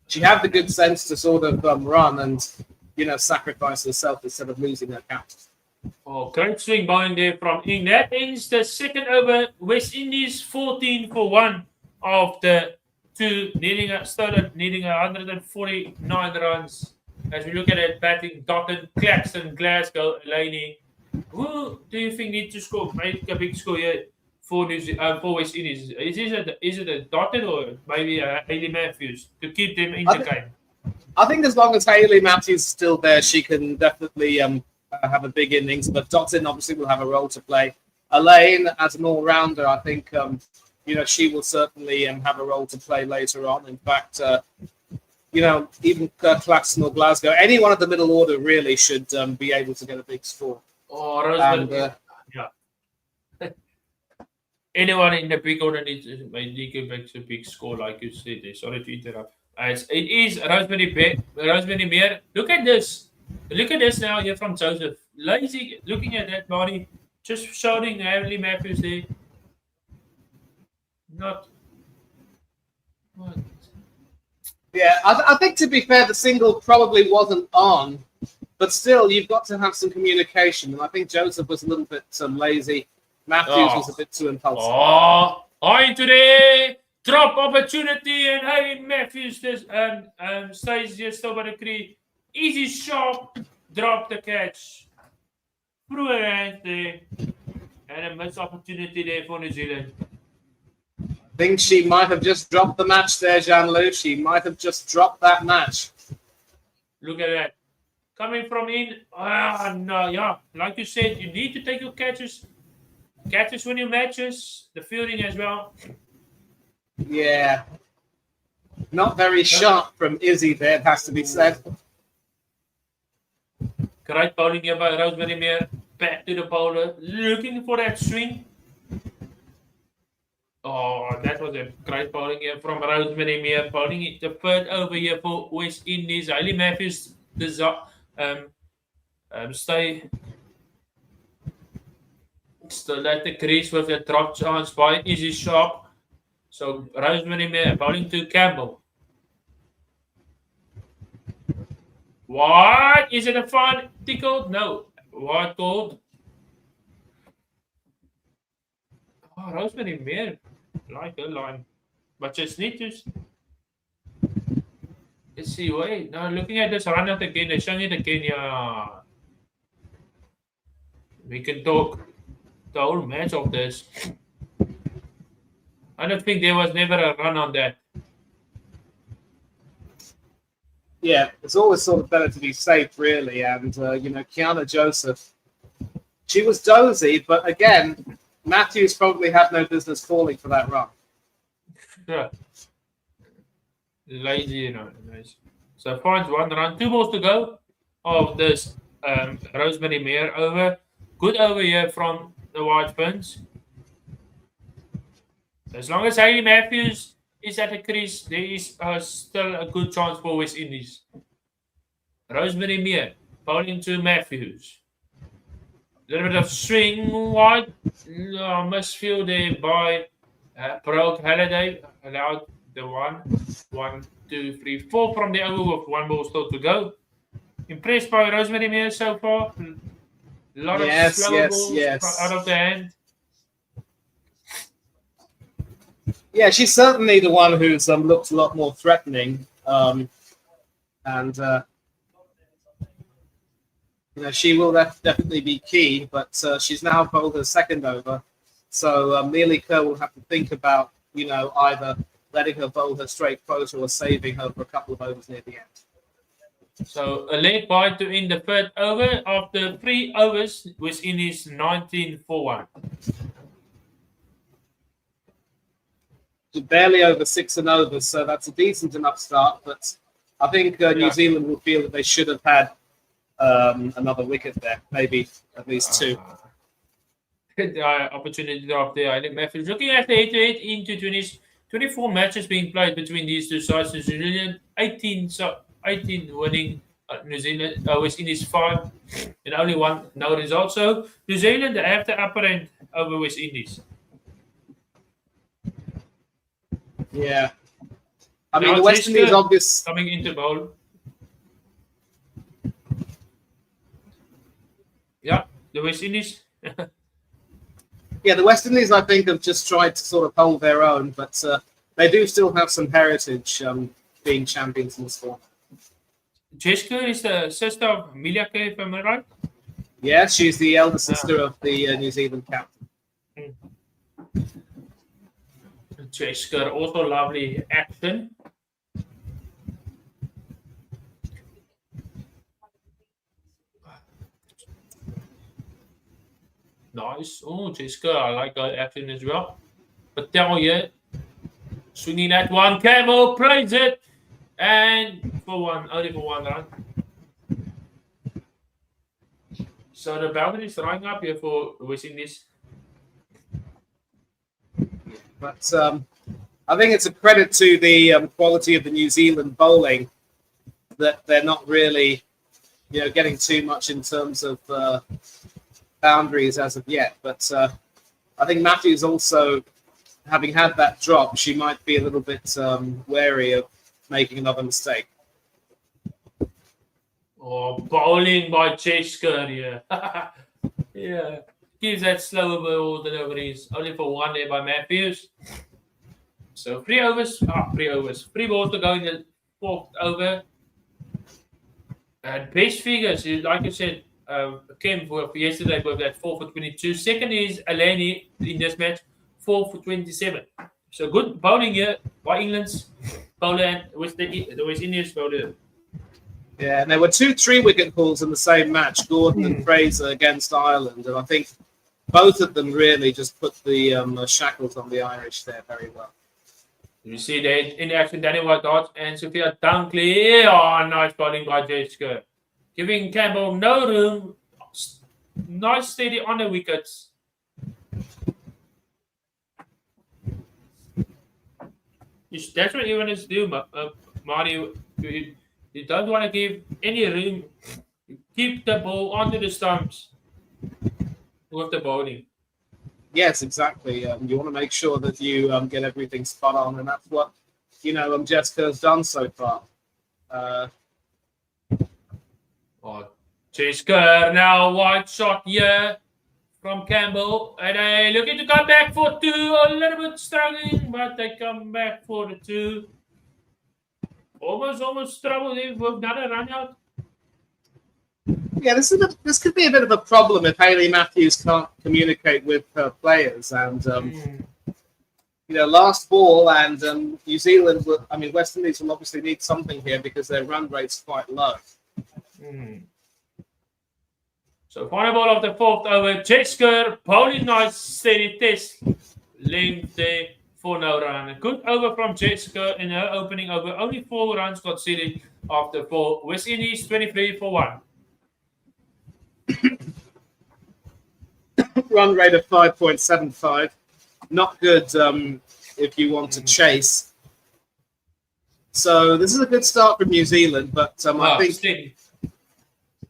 [SPEAKER 2] She had the good sense to sort of run and, sacrifice herself instead of losing her count.
[SPEAKER 1] Oh, great swing bowling there from Ing. That ends the second over. West Indies 14 for 1 of the 2, needing 149 runs. As we look at it, batting Dotton, Claxton, Glasgow, Laney. Who do you think needs to score? Make a big score here for West Indies. Is it a Dotton or maybe Hayley Matthews to keep them in the game?
[SPEAKER 2] I think as long as Hayley Matthews is still there, she can definitely have a big innings. But Dotton obviously will have a role to play. Elaine, as an all-rounder, I think she will certainly have a role to play later on. In fact, even Claxton or Glasgow, anyone at the middle order really should be able to get a big score.
[SPEAKER 1] Oh, Rosemary, yeah. Anyone in the big order needs to make a big score, like you said. Sorry to interrupt. It is Rosemary Meer. Look at this. Look at this now here from Joseph. Lazy, looking at that body, just shouting Hayley Matthews there. Not. What?
[SPEAKER 2] Yeah, I think to be fair, the single probably wasn't on, but still, you've got to have some communication. And I think Joseph was a little bit lazy. Matthews was a bit too impulsive.
[SPEAKER 1] Oh, into the drop opportunity, and Hayley Matthews stays here still by the crease. Easy shot, drop the catch. Through her hands there, and a missed opportunity there for New Zealand.
[SPEAKER 2] I think she might have just dropped the match there, Jean-Luc. She might have just dropped that match.
[SPEAKER 1] Look at that. Coming from in. No, yeah. Like you said, you need to take your catches. Catches win your matches. The fielding as well.
[SPEAKER 2] Yeah. Not very sharp from Izzy there, it has to be said.
[SPEAKER 1] Great bowling here by Rosemary Meer. Back to the bowler. Looking for that swing. Oh, that was a great bowling here from Rosemary Meer. Bowling the third over here for West Indies. Hayley Matthews stay still at the crease with a drop chance by Izzy Sharp. So Rosemary Meer bowling to Campbell. What? Is it a fine tickle? No. What called? Oh, Rosemary Meer. Like a line. But just need to. Let's see. Wait. Now looking at this run out again. They're showing it again. Yeah. We can talk the whole match of this. I don't think there was never a run on that.
[SPEAKER 2] Yeah, it's always sort of better to be safe, really. And, Kiana Joseph, she was dozy, but again, Matthews probably had no business falling for that run.
[SPEAKER 1] Yeah. Lazy, Nice. So finds 1 run, 2 balls to go of this Rosemary Meer over. Good over here from the White Ferns. As long as Hayley Matthews is at the crease, there is still a good chance for West Indies. Rosemary Meer bowling to Matthews. A little bit of swing wide. Misfield there by Broke Halliday. Allowed the 1, 2, 3, 4 from the over with 1 ball still to go. Impressed by Rosemary Meer so far. A lot of slow balls out of the hand.
[SPEAKER 2] Yeah, she's certainly the one who's looked a lot more threatening. She will definitely be key, but she's now bowled her second over. So Amelia Kerr will have to think about, either letting her bowl her straight quota or saving her for a couple of overs near the end.
[SPEAKER 1] So a late bye to end the third over. After 3 overs, West Indies 19 for 1.
[SPEAKER 2] Barely over 6 and over, so that's a decent enough start. But I think New Zealand will feel that they should have had another wicket there, maybe at least 2.
[SPEAKER 1] Opportunity drop there. I think Matthews looking at the head-to-head into 24 matches being played between these two sides. New Zealand 18 winning New Zealand, West Indies 5, and only one no result. So New Zealand they have the upper end over West Indies.
[SPEAKER 2] Yeah. I mean,
[SPEAKER 1] Now
[SPEAKER 2] the West Indies obvious.
[SPEAKER 1] coming into bowl. Yeah, the West Indies.
[SPEAKER 2] Yeah, the West Indies, I think, have just tried to sort of hold their own, but they do still have some heritage being champions in the sport.
[SPEAKER 1] Jessica is the sister of Milia, if I'm right.
[SPEAKER 2] Yeah, she's the elder sister of the New Zealand captain.
[SPEAKER 1] Jessica, also lovely action. Nice. Oh, Jessica, I like her action as well. But tell you, swinging that one, Camel plays it, and only for one run. So the boundary is running up here for West Indies.
[SPEAKER 2] But I think it's a credit to the quality of the New Zealand bowling that they're not really, getting too much in terms of boundaries as of yet. But I think Matthews also, having had that drop, she might be a little bit wary of making another mistake.
[SPEAKER 1] Oh, bowling by Jessica here. Yeah. Gives that slower ball deliveries. Only for one there by Matthews. So 3 overs. 3 overs. 3 balls to go in the 4th over. And best figures, like I said, Kim for yesterday with that 4 for 22. Second is Eleni in this match, 4 for 27. So good bowling here by England's bowler and with the West Indies bowler.
[SPEAKER 2] Yeah, and there were 2 3-wicket hauls in the same match, Gordon and Fraser against Ireland, and I think both of them really just put the shackles on the Irish there very well.
[SPEAKER 1] You see that in action, Danny White and Sophia Dunkley. Oh, nice bowling by Jessica. Giving Campbell no room. Nice steady on the wickets. That's what you want to do, Marty. You don't want to give any room. Keep the ball onto the stumps with the bowling.
[SPEAKER 2] Yes, exactly. You want to make sure that you get everything spot on, and that's what Jessica has done so far.
[SPEAKER 1] Jessica now wide shot here from Campbell, and they looking to come back for 2. A little bit struggling, but they come back for the 2. Almost trouble with another run out.
[SPEAKER 2] Yeah, this could be a bit of a problem if Hayley Matthews can't communicate with her players. And, last ball and New Zealand, West Indies will obviously need something here because their run rate's quite low.
[SPEAKER 1] So final ball of the 4th over. Jessica, bowling nice, steady test. Length there for no run. A good over from Jessica in her opening over. Only 4 runs conceded after 4. West Indies 23 for 1.
[SPEAKER 2] Run rate of 5.75. Not good if you want to chase. So this is a good start from New Zealand, but I think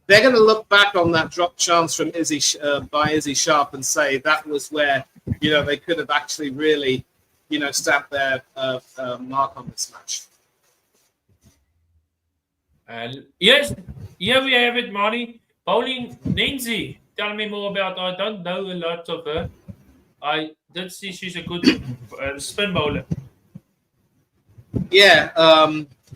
[SPEAKER 2] they're going to look back on that drop chance from Izzy Sharp and say that was where they could have actually really stamped their mark on this match.
[SPEAKER 1] And yes, here we have it, Marty. Bowling Nancy. Tell me more about her. I don't know a lot of her. I did see she's a good spin bowler. Yeah,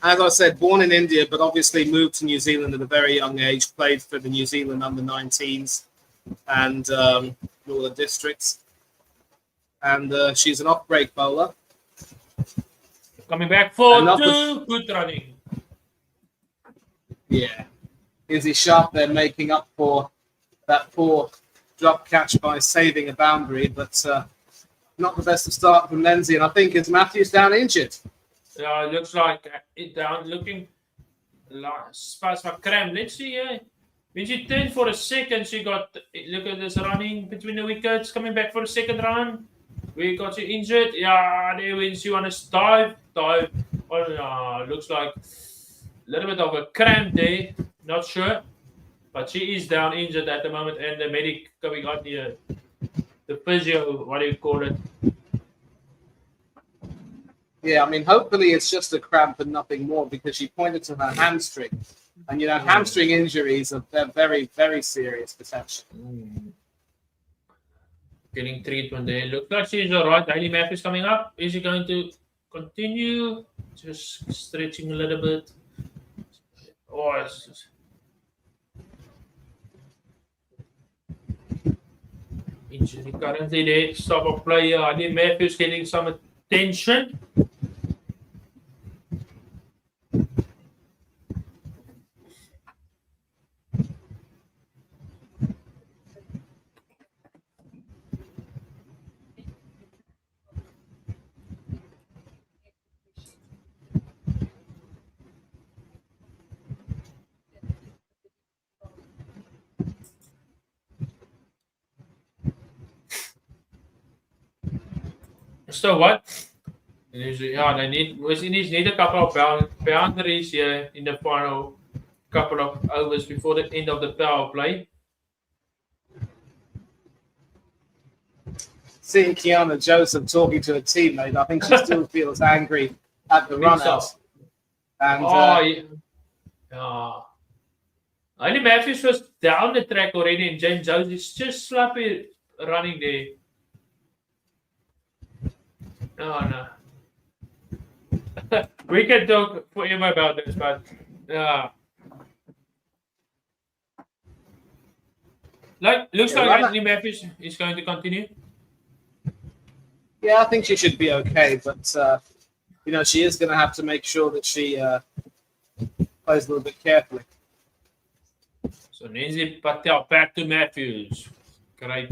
[SPEAKER 2] as I said, born in India, but obviously moved to New Zealand at a very young age, played for the New Zealand under-19s and Northern Districts. And she's an off-break bowler.
[SPEAKER 1] Coming back for 2. Good running.
[SPEAKER 2] Yeah. Izzy Sharp there making up for that poor drop catch by saving a boundary, but not the best of start from Lindsay. And I think is Matthews down injured.
[SPEAKER 1] Yeah, it looks like it down, looking like space for cramp. Let's see here. When she turned for a second, she got, look at this running between the wickets, coming back for a second run. We got you injured. Yeah, there when she want to dive. Oh, looks like a little bit of a cramp there. Not sure. But she is down injured at the moment, and the medic coming out here. The physio, what do you call it?
[SPEAKER 2] Yeah, I mean, hopefully it's just a cramp and nothing more, because she pointed to her hamstring. And, you know, hamstring injuries are very, very serious potential.
[SPEAKER 1] Getting treatment there. Looks like she's all right. Hayley Matthews coming up. Is he going to continue? Just stretching a little bit. Oh, it's just... Injury currently there. Stop of player. Hayley Matthews getting some attention. So what? Yeah, they need a couple of boundaries here in the final couple of overs before the end of the power play.
[SPEAKER 2] Seeing Kiana Joseph talking to a teammate, I think she still feels angry at the run out. And
[SPEAKER 1] Hayley Matthews was down the track already, and James Jones is just sloppy running there. No. We can talk forever about this, but looks like Hayley Matthews is going to continue.
[SPEAKER 2] Yeah, I think she should be okay, but you know, she is going to have to make sure that she plays a little bit carefully.
[SPEAKER 1] So Nancy Patel back to Matthews. Great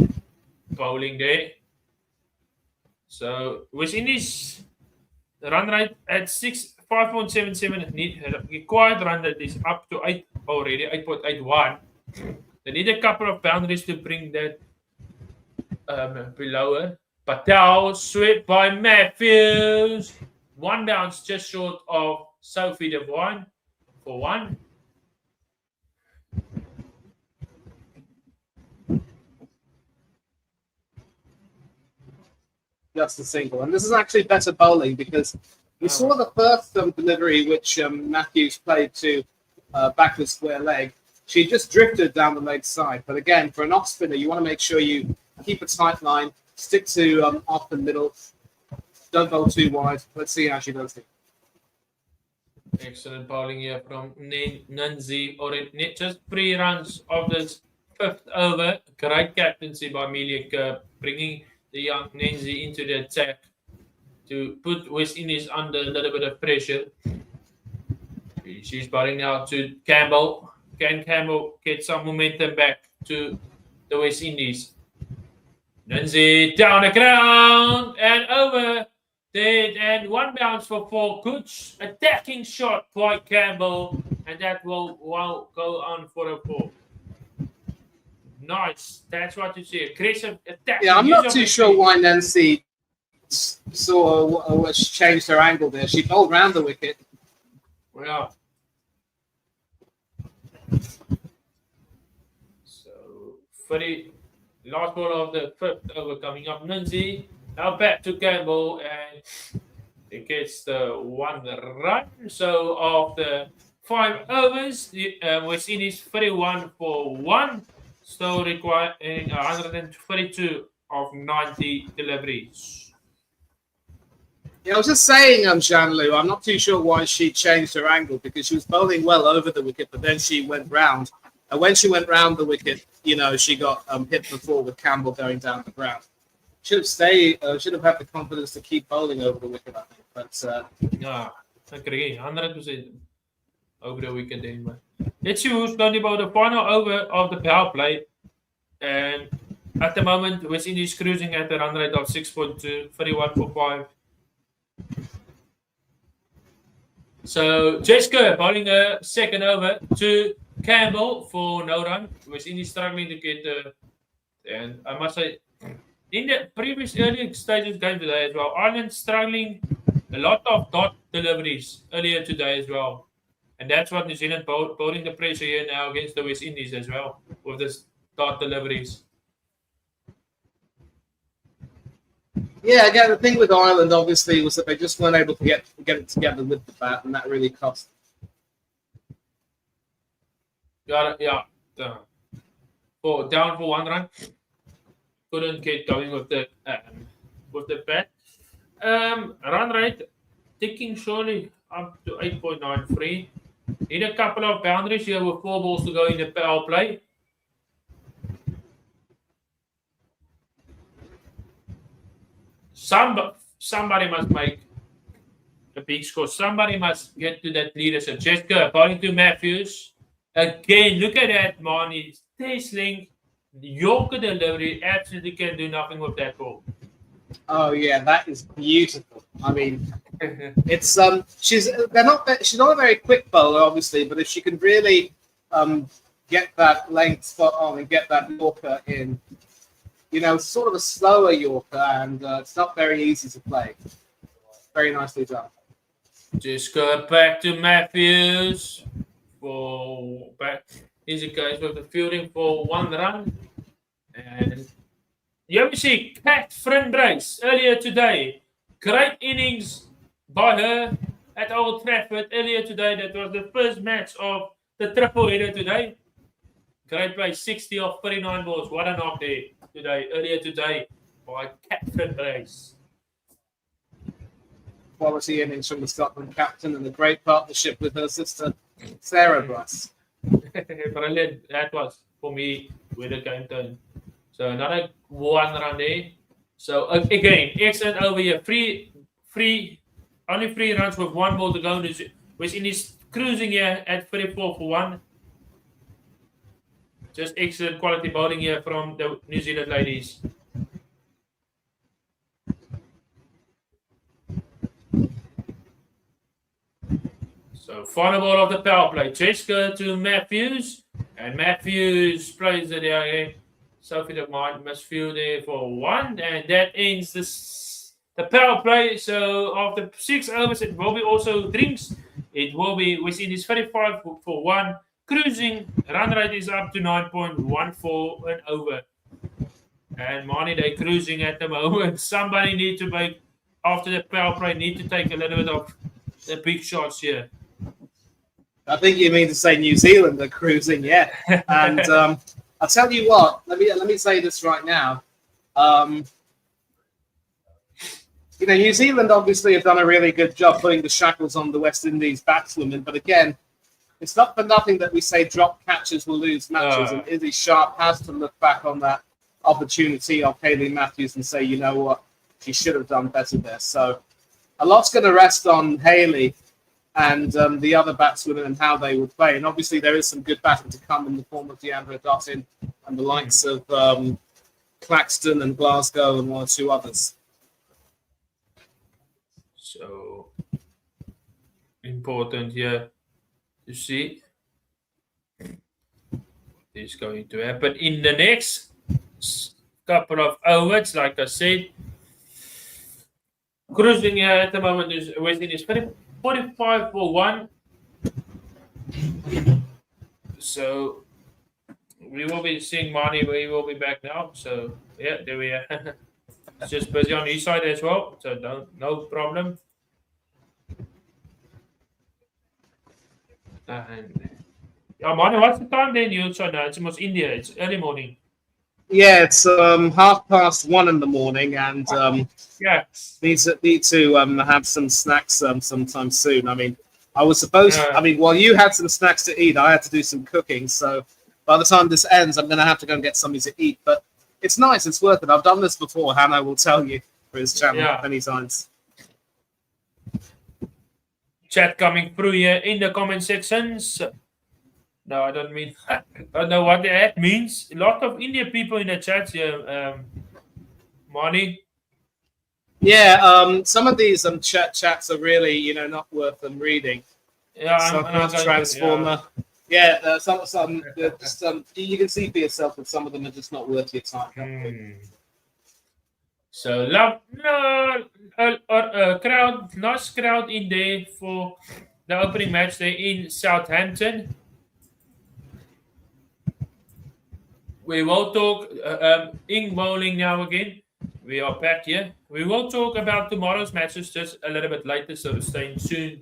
[SPEAKER 1] bowling there. So West Indies run rate at 5.77. Required run rate is up to 8 already, 8.81. They need a couple of boundaries to bring that below. Patel swept by Matthews. One bounce just short of Sophie Devine for one.
[SPEAKER 2] Just a single. And this is actually better bowling, because we saw the first delivery which Matthews played to back the square leg. She just drifted down the leg side. But again, for an off spinner, you want to make sure you keep a tight line, stick to off the middle, don't bowl too wide. Let's see how she does it.
[SPEAKER 1] Excellent bowling here from Nunzi. Already just 3 runs of this 5th over. Great captaincy by Amelia Kerr, bringing the young Nancy into the attack to put West Indies under a little bit of pressure. She's bowling now to Campbell. Can Campbell get some momentum back to the West Indies? Nancy down the ground and over. Dead, and one bounce for 4. Good attacking shot by Campbell, and that will go on for a 4. Nice. That's what you see. Aggressive attack.
[SPEAKER 2] Yeah, I'm not too sure why Nancy changed her angle there. She bowled round the wicket.
[SPEAKER 1] Yeah. So, for the last ball of the 5th over coming up, Nancy now back to Campbell, and it gets the 1 run. So, of the 5 overs, West Indies 31 for 1. Still requiring 132 of 90 deliveries.
[SPEAKER 2] Yeah, I was just saying, Janlu, I'm not too sure why she changed her angle, because she was bowling well over the wicket, but then she went round. And when she went round the wicket, you know, she got hit before with Campbell going down the ground. Should have had the confidence to keep bowling over the wicket, I think. But
[SPEAKER 1] yeah, I agree, 100% over the wicket anyway. Let's see who's going to bowl the final over of the power play. And at the moment, West Indies cruising at a run rate of 6.2, 31 for 5. So Jessica bowling a second over to Campbell for no run. West Indies struggling to get and I must say, in the previous earlier stages game today as well, Ireland struggling a lot of dot deliveries earlier today as well. And that's what New Zealand putting the pressure here now against the West Indies as well with the start deliveries.
[SPEAKER 2] Yeah, again, the thing with Ireland obviously was that they just weren't able to get it together with the bat, and that really cost.
[SPEAKER 1] Yeah. Down for 1 run. Couldn't get going with the bat. Run rate ticking surely up to 8.93. Need a couple of boundaries here with 4 balls to go in the power play. Somebody must make a big score. Somebody must get to that leadership. Jessica, according to Matthews, again, look at that, Marnie. Tasling, Yorker delivery, absolutely can do nothing with that ball.
[SPEAKER 2] Oh yeah, that is beautiful. I mean, it's she's not a very quick bowler, obviously, but if she can really get that length spot on and get that Yorker in, sort of a slower Yorker, and it's not very easy to play. Very nicely done.
[SPEAKER 1] Just go back to Matthews for back. Here's a guys with the fielding for 1 run, and you ever see Kat Frinbrace earlier today? Great innings by her at Old Trafford earlier today. That was the first match of the triple header today. Great play, 60 off 39 balls. What a knock there earlier today by Kat Frinbrace.
[SPEAKER 2] Quality innings from the Scotland captain and a great partnership with her sister, Sarah Bryce.
[SPEAKER 1] Brilliant. That was, for me, where the game turned. So another 1 run there. So again, excellent over here. Only 3 runs with 1 ball to go. West Indies cruising here at 34 for 1. Just excellent quality bowling here from the New Zealand ladies. So final ball of the power play. Jessica to Matthews. And Matthews plays it there. Sophie de Mart must field there for 1. And that ends the power play. So after 6 overs, it will be also drinks. It will be West Indies 35 for 1. Cruising. Run rate is up to 9.14 and over. And Marnie, they're cruising at the moment. Somebody need to make, after the power play, need to take a little bit of the big shots here.
[SPEAKER 2] I think you mean to say New Zealand are cruising, yeah. And I'll tell you what. Let me say this right now. New Zealand obviously have done a really good job putting the shackles on the West Indies batswomen. But again, it's not for nothing that we say drop catches will lose matches. And Izzy Sharp has to look back on that opportunity of Hayley Matthews and say, you know what, she should have done better there. So a lot's going to rest on Hayley and the other batswomen and how they would play. And obviously there is some good batting to come in the form of Deandra Dottin and the likes of Claxton and Glasgow and 1 or 2 others.
[SPEAKER 1] So important here to see what is going to happen in the next couple of overs. Like I said, cruising here at the moment is West Indies 45 for 1. So we will be seeing Marnie. We will be back now. So yeah, there we are. It's just busy on his side as well. So no problem. And Marnie, what's the time then? You so now it's almost India. It's early morning.
[SPEAKER 2] Yeah, it's 1:30 in the morning, and need to have some snacks sometime soon. I mean, I was supposed. While you had some snacks to eat, I had to do some cooking. So by the time this ends, I'm going to have to go and get something to eat. But it's nice. It's worth it. I've done this before. Hannah will tell you for his channel many times.
[SPEAKER 1] Chat coming through here in the comment sections. No, I don't mean. I don't know what that means. A lot of Indian people in the chat here, Marnie.
[SPEAKER 2] Yeah, some of these chats are really, not worth them reading.
[SPEAKER 1] Yeah,
[SPEAKER 2] Transformer. Yeah, some you can see for yourself that some of them are just not worth your time.
[SPEAKER 1] So crowd, nice crowd in there for the opening match there in Southampton. We will talk in bowling now again. We are back here. We will talk about tomorrow's matches just a little bit later, so stay soon.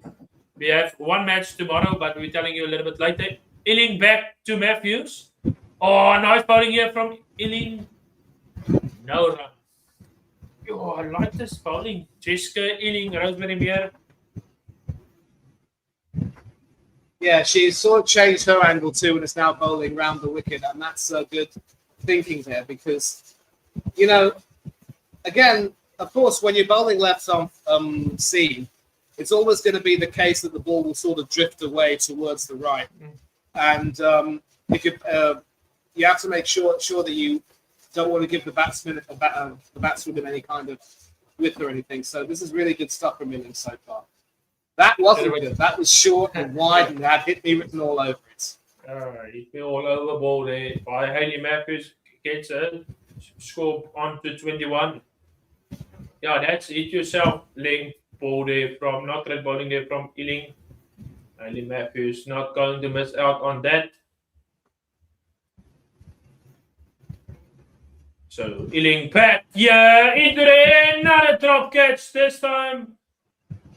[SPEAKER 1] We have one match tomorrow, but we're telling you a little bit later. Illing back to Matthews. Oh, nice bowling here from Illing. No run. Oh, I like this bowling. Jessica Illing, Rosemary Meyer.
[SPEAKER 2] Yeah, she's sort of changed her angle too and is now bowling round the wicket, and that's good thinking there because, you know, again, of course, when you're bowling left on seam, it's always going to be the case that the ball will sort of drift away towards the right, and you have to make sure that you don't want to give the batsman any kind of width or anything. So this is really good stuff from Illing so far. That wasn't good. That was short and wide and had hit me written all over it.
[SPEAKER 1] Hit me all over the ball there by Hayley Matthews. Gets a score on to 21. Yeah, that's hit yourself. Length ball there from, not great bowling there from Illing. Hayley Matthews not going to miss out on that. So Illing pat, yeah, into the another drop catch this time.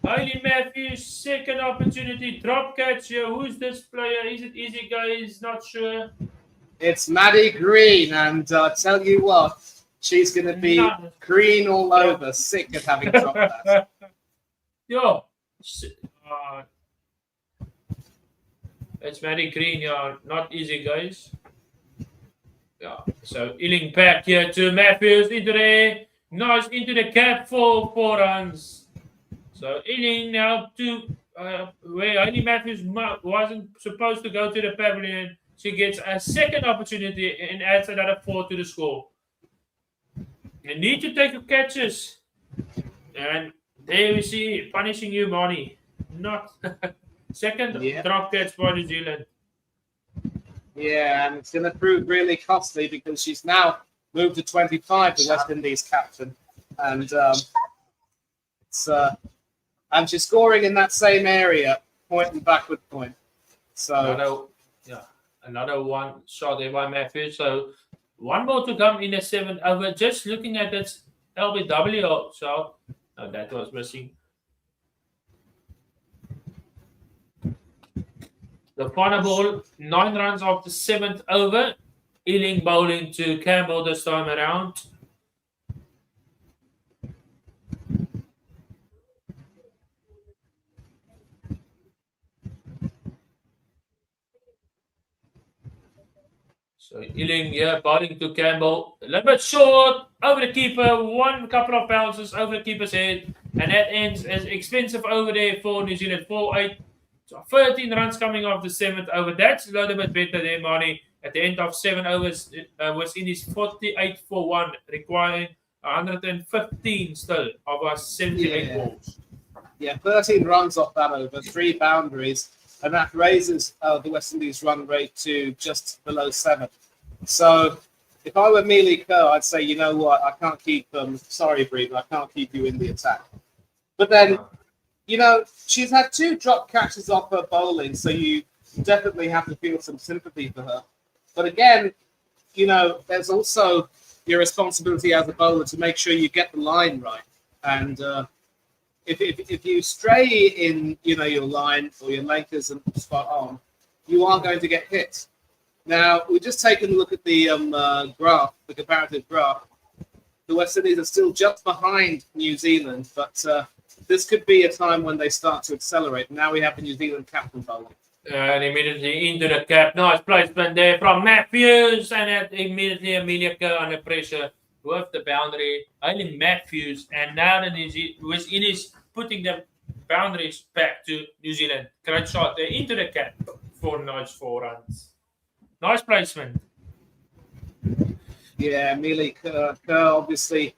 [SPEAKER 1] Hayley Matthews, second opportunity, drop catch. Who's this player? Is it easy, guys? Not sure.
[SPEAKER 2] It's Maddie Green, and tell you what, she's going to be green all over, sick of having dropped that.
[SPEAKER 1] Yo, it's Maddie Green, yeah, not easy, guys. Yeah, so Illing back here to Matthews, into the, nice, into the cap for 4 runs. So Illing now to where Hayley Matthews wasn't supposed to go to the pavilion. She gets a second opportunity and adds another 4 to the score. You need to take your catches. And there we see punishing you, Bonnie. Not second drop catch for New Zealand.
[SPEAKER 2] Yeah, and it's going to prove really costly because she's now moved to 25, the West Indies captain. And and she's scoring in that same area, point and backward point. So
[SPEAKER 1] another one shot there by Matthews. So one more to come in the 7th over. Just looking at this LBW shot. No, that was missing. The final ball, 9 runs off the 7th over. Illing bowling to Campbell this time around. So Illing here, bowling to Campbell. A little bit short, over the keeper. One couple of bounces over the keeper's head. And that ends as expensive over there for New Zealand. 4-8. So 13 runs coming off the 7th over. That's a little bit better there, Marnie. At the end of 7 overs, West Indies 48 for 1, requiring 115 still of our 78 balls.
[SPEAKER 2] Yeah, 13 runs off that over, 3 boundaries. And that raises the West Indies run rate to just below 7. So if I were Mealy Kerr, I'd say, you know what, I can't keep, sorry, Bree, but I can't keep you in the attack. But then, you know, she's had 2 drop catches off her bowling, so you definitely have to feel some sympathy for her. But again, you know, there's also your responsibility as a bowler to make sure you get the line right. And if you stray in, you know, your line or your length isn't spot on, you are going to get hit. Now, we've just taken a look at the graph, the comparative graph. The West Indies are still just behind New Zealand, but this could be a time when they start to accelerate. Now we have the New Zealand captain bowling.
[SPEAKER 1] And immediately into the cap. Nice placement there from Matthews. And immediately Amelia Kerr under pressure with the boundary. Only Matthews. And now the West Indies putting the boundaries back to New Zealand. Great shot there into the cap for nice 4 runs. Nice placement.
[SPEAKER 2] Yeah, Amelia Kerr obviously,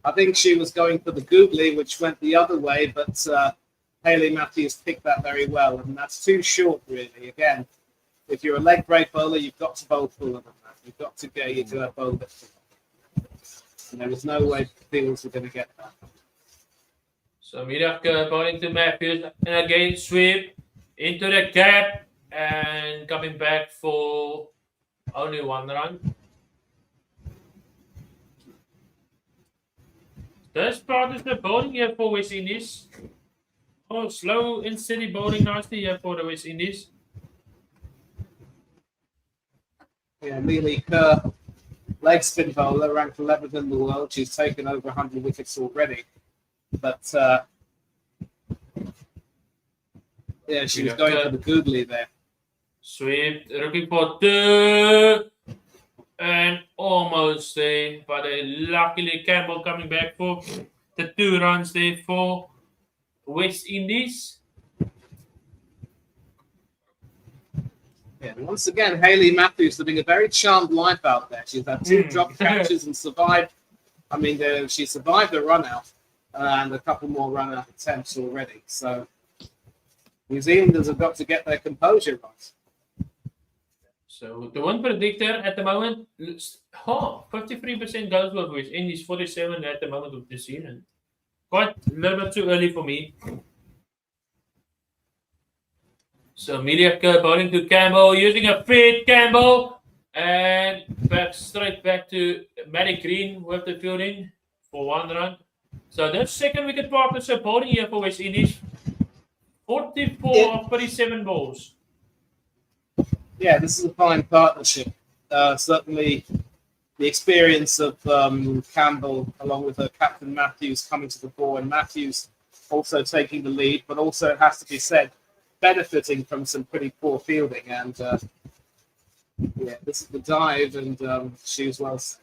[SPEAKER 2] I think she was going for the googly, which went the other way, but Hayley Matthews picked that very well, and that's too short, really. Again, if you're a leg break bowler, you've got to bowl fuller than that. You've got to get you to bowl it. And there is no way fields are going to get that.
[SPEAKER 1] So Mirak bowling to Matthews, and again sweep. into the gap and coming back for only 1 run. This part is the bowling here for West Indies. Oh, slow and steady bowling nicely here for the West Indies.
[SPEAKER 2] Yeah, Amelia Kerr, leg spin bowler, ranked 11th in the world. She's taken over 100 wickets already. But yeah, she was going for the googly there.
[SPEAKER 1] Sweep, looking for 2. And almost there. But luckily Campbell coming back for the 2 runs there for West Indies.
[SPEAKER 2] Yeah, once again, Hayley Matthews living a very charmed life out there. She's had 2 drop catches and survived. I mean, she survived the run out and a couple more run out attempts already. So New Zealanders have got to get their composure right.
[SPEAKER 1] So the win predictor at the moment, 53% goes with West Indies, 47 at the moment of the season. Quite a little bit too early for me. So Amelia Kerr bowling to Campbell, using a fade Campbell, and straight back to Maddie Green with the fielding for 1 run. So that's second wicket partnership bowling here for West Indies. 44 of 37 balls.
[SPEAKER 2] Yeah, this is a fine partnership. Certainly the experience of Campbell, along with her captain Matthews, coming to the fore, and Matthews also taking the lead, but also, it has to be said, benefiting from some pretty poor fielding. And yeah, this is the dive, and she was well safe.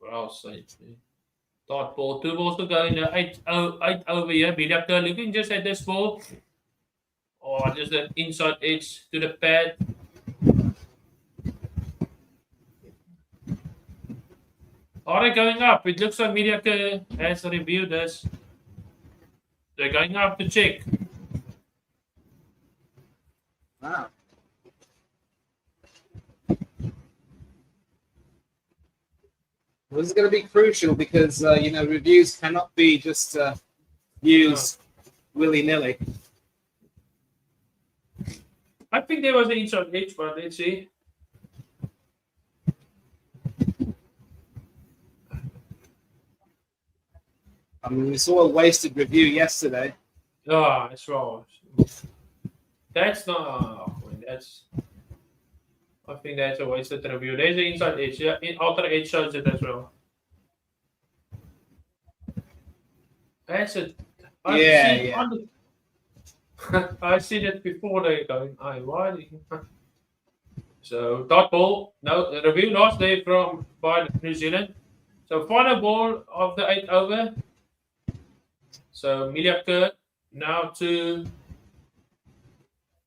[SPEAKER 1] Well safe. Dot ball, 2 balls to go in the 8 over here. Amelia Kerr looking just at this ball. Oh, just an inside edge to the pad. Are they going up? It looks like Amelia Kerr has reviewed this. They're going up to check.
[SPEAKER 2] Wow. This is going to be crucial because, reviews cannot be just used willy-nilly.
[SPEAKER 1] I think there was an inside edge, but let's see.
[SPEAKER 2] I mean, we saw a wasted review yesterday.
[SPEAKER 1] Oh, that's wrong. That's not. I think that's a wasted review. There's an inside edge. Yeah, outer edge shows it as well. That's it.
[SPEAKER 2] Yeah.
[SPEAKER 1] I see that before they going. Why? So dot ball. No, the review lost there by New Zealand. So final ball of the 8 over. So Amelia Kerr now to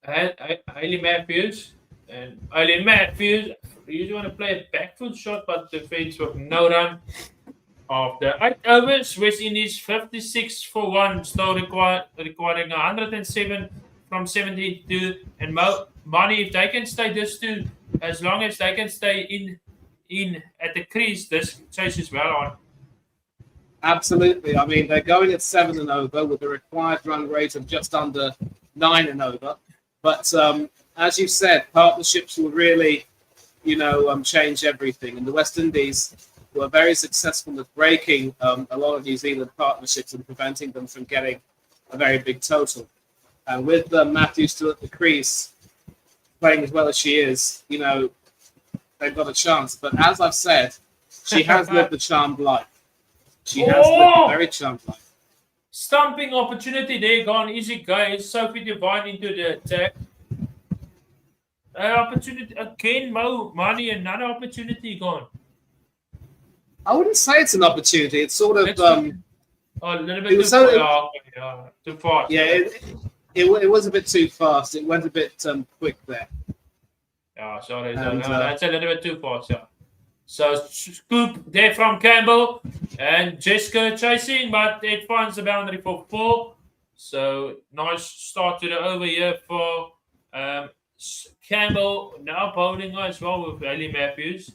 [SPEAKER 1] Hayley Matthews. And Hayley Matthews usually want to play a back foot shot, but the fence with no run. After 8 overs, West Indies 56 for 1, still requiring 107 from 72. And Money, if they can stay this 2, as long as they can stay in at the crease, this chase is well on.
[SPEAKER 2] Absolutely. I mean, they're going at 7 and over with a required run rate of just under 9 and over. But as you said, partnerships will really, change everything. And the West Indies were very successful at breaking a lot of New Zealand partnerships and preventing them from getting a very big total. And with Matthews still at the crease, playing as well as she is, they've got a chance. But as I've said, she has lived a charmed life. She has lived a very charmed life.
[SPEAKER 1] Stumping opportunity there, gone easy guys. Sophie Devine into the attack. Opportunity again, Money, another opportunity gone.
[SPEAKER 2] I wouldn't say it's an opportunity. It's sort of
[SPEAKER 1] a little bit too fast.
[SPEAKER 2] Yeah, it was a bit too fast. It went a bit quick there.
[SPEAKER 1] Yeah, sorry. That's a little bit too fast. Yeah. So scoop there from Campbell and Jessica chasing, but it finds the boundary for 4. So nice start to the over here for Campbell. Now bowling as well with Hayley Matthews.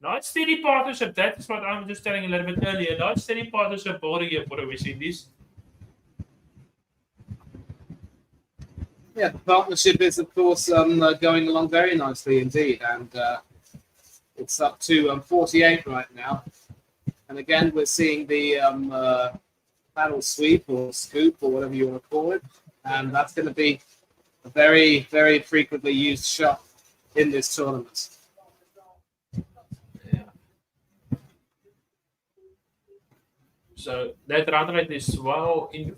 [SPEAKER 1] Nice steady partnership. That is what I'm just telling a little bit earlier. Nice steady partnership bowling here for the West Indies.
[SPEAKER 2] Yeah, the partnership is, of course, going along very nicely indeed, and it's up to 48 right now. And again, we're seeing the paddle sweep or scoop or whatever you want to call it, and that's going to be a very, very frequently used shot in this tournament.
[SPEAKER 1] Yeah. So that run rate is well in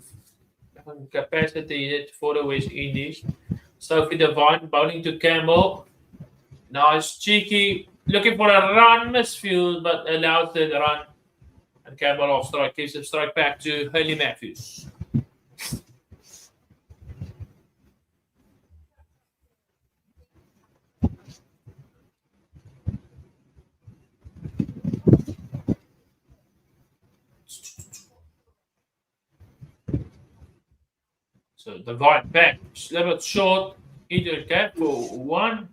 [SPEAKER 1] capacity for the West Indies. Sophie Devine bowling to Campbell. Nice, cheeky, looking for a run, misfield, but allows the run. And Campbell off strike, gives a strike back to Hayley Matthews. So Devine back, slivered short, into the gap for one.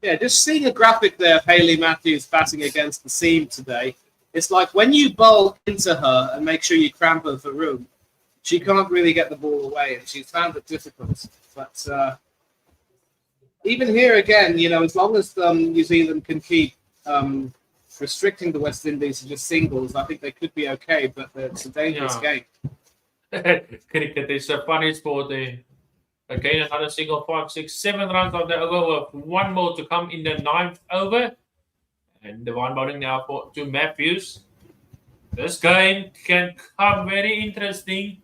[SPEAKER 2] Yeah, just seeing a graphic there of Hayley Matthews batting against the seam today. It's like when you bowl into her and make sure you cramp her for room, she can't really get the ball away, and she's found it difficult. But even here again, you know, as long as New Zealand can keep restricting the West Indies to just singles, I think they could be okay, but it's a dangerous game.
[SPEAKER 1] Cricket is a funny sport. Again, another single, 5, 6, 7 runs on the over with one more to come in the 9th over. And the one bowling now to Matthews. This game can come very interesting.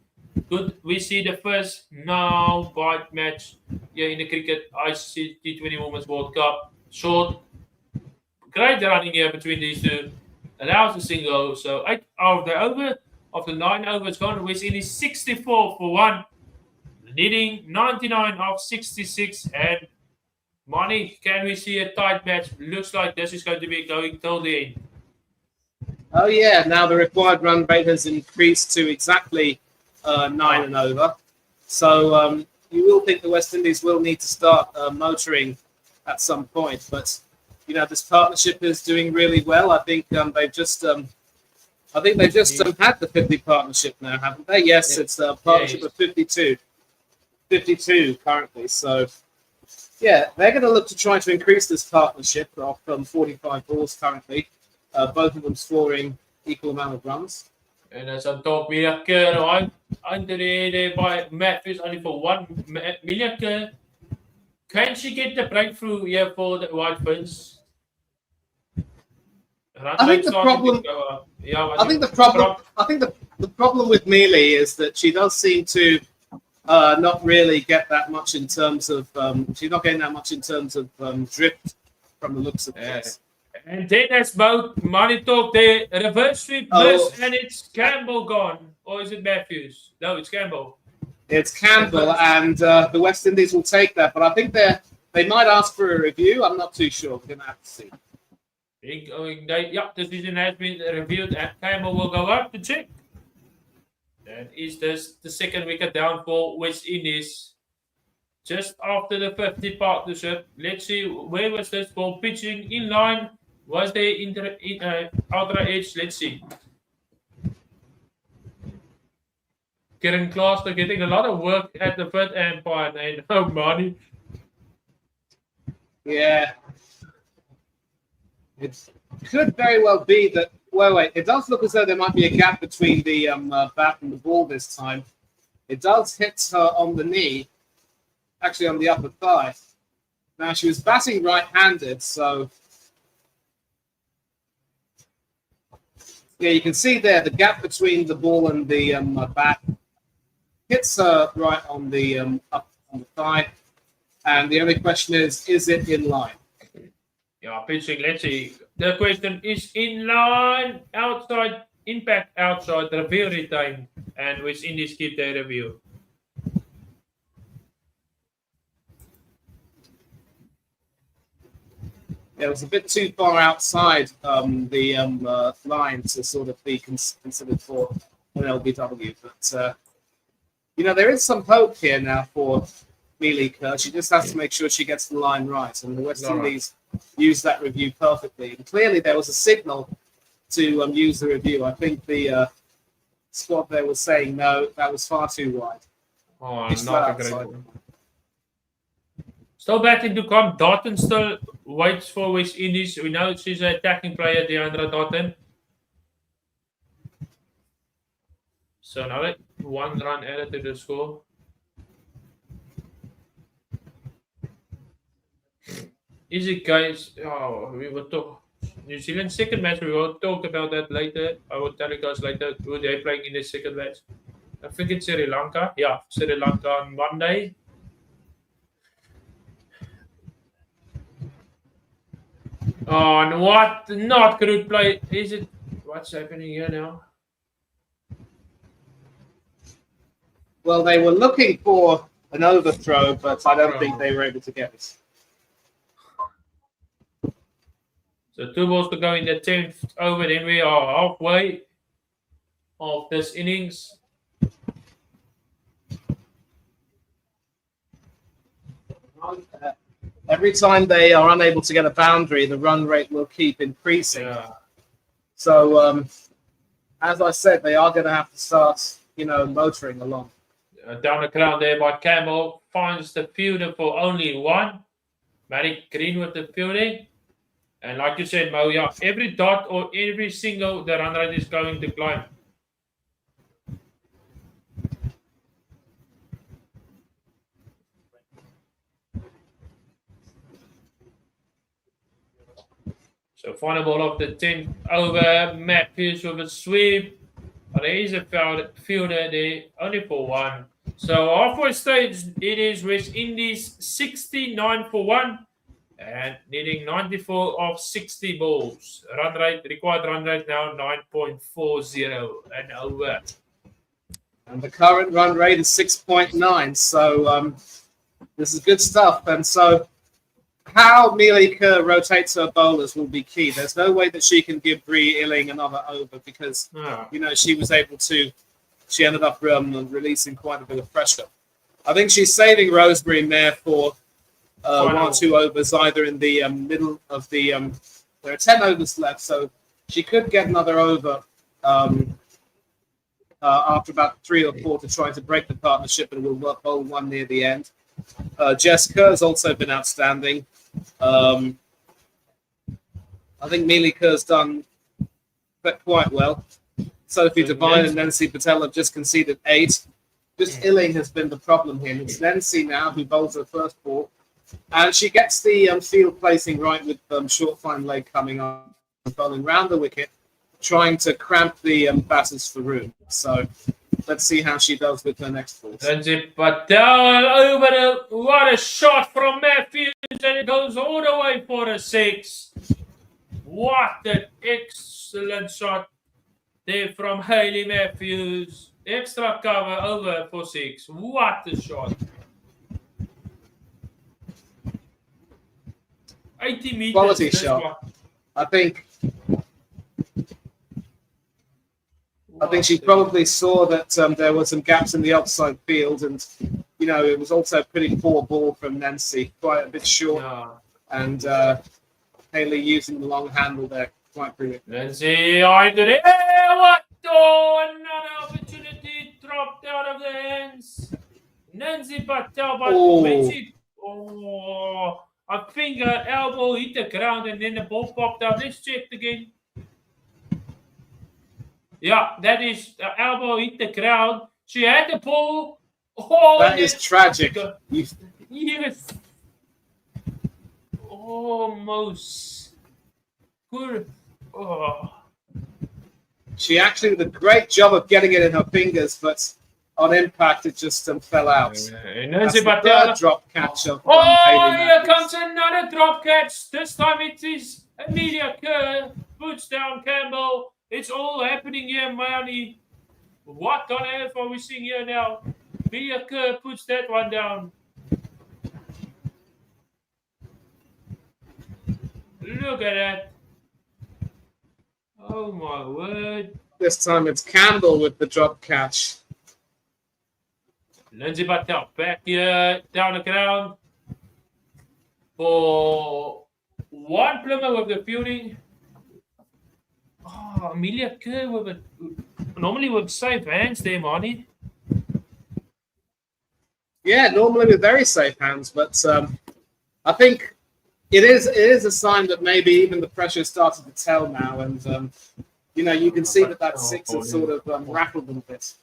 [SPEAKER 1] Could we see the first now bite match here in the cricket ICC T20 Women's World Cup? Short, great running here between these two. Allows a single. So 8 out of the over. Of the 9 overs gone, West Indies 64 for 1. Leading 99 of 66. And Money, can we see a tight match? Looks like this is going to be going till the end.
[SPEAKER 2] Oh yeah, now the required run rate has increased to exactly 9 and over. So you will think the West Indies will need to start motoring at some point. But you know, this partnership is doing really well. I think they've just had the 50 partnership now, haven't they? Yes, it's a partnership of 52 currently. So yeah, they're going to look to try to increase this partnership of 45 balls currently. Both of them scoring equal amount of runs.
[SPEAKER 1] And as I talk, Miracle, under by Matthews only for 1 Miracle. Can she get the breakthrough here for the White Ferns?
[SPEAKER 2] I think the problem with Mealy is that she does seem to not really get that much in terms of she's not getting that much in terms of drift from the looks of this.
[SPEAKER 1] And then there's both money talk there, reverse sweep miss, and it's Campbell gone. Or is it Matthews? No, it's Campbell.
[SPEAKER 2] It's Campbell, and the West Indies will take that. But I think they might ask for a review. I'm not too sure. We're going to have to see.
[SPEAKER 1] The decision has been reviewed, and Campbell will go up to check. That is the second wicket down for West Indies. Just after the 50 partnership. Let's see, where was this ball pitching? In line? Was there outer edge? Let's see. Karen Klaster getting a lot of work at the third umpire and no money.
[SPEAKER 2] Yeah. It could very well be that. Wait. It does look as though there might be a gap between the bat and the ball this time. It does hit her on the knee, actually on the upper thigh. Now she was batting right-handed, so yeah, you can see there the gap between the ball and the bat hits her right on the up on the thigh, and the only question is it in line?
[SPEAKER 1] Yeah, pitching. Let's see. The question is in line, outside, impact outside, review retain, and West Indies keep their review.
[SPEAKER 2] Yeah, it was a bit too far outside the line to sort of be considered for an LBW. But, you know, there is some hope here now for Mealy Kerr. She just has to make sure she gets the line right. And the West Indies used that review perfectly. And clearly there was a signal to use the review. I think the squad there was saying no, that was far too wide.
[SPEAKER 1] Oh,
[SPEAKER 2] He's
[SPEAKER 1] not a
[SPEAKER 2] flat
[SPEAKER 1] great
[SPEAKER 2] outside.
[SPEAKER 1] one. Still batting to come. Dotton still waits for West Indies. We know she's an attacking player, Deandra Dotton. So another 1 run added to the score. Easy guys. Oh, we will talk. New Zealand second match. We will talk about that later. I will tell you guys later who they're playing in the second match. I think it's Sri Lanka. Yeah, Sri Lanka on Monday. Oh, and what? Not good play. Is it? What's happening here now?
[SPEAKER 2] Well, they were looking for an overthrow, but I don't think they were able to get it.
[SPEAKER 1] So 2 balls to go in the 10th over. Then we are halfway of this innings.
[SPEAKER 2] Every time they are unable to get a boundary, the run rate will keep increasing.
[SPEAKER 1] Yeah.
[SPEAKER 2] So, as I said, they are going to have to start, motoring along.
[SPEAKER 1] Down the ground there by Campbell. Finds the fielder for only 1. Matty Green with the fielding. And like you said, Mo, yeah, every dot or every single, the run rate is going to climb. So final ball of the 10th over. Matt Pierce with a sweep. But there is a fielder there, only for 1. So halfway stage, it is West Indies 69 for 1. And needing 94 of 60 balls. Required run rate now 9.40 and over.
[SPEAKER 2] And the current run rate is 6.9. So this is good stuff. And so how Mealy Kerr rotates her bowlers will be key. There's no way that she can give Bree Illing another over because, she was able to, she ended up releasing quite a bit of pressure. I think she's saving Rosemary Mayer for 1 or 2 overs, either in the middle of the. There are 10 overs left, so she could get another over after about 3 or 4 to try to break the partnership, and will bowl 1 near the end. Jess Kerr has also been outstanding. I think Mealy Kerr's done quite well. Sophie Devine and Nancy Patel have just conceded 8. Just Illing has been the problem here. It's Nancy now who bowls her first ball. And she gets the field placing right with short fine leg coming on, bowling round the wicket, trying to cramp the batters for room. So let's see how she does with her next ball.
[SPEAKER 1] Nancy Patel over the. What a shot from Matthews, and it goes all the way for a 6. What an excellent shot there from Hayley Matthews. Extra cover over for 6. What a shot. 80 meters.
[SPEAKER 2] Quality shot. I think she probably saw that there were some gaps in the outside field, and it was also a pretty poor ball from Nancy, quite a bit short, and Hayley using the long handle there, quite brilliant.
[SPEAKER 1] Nancy, what? Oh, another opportunity dropped out of the hands. Nancy Patel, but I think her elbow hit the ground and then the ball popped out. Let's check again. Yeah, that is the elbow hit the ground. She had the ball. Oh,
[SPEAKER 2] that is tragic.
[SPEAKER 1] Yes. Almost. Good. Oh.
[SPEAKER 2] She actually did a great job of getting it in her fingers, but on impact it just fell out.
[SPEAKER 1] Nancy Patel.
[SPEAKER 2] Drop catch of
[SPEAKER 1] here comes another drop catch. This time it is Amelia Kerr. Puts down Campbell. It's all happening here, Miami. What on earth are we seeing here now? Amelia Kerr puts that one down. Look at that. Oh my word.
[SPEAKER 2] This time it's Campbell with the drop catch.
[SPEAKER 1] Nancy Patel back here, down the ground for 1 Plummer with the fielding. Oh, Amelia Kerr with it. Normally with safe hands there, Marnie.
[SPEAKER 2] Yeah, normally with very safe hands, but I think it is a sign that maybe even the pressure started to tell now, and you can see that six has sort of rattled them a bit.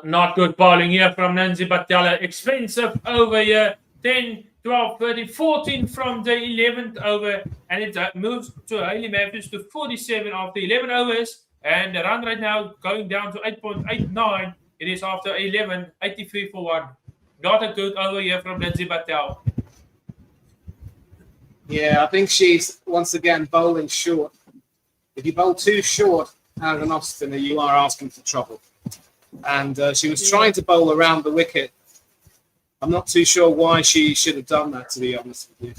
[SPEAKER 1] Not good bowling here from Nancy Batella. Expensive over here. 10, 12, 13, 14 from the 11th over. And it moves to Hayley Matthews to 47 after 11 overs. And the run right now going down to 8.89. It is after 11, 83 for 1. Not a good over here from Nancy Batella.
[SPEAKER 2] Yeah, I think she's once again bowling short. If you bowl too short out of an off spinner, you are asking for trouble. And she was trying to bowl around the wicket. I'm not too sure why she should have done that, to be honest with you.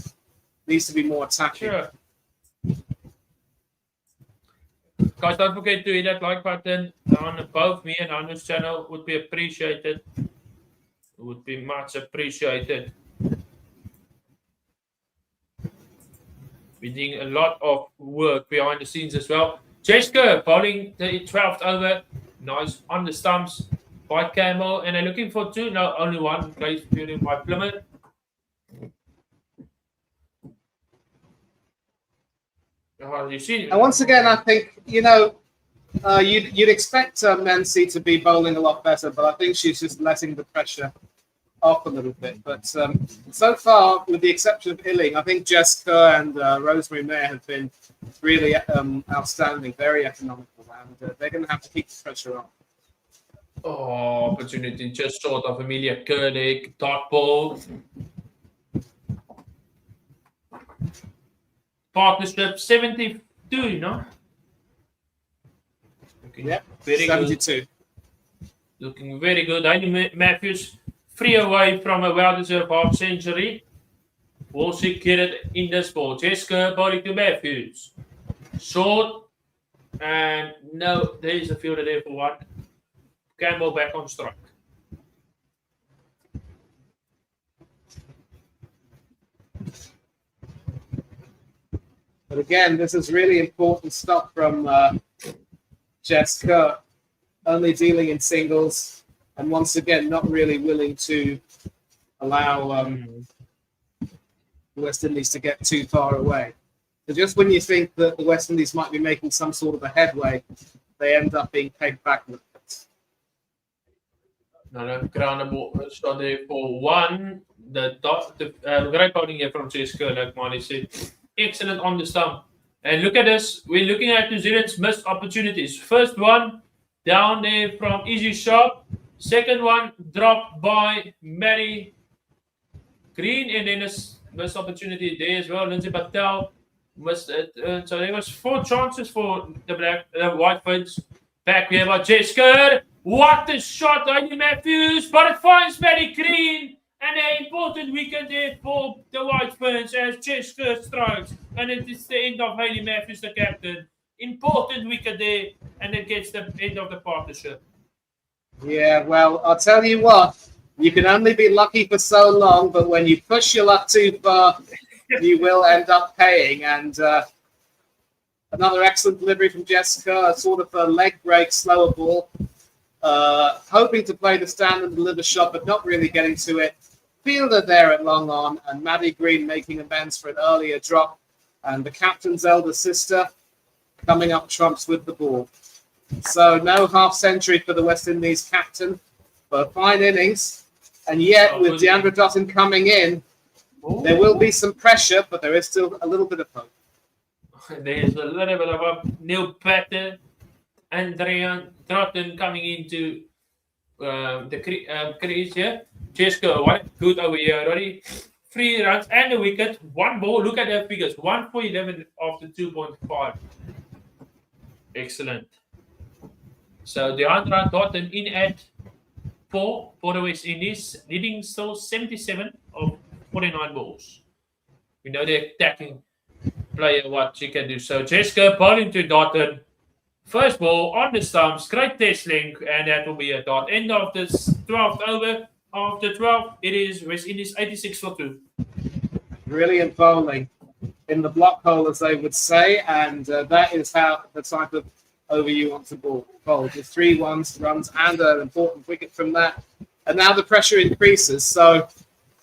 [SPEAKER 2] Needs to be more attacking.
[SPEAKER 1] Sure. Guys, don't forget to hit that like button on both me and Anu's channel. Would be appreciated. Would be much appreciated. We're doing a lot of work behind the scenes as well. Jessica bowling the 12th over. Nice on the stumps by Campbell. And they're looking for two. No, only one place fielding by Plymouth. You see.
[SPEAKER 2] And once again, I think, you'd expect Nancy to be bowling a lot better, but I think she's just letting the pressure off a little bit. But so far, with the exception of Illing, I think Jessica and Rosemary Mayer have been really outstanding, very economical, and they're going to have to keep the pressure on.
[SPEAKER 1] Oh, opportunity just short of Amelia Koenig, dot ball. Partnership 72, Looking very
[SPEAKER 2] 72.
[SPEAKER 1] Good. Looking very good. Hayley Matthews 3 away from a well-deserved half century. Will she get it in this ball? Jessica bowling to Matthews. Short. And no, there is a fielder there for 1. Campbell back on strike.
[SPEAKER 2] But again, this is really important stuff from Jessica, only dealing in singles, and once again, not really willing to allow the West Indies to get too far away. So just when you think that the West Indies might be making some sort of a headway, they end up being pegged back a little bit.
[SPEAKER 1] No, ground ball shot there for 1. The great bowling here from Jessica, like Marnie said. Excellent on the stump. And look at this. We're looking at New Zealand's missed opportunities. First one, down there from Easy Shot. Second one, dropped by Mary Green. And then a missed opportunity there as well. Lindsay Patel missed it. So there was 4 chances for the White Ferns. Back here by Jessica. What a shot, Hayley Matthews. But it finds Mary Green. And an important wicket there for the White Ferns as Jessica strikes. And it is the end of Hayley Matthews, the captain. Important wicket there. And it gets the end of the partnership.
[SPEAKER 2] Yeah, well, I'll tell you what. You can only be lucky for so long, but when you push your luck too far, you will end up paying. And another excellent delivery from Jessica. A sort of a leg break, slower ball. Hoping to play the stand and deliver shot, but not really getting to it. Fielder there at long on, and Maddie Green making amends for an earlier drop, and the captain's elder sister coming up trumps with the ball. So no half century for the West Indies captain, but fine innings. And yet, with Deandra Dottin coming in, there will be some pressure, but there is still a little bit of hope.
[SPEAKER 1] There's a little bit of a Neil Patton and Dottin coming into the crease here. Jessica White, good over here already. 3 runs and a wicket. 1 ball. Look at their figures. 1 for 11 after 2.5. Excellent. So Deandra Dottin in at 4 for the West Indies, leading still 77 of 49 balls. We know the attacking player what she can do. So Jessica bowling to Dottin. First ball on the stumps, great test link, and that will be a dot. End of the 12th over. After 12, it is West Indies 86 for 2.
[SPEAKER 2] Brilliant bowling. in the block hole, as they would say, and that is how the type of over you want to bowl. With 3-1 runs and an important wicket from that. And now the pressure increases. So,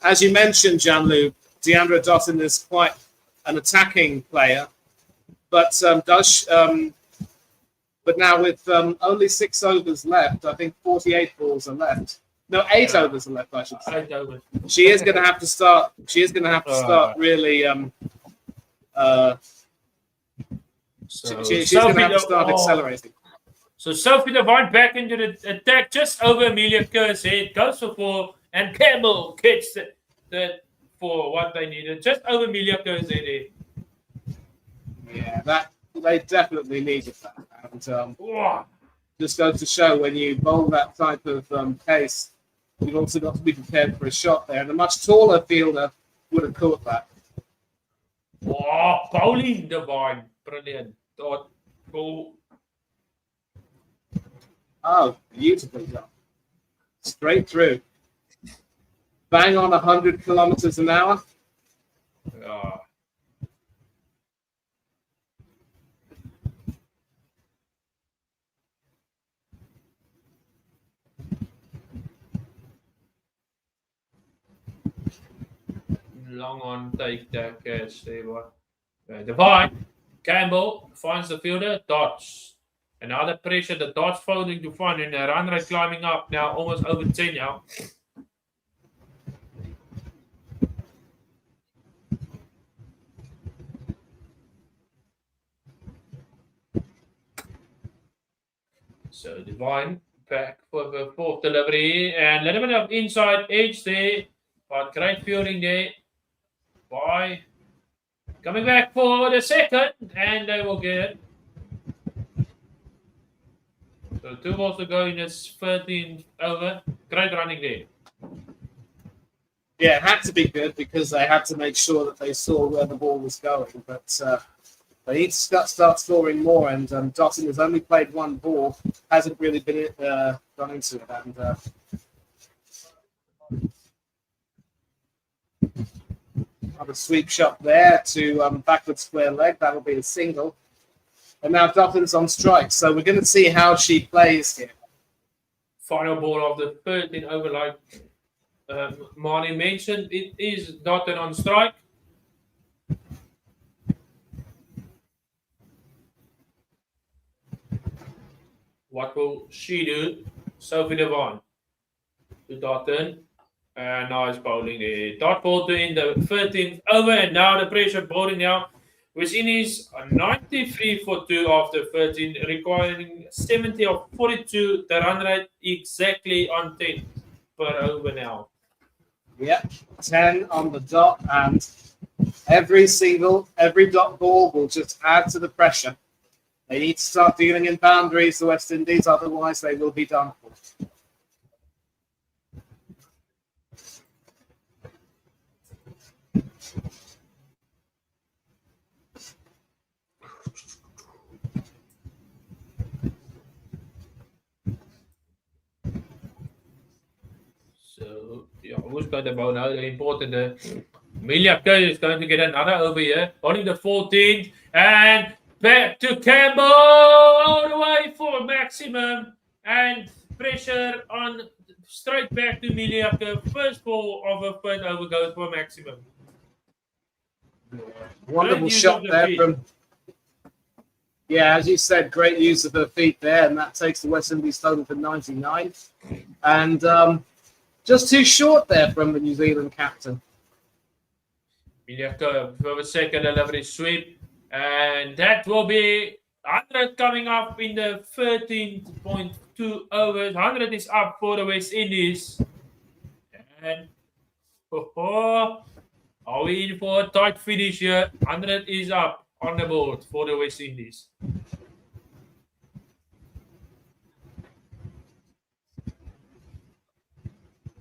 [SPEAKER 2] as you mentioned, Janlu, Deandra Dottin is quite an attacking player, but but now with only 6 overs left, I think 48 balls are left. No, 8 overs are left, I should say.
[SPEAKER 1] 8 overs.
[SPEAKER 2] She is going to have to start. She is going to have to start really. She's going to have to start accelerating.
[SPEAKER 1] So Sophie Devine back into the attack, just over Amelia Kerr's head, goes for 4, and Campbell gets the for what they needed, just over Amelia Kerr's head.
[SPEAKER 2] Yeah, that they definitely needed that, and just goes to show when you bowl that type of pace, you've also got to be prepared for a shot there, and a much taller fielder would have caught that.
[SPEAKER 1] Oh, bowling Devine, brilliant.
[SPEAKER 2] Oh, beautifully done. Straight through. Bang on 100 kilometers an hour.
[SPEAKER 1] Long on, take that catch. Devine, Campbell finds the fielder, dots. And now the pressure, the dots folding to find, and the run rate climbing up now, almost over 10 now. So Devine back for the 4th delivery, and a little bit of inside edge there, but great fielding there by coming back for the 2nd, and they will get it. So 2 balls to go in this 13th over. Great running there.
[SPEAKER 2] Yeah, it had to be good because they had to make sure that they saw where the ball was going. But they need to start scoring more. And Dottin has only played 1 ball, hasn't really been gone into it. And another sweep shot there to backward square leg. That'll be a single. And now Dottin's on strike, so we're going to see how she plays here.
[SPEAKER 1] Final ball of the 13th over, like Marnie mentioned, it is Dottin on strike. What will she do? Sophie Devine to Dottin. Nice bowling there. Dot ball to end the 13th over, and now the pressure bowling now. Within is 93 for 2 after 13, requiring 70 of 42. The run rate exactly on 10 per over now.
[SPEAKER 2] Yep, 10 on the dot, and every dot ball will just add to the pressure. They need to start dealing in boundaries, the West Indies, otherwise they will be done for.
[SPEAKER 1] So, who's got the ball now? The important Amelia Kerr is going to get another over here. Only the 14th. And back to Campbell. All the way for maximum. And pressure on straight back to Amelia Kerr. First ball of a 3rd over goes for maximum.
[SPEAKER 2] Wonderful shot there from... Yeah, as you said, great use of her feet there. And that takes the West Indies total to 99. And... just too short there from the New Zealand captain.
[SPEAKER 1] Amelia Kerr for a 2nd delivery sweep. And that will be 100 coming up in the 13.2 overs. 100 is up for the West Indies. And are we in for a tight finish here? 100 is up on the board for the West Indies.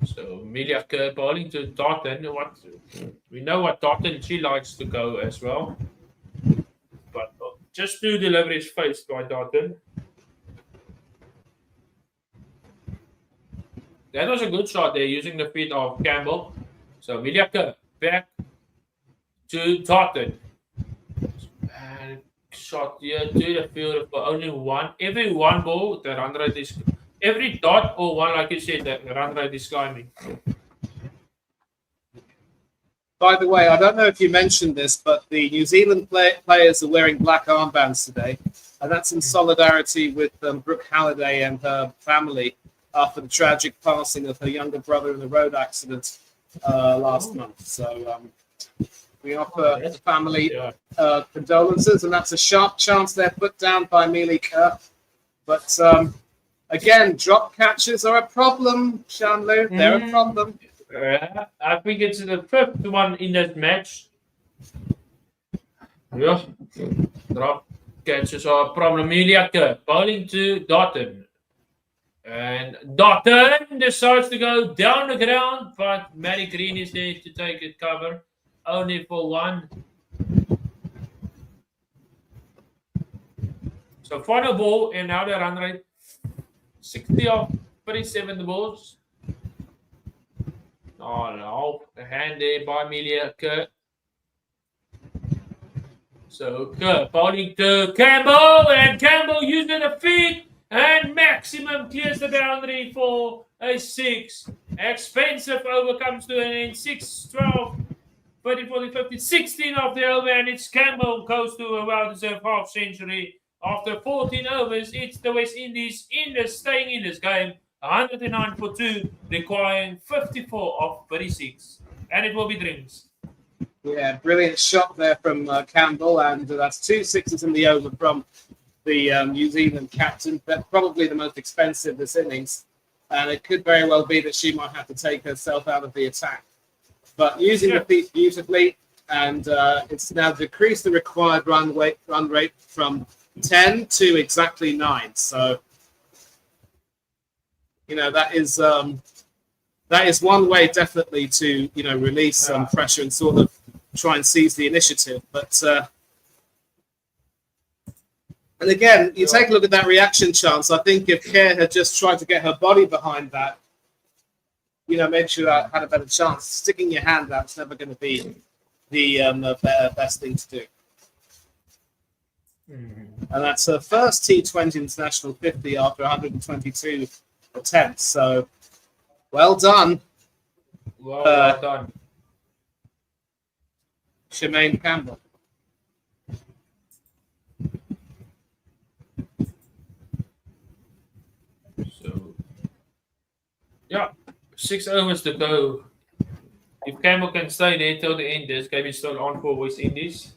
[SPEAKER 1] So Amelia Kerr bowling to Dottin. We know what Dottin, she likes to go as well. But just 2 deliveries faced by Dottin. That was a good shot there using the feet of Campbell. So Amelia Kerr back to Dottin. shot here to the field for only one. Every one ball, the run rate is every dot or one, like you said, the run rate is climbing.
[SPEAKER 2] By the way, I don't know if you mentioned this, but the New Zealand players are wearing black armbands today, and that's in solidarity with Brooke Halliday and her family after the tragic passing of her younger brother in a road accident last month. So we offer the family condolences, and that's a sharp chance they're put down by Mealy Kerr. But again, drop catches are a problem, Shanlu. They're a problem.
[SPEAKER 1] I think it's the fifth one in that match. Yeah, drop catches are a problem. Mealy Kerr bowling to Dotton. And Dotton decides to go down the ground, but Matty Green is there to take it cover. Only for one. So final ball, and now the run rate 60 of 37 balls. Oh no, the hand there by Mealy Kerr. So Kerr bowling to Campbell, and Campbell using the feet, and Maximum clears the boundary for a 6. Expensive over comes to an end, 6-12. 30, 40, 50, 16 of the over, and it's Campbell goes to a well-deserved half century. After 14 overs, it's the West Indies staying in this game. 109 for 2, requiring 54 of 36. And it will be drinks.
[SPEAKER 2] Yeah, brilliant shot there from Campbell, and that's 2 sixes in the over from the New Zealand captain. But probably the most expensive this innings, and it could very well be that she might have to take herself out of the attack. But using the feet beautifully, and it's now decreased the required run rate from 10 to exactly 9. So, you know, that is one way definitely to, you know, release some pressure and sort of try and seize the initiative. But and again, you take a look at that reaction chance. I think if Kerr had just tried to get her body behind that, you know, maybe she had a better chance. Sticking your hand out is never going to be the best thing to do. And that's her first T20 International 50 after 122 attempts. So, well done.
[SPEAKER 1] Well done.
[SPEAKER 2] Shemaine Campbell.
[SPEAKER 1] So, yeah, 6 overs to go. If Campbell can stay there till the end, this game is still on for West Indies.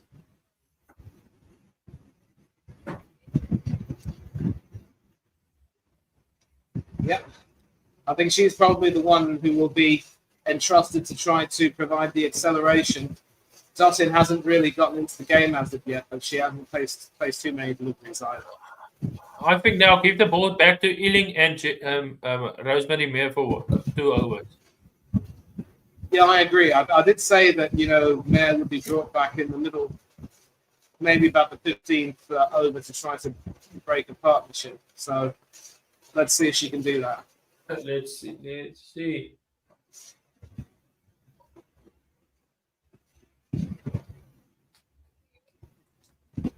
[SPEAKER 2] Yep. I think she's probably the one who will be entrusted to try to provide the acceleration. Dottin hasn't really gotten into the game as of yet, but she hasn't placed too many deliveries either.
[SPEAKER 1] I think now give the ball back to Ealing and Rosemary Mayer for 2 overs.
[SPEAKER 2] Yeah, I agree. I did say that, you know, Mayer would be brought back in the middle, maybe about the 15th over to try to break a partnership. So let's see if she can do that.
[SPEAKER 1] Let's see.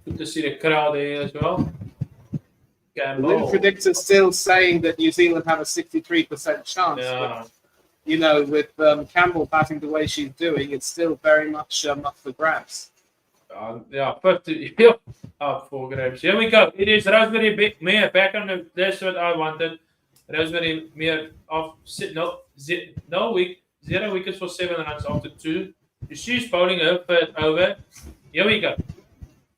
[SPEAKER 1] Good to see the crowd there as well.
[SPEAKER 2] The win predictor still saying that New Zealand have a 63% chance.
[SPEAKER 1] Yeah.
[SPEAKER 2] But, you know, with Campbell batting the way she's doing, it's still very much up for grabs.
[SPEAKER 1] Yeah, 50 up for grabs. Here we go. It is Rosemary Mayer back on the. That's what I wanted. Rosemary Mayer off. No, 0 wickets for 7 runs after 2. She's bowling her third over. Here we go.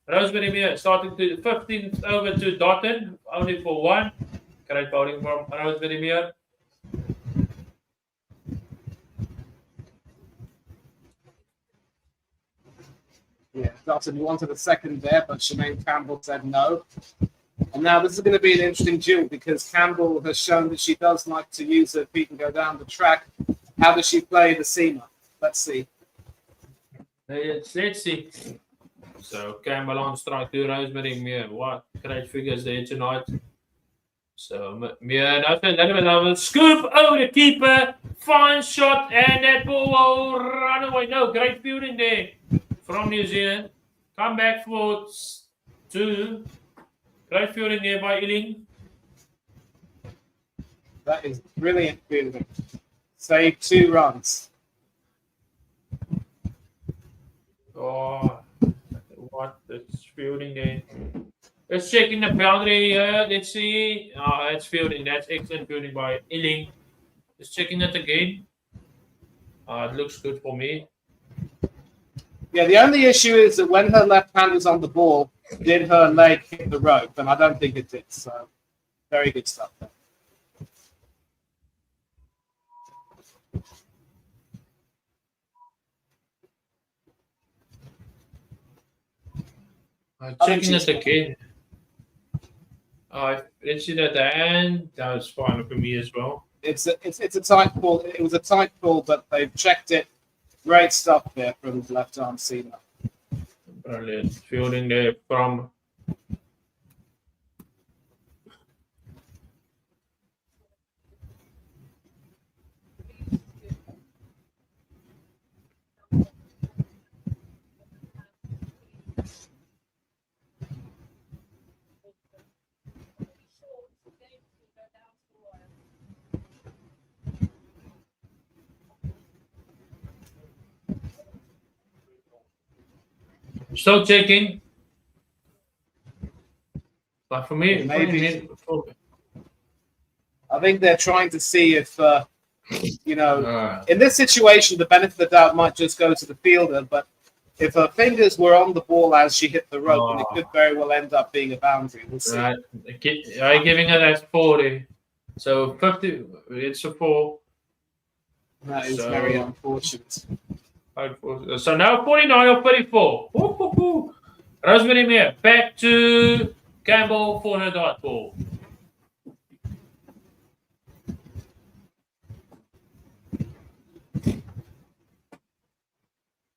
[SPEAKER 1] Rosemary Mayer starting to the 15th over to Dottin, only for 1. Great bowling from Rosemary Mayer.
[SPEAKER 2] Yeah, Dottin wanted a second there, but Shemaine Campbell said no. And now this is going to be an interesting duel because Campbell has shown that she does like to use her feet and go down the track. How does she play the seamer? Let's see.
[SPEAKER 1] Let's see. So Campbell on strike to Rosemary Mayer. What great figures there tonight. So Mayer, another scoop over the keeper. Fine shot, and that ball will run away. No, great fielding there from New Zealand. Come back for 2. Great fielding there by Ealing.
[SPEAKER 2] That is brilliant fielding. Saved 2 runs.
[SPEAKER 1] Oh, what that's fielding there. Let's check in the boundary here. Let's see. It's fielding. That's excellent fielding by Ealing. Just checking it again. It looks good for me.
[SPEAKER 2] Yeah, the only issue is that when her left hand was on the ball, did her leg hit the rope? And I don't think it did. So, very good stuff there.
[SPEAKER 1] Checking it again. Let's see that the hand. That was fine for me as well.
[SPEAKER 2] It's a tight ball. It was a tight ball, but they've checked it. Great stuff there from the left arm seamer.
[SPEAKER 1] Brilliant fielding there from. Still checking. But for me,
[SPEAKER 2] Maybe. I think they're trying to see if, in this situation, the benefit of the doubt might just go to the fielder. But if her fingers were on the ball as she hit the rope, then it could very well end up being a boundary. We'll see.
[SPEAKER 1] Right. I'm giving her that 40. So 50, it's a 4.
[SPEAKER 2] That is very unfortunate.
[SPEAKER 1] So now 49 or 34. Woo-hoo-hoo. Rosemary Mayer back to Campbell for her dot ball.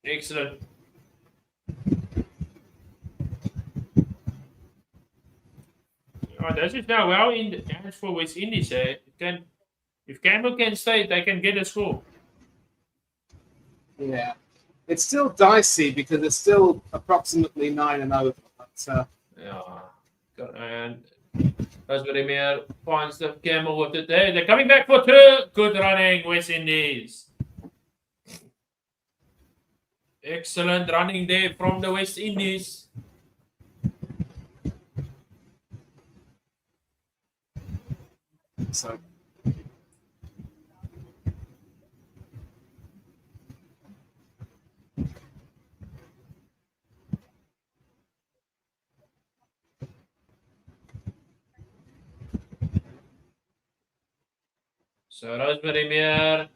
[SPEAKER 1] Excellent. This is now well in the hands for West Indies. If Campbell can stay, they can get a score.
[SPEAKER 2] Yeah, it's still dicey because it's still approximately 9-0. But,
[SPEAKER 1] and Rosemary Mayer finds the Campbell with it there. They're coming back for 2. Good running, West Indies. Excellent running there from the West Indies.
[SPEAKER 2] So.
[SPEAKER 1] So Rosemary Mayer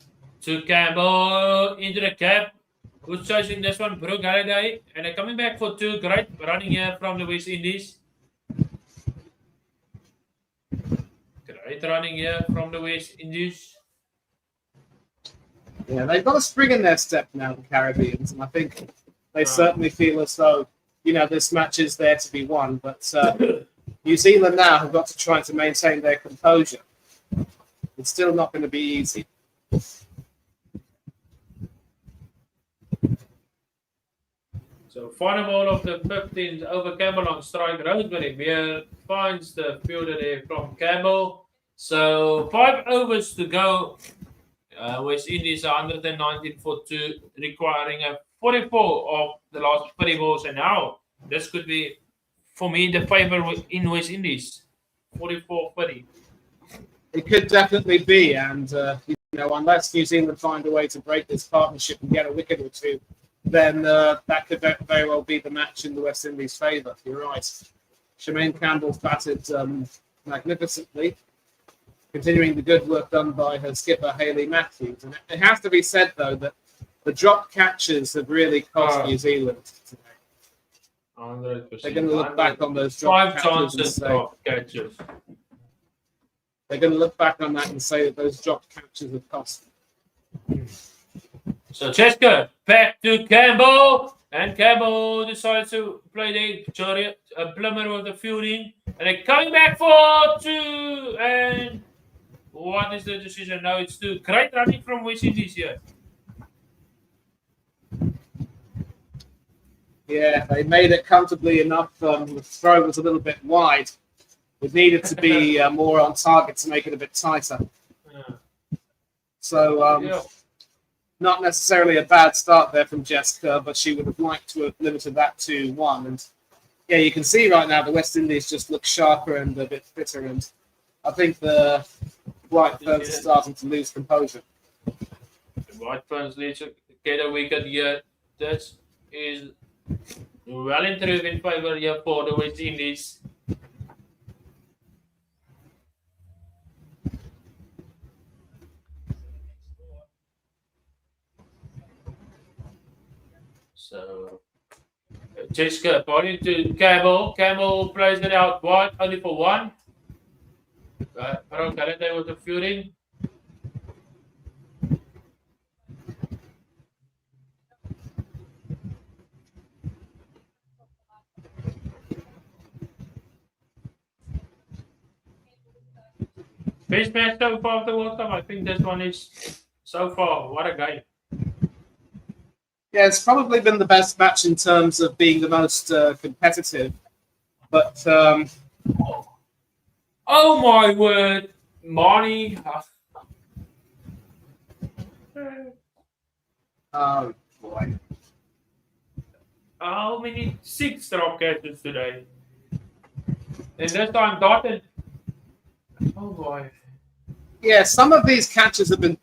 [SPEAKER 1] to Campbell into the cap. Who's chasing this one? Brooke Halliday. And they're coming back for 2. Great running here from the West Indies. Great running here from the West Indies.
[SPEAKER 2] Yeah, they've got a spring in their step now, the Caribbeans, and I think they certainly feel as though, this match is there to be won. But New Zealand now have got to try to maintain their composure. It's still not going to be easy.
[SPEAKER 1] So final ball of the 15th over Campbell on strike. Rosemary Mayer finds the fielder there from Campbell. So 5 overs to go. West Indies are 119 for 2, requiring a 44 of the last 30 balls. And now this could be, for me, the favor in West Indies. 44-30.
[SPEAKER 2] It could definitely be, and unless New Zealand find a way to break this partnership and get a wicket or 2, then that could very well be the match in the West Indies' favour. You're right. Shemaine Campbell's batted magnificently, continuing the good work done by her skipper, Hayley Matthews. And it has to be said, though, that the drop catches have really cost New Zealand today.
[SPEAKER 1] 100%.
[SPEAKER 2] They're going to look back on those drop catches. They're going to look back on that and say that those drop catches have cost them.
[SPEAKER 1] So Cheska back to Campbell, and Campbell decides to play the chariot, a plumber with the fielding, and they're coming back for 2. And what is the decision? Now it's 2. Great running from West Indies here.
[SPEAKER 2] Yeah, they made it comfortably enough. The throw was a little bit wide. It needed to be more on target to make it a bit tighter.
[SPEAKER 1] Yeah.
[SPEAKER 2] So, not necessarily a bad start there from Jessica, but she would have liked to have limited that to 1. And yeah, you can see right now the West Indies just look sharper and a bit fitter. And I think the White Ferns are starting to lose composure.
[SPEAKER 1] The White Ferns need to get a wicket here. This is well and true in favour here for the West Indies. So, Jessica pointing to Campbell. Campbell plays it out wide, only for 1. Harold Galladay with the fielding. Best match so far of the World Cup. I think this one is so far. What a game.
[SPEAKER 2] Yeah, it's probably been the best match in terms of being the most competitive. But
[SPEAKER 1] oh my word, Marnie.
[SPEAKER 2] oh boy.
[SPEAKER 1] How many 6 drop catches today? And this time Dotton. Oh boy.
[SPEAKER 2] Yeah, some of these catches have been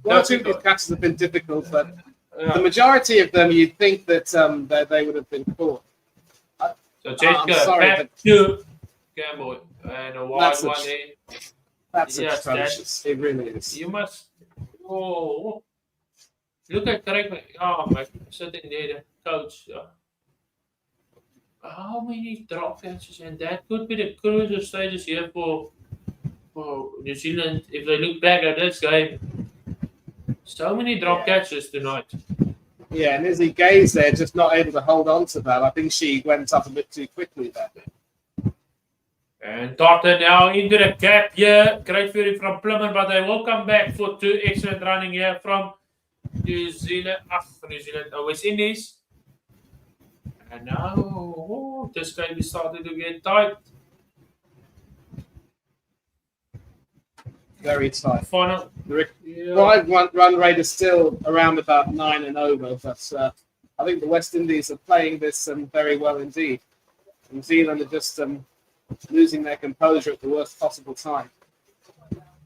[SPEAKER 2] one or two of these catches have been difficult, but the majority of them you'd think that they would have been caught.
[SPEAKER 1] So Jessica back to Campbell and a wide one there.
[SPEAKER 2] That's atrocious. It really is.
[SPEAKER 1] You must. Oh, look at correctly. Oh my, sitting there, the coach. How many drop catches? And that could be the crucial stages here for New Zealand if they look back at this game. So many drop catches tonight.
[SPEAKER 2] Yeah, and Izzy Gay's there, just not able to hold on to that. I think she went up a bit too quickly there.
[SPEAKER 1] And Dotton now into the gap here. Great fury from Plymouth, but they will come back for 2 excellent running here from New Zealand, West Indies. And now this game is starting to get tight.
[SPEAKER 2] Very tight.
[SPEAKER 1] Final.
[SPEAKER 2] The run rate is still around about 9 and over, but I think the West Indies are playing this very well indeed. New Zealand are just losing their composure at the worst possible time.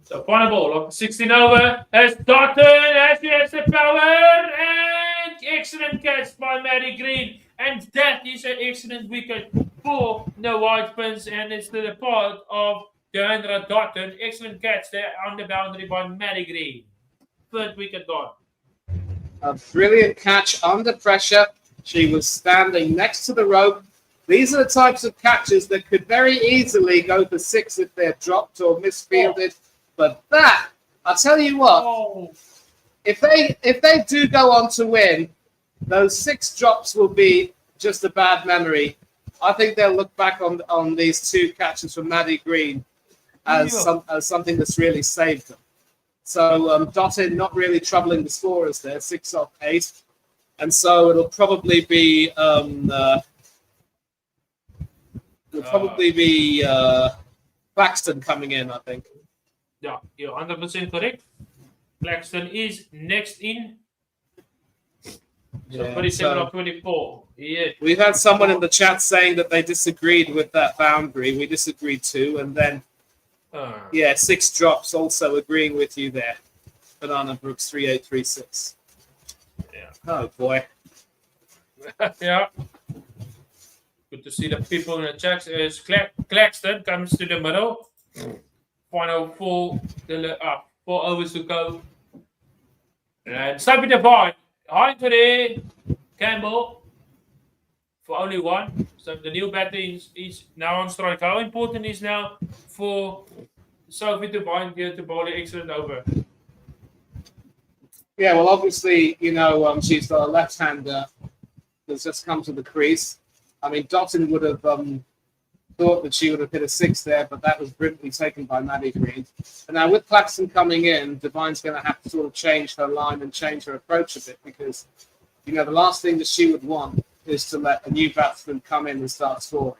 [SPEAKER 1] So final ball of 16 over as Dotton as he has the power and excellent catch by Maddie Green, and that is an excellent wicket for the White Ferns, and it's to the part of Deandra Dotton. Excellent catch there on the boundary by Maddie Green. Third wicket gone.
[SPEAKER 2] A brilliant catch under pressure. She was standing next to the rope. These are the types of catches that could very easily go for 6 if they're dropped or misfielded. But that, I'll tell you what, if they do go on to win, those 6 drops will be just a bad memory. I think they'll look back on these 2 catches from Maddie Green as something that's really saved them. So Dotton not really troubling the scorers there, 6 off 8. And so it'll probably be Claxton coming in, I think.
[SPEAKER 1] Yeah, you're 100% correct. Claxton is next in. So 27 or 24. Yeah.
[SPEAKER 2] We've had someone in the chat saying that they disagreed with that boundary. We disagreed too. And then, 6 drops also agreeing with you there. Banana Brooks 3836.
[SPEAKER 1] Yeah.
[SPEAKER 2] Oh, boy.
[SPEAKER 1] Yeah. Good to see the people in the chat. As Claxton comes to the middle. Final 4 overs to go. And stopping the ball. High to there. Campbell for only 1. So the new batter is now on strike. How important is now for Sophie to bind here to bowl the excellent over?
[SPEAKER 2] Yeah, well, obviously, she's got a left-hander that's just come to the crease. I mean, Dotton would have thought that she would have hit a 6 there, but that was brilliantly taken by Maddie Green. And now with Claxton coming in, Devine's going to have to sort of change her line and change her approach a bit because, the last thing that she would want is to let a new batsman come in and start scoring.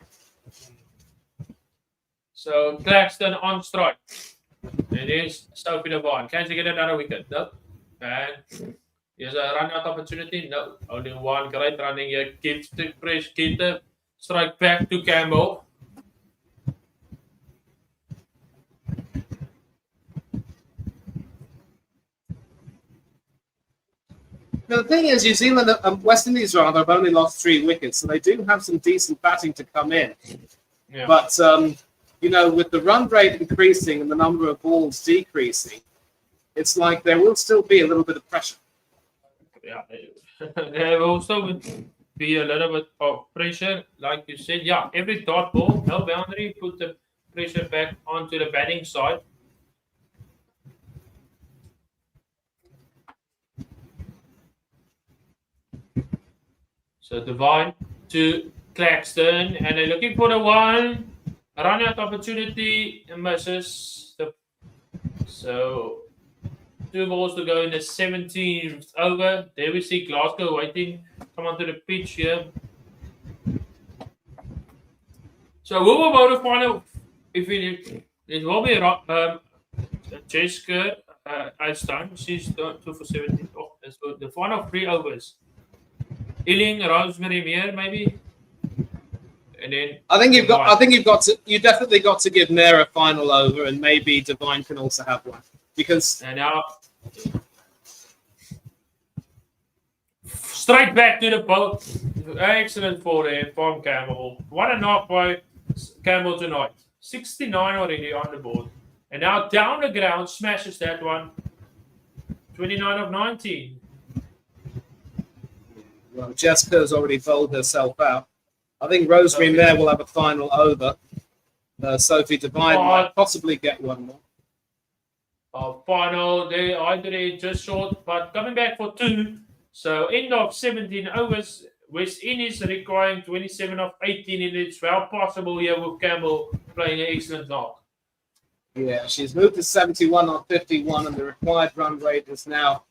[SPEAKER 1] So Claxton on strike. It is Sophie Devine. Can she get another wicket? No. And here's a run out opportunity. No. Only one great running here. Keeps the press. Keep the strike back to Campbell.
[SPEAKER 2] Now, the thing is, New Zealand, West Indies rather, have only lost 3 wickets, so they do have some decent batting to come in.
[SPEAKER 1] Yeah.
[SPEAKER 2] But, you know, with the run rate increasing and the number of balls decreasing, it's like there will still be a little bit of pressure.
[SPEAKER 1] Yeah, there will also be a little bit of pressure, like you said. Yeah, every dot ball, no boundary, put the pressure back onto the batting side. So Devine to Claxton, and they're looking for the one. Run out opportunity and misses. So 2 balls to go in the 17th over. There we see Glasgow waiting. Come onto the pitch here. So who will vote the final? If it will be Jessica Einstein. She's 2 for 17. Oh, that's good. The final 3 overs. Illing, Rosemary Mere, maybe. And then
[SPEAKER 2] I think you definitely got to give Nair a final over, and maybe Devine can also have one, because
[SPEAKER 1] and now straight back to the boat. Excellent for there from Campbell. What a knock by Campbell tonight. 69 already on the board, and now down the ground smashes that one. 29 of 19.
[SPEAKER 2] Well, Jessica's already bowled herself out. I think Rosemary Mayer will have a final over. Sophie Devine might possibly get one more.
[SPEAKER 1] Final, they either just short, but coming back for 2. So end of 17 overs. West Indies requiring 27 of 18, and it's well possible here with Campbell playing an excellent knock.
[SPEAKER 2] Yeah, she's moved to 71 on 51, and the required run rate is now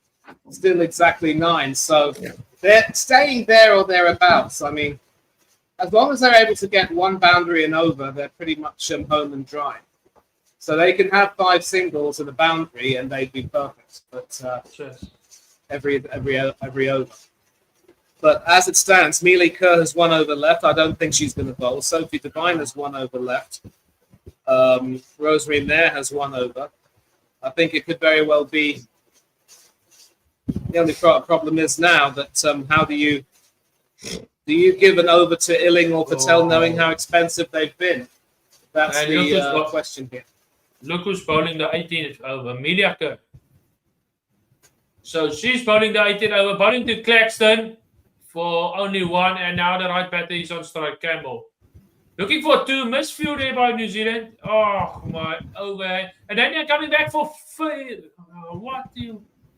[SPEAKER 2] still exactly 9. So they're staying there or thereabouts. I mean, as long as they're able to get 1 boundary and over, they're pretty much home and dry. So they can have 5 singles and a boundary, and they'd be perfect. But every over. But as it stands, Mealy Kerr has 1 over left. I don't think she's going to bowl. Sophie Devine has 1 over left. Rosemary Mayer has 1 over. I think it could very well be. The only problem is now that how do you give an over to Illing or Patel, knowing how expensive they've been? That's the question here.
[SPEAKER 1] Look who's bowling the 18th over, Mealy Kerr. So she's bowling the 18th over, bowling to Claxton for only 1, and now the right batter is on strike, Campbell. Looking for 2, misfield there by New Zealand. Oh my, over. And then they're coming back for 3.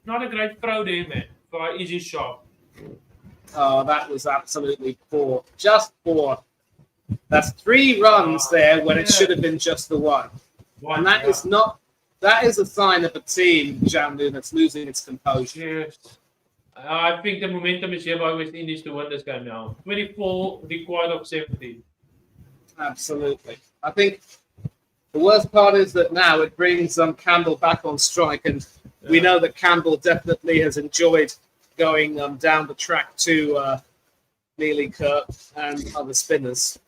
[SPEAKER 1] Not a great throw there, man, for an easy shot.
[SPEAKER 2] Oh, that was absolutely poor. Just poor. That's 3 runs there when it should have been just the 1. And that is a sign of a team, Jamlu, that's losing its composure.
[SPEAKER 1] Yes. I think the momentum is here by West Indies to win this game now. 24 required of 17.
[SPEAKER 2] Absolutely. I think the worst part is that now it brings Campbell back on strike, and we know that Campbell definitely has enjoyed going down the track to Mealy Kerr and other spinners.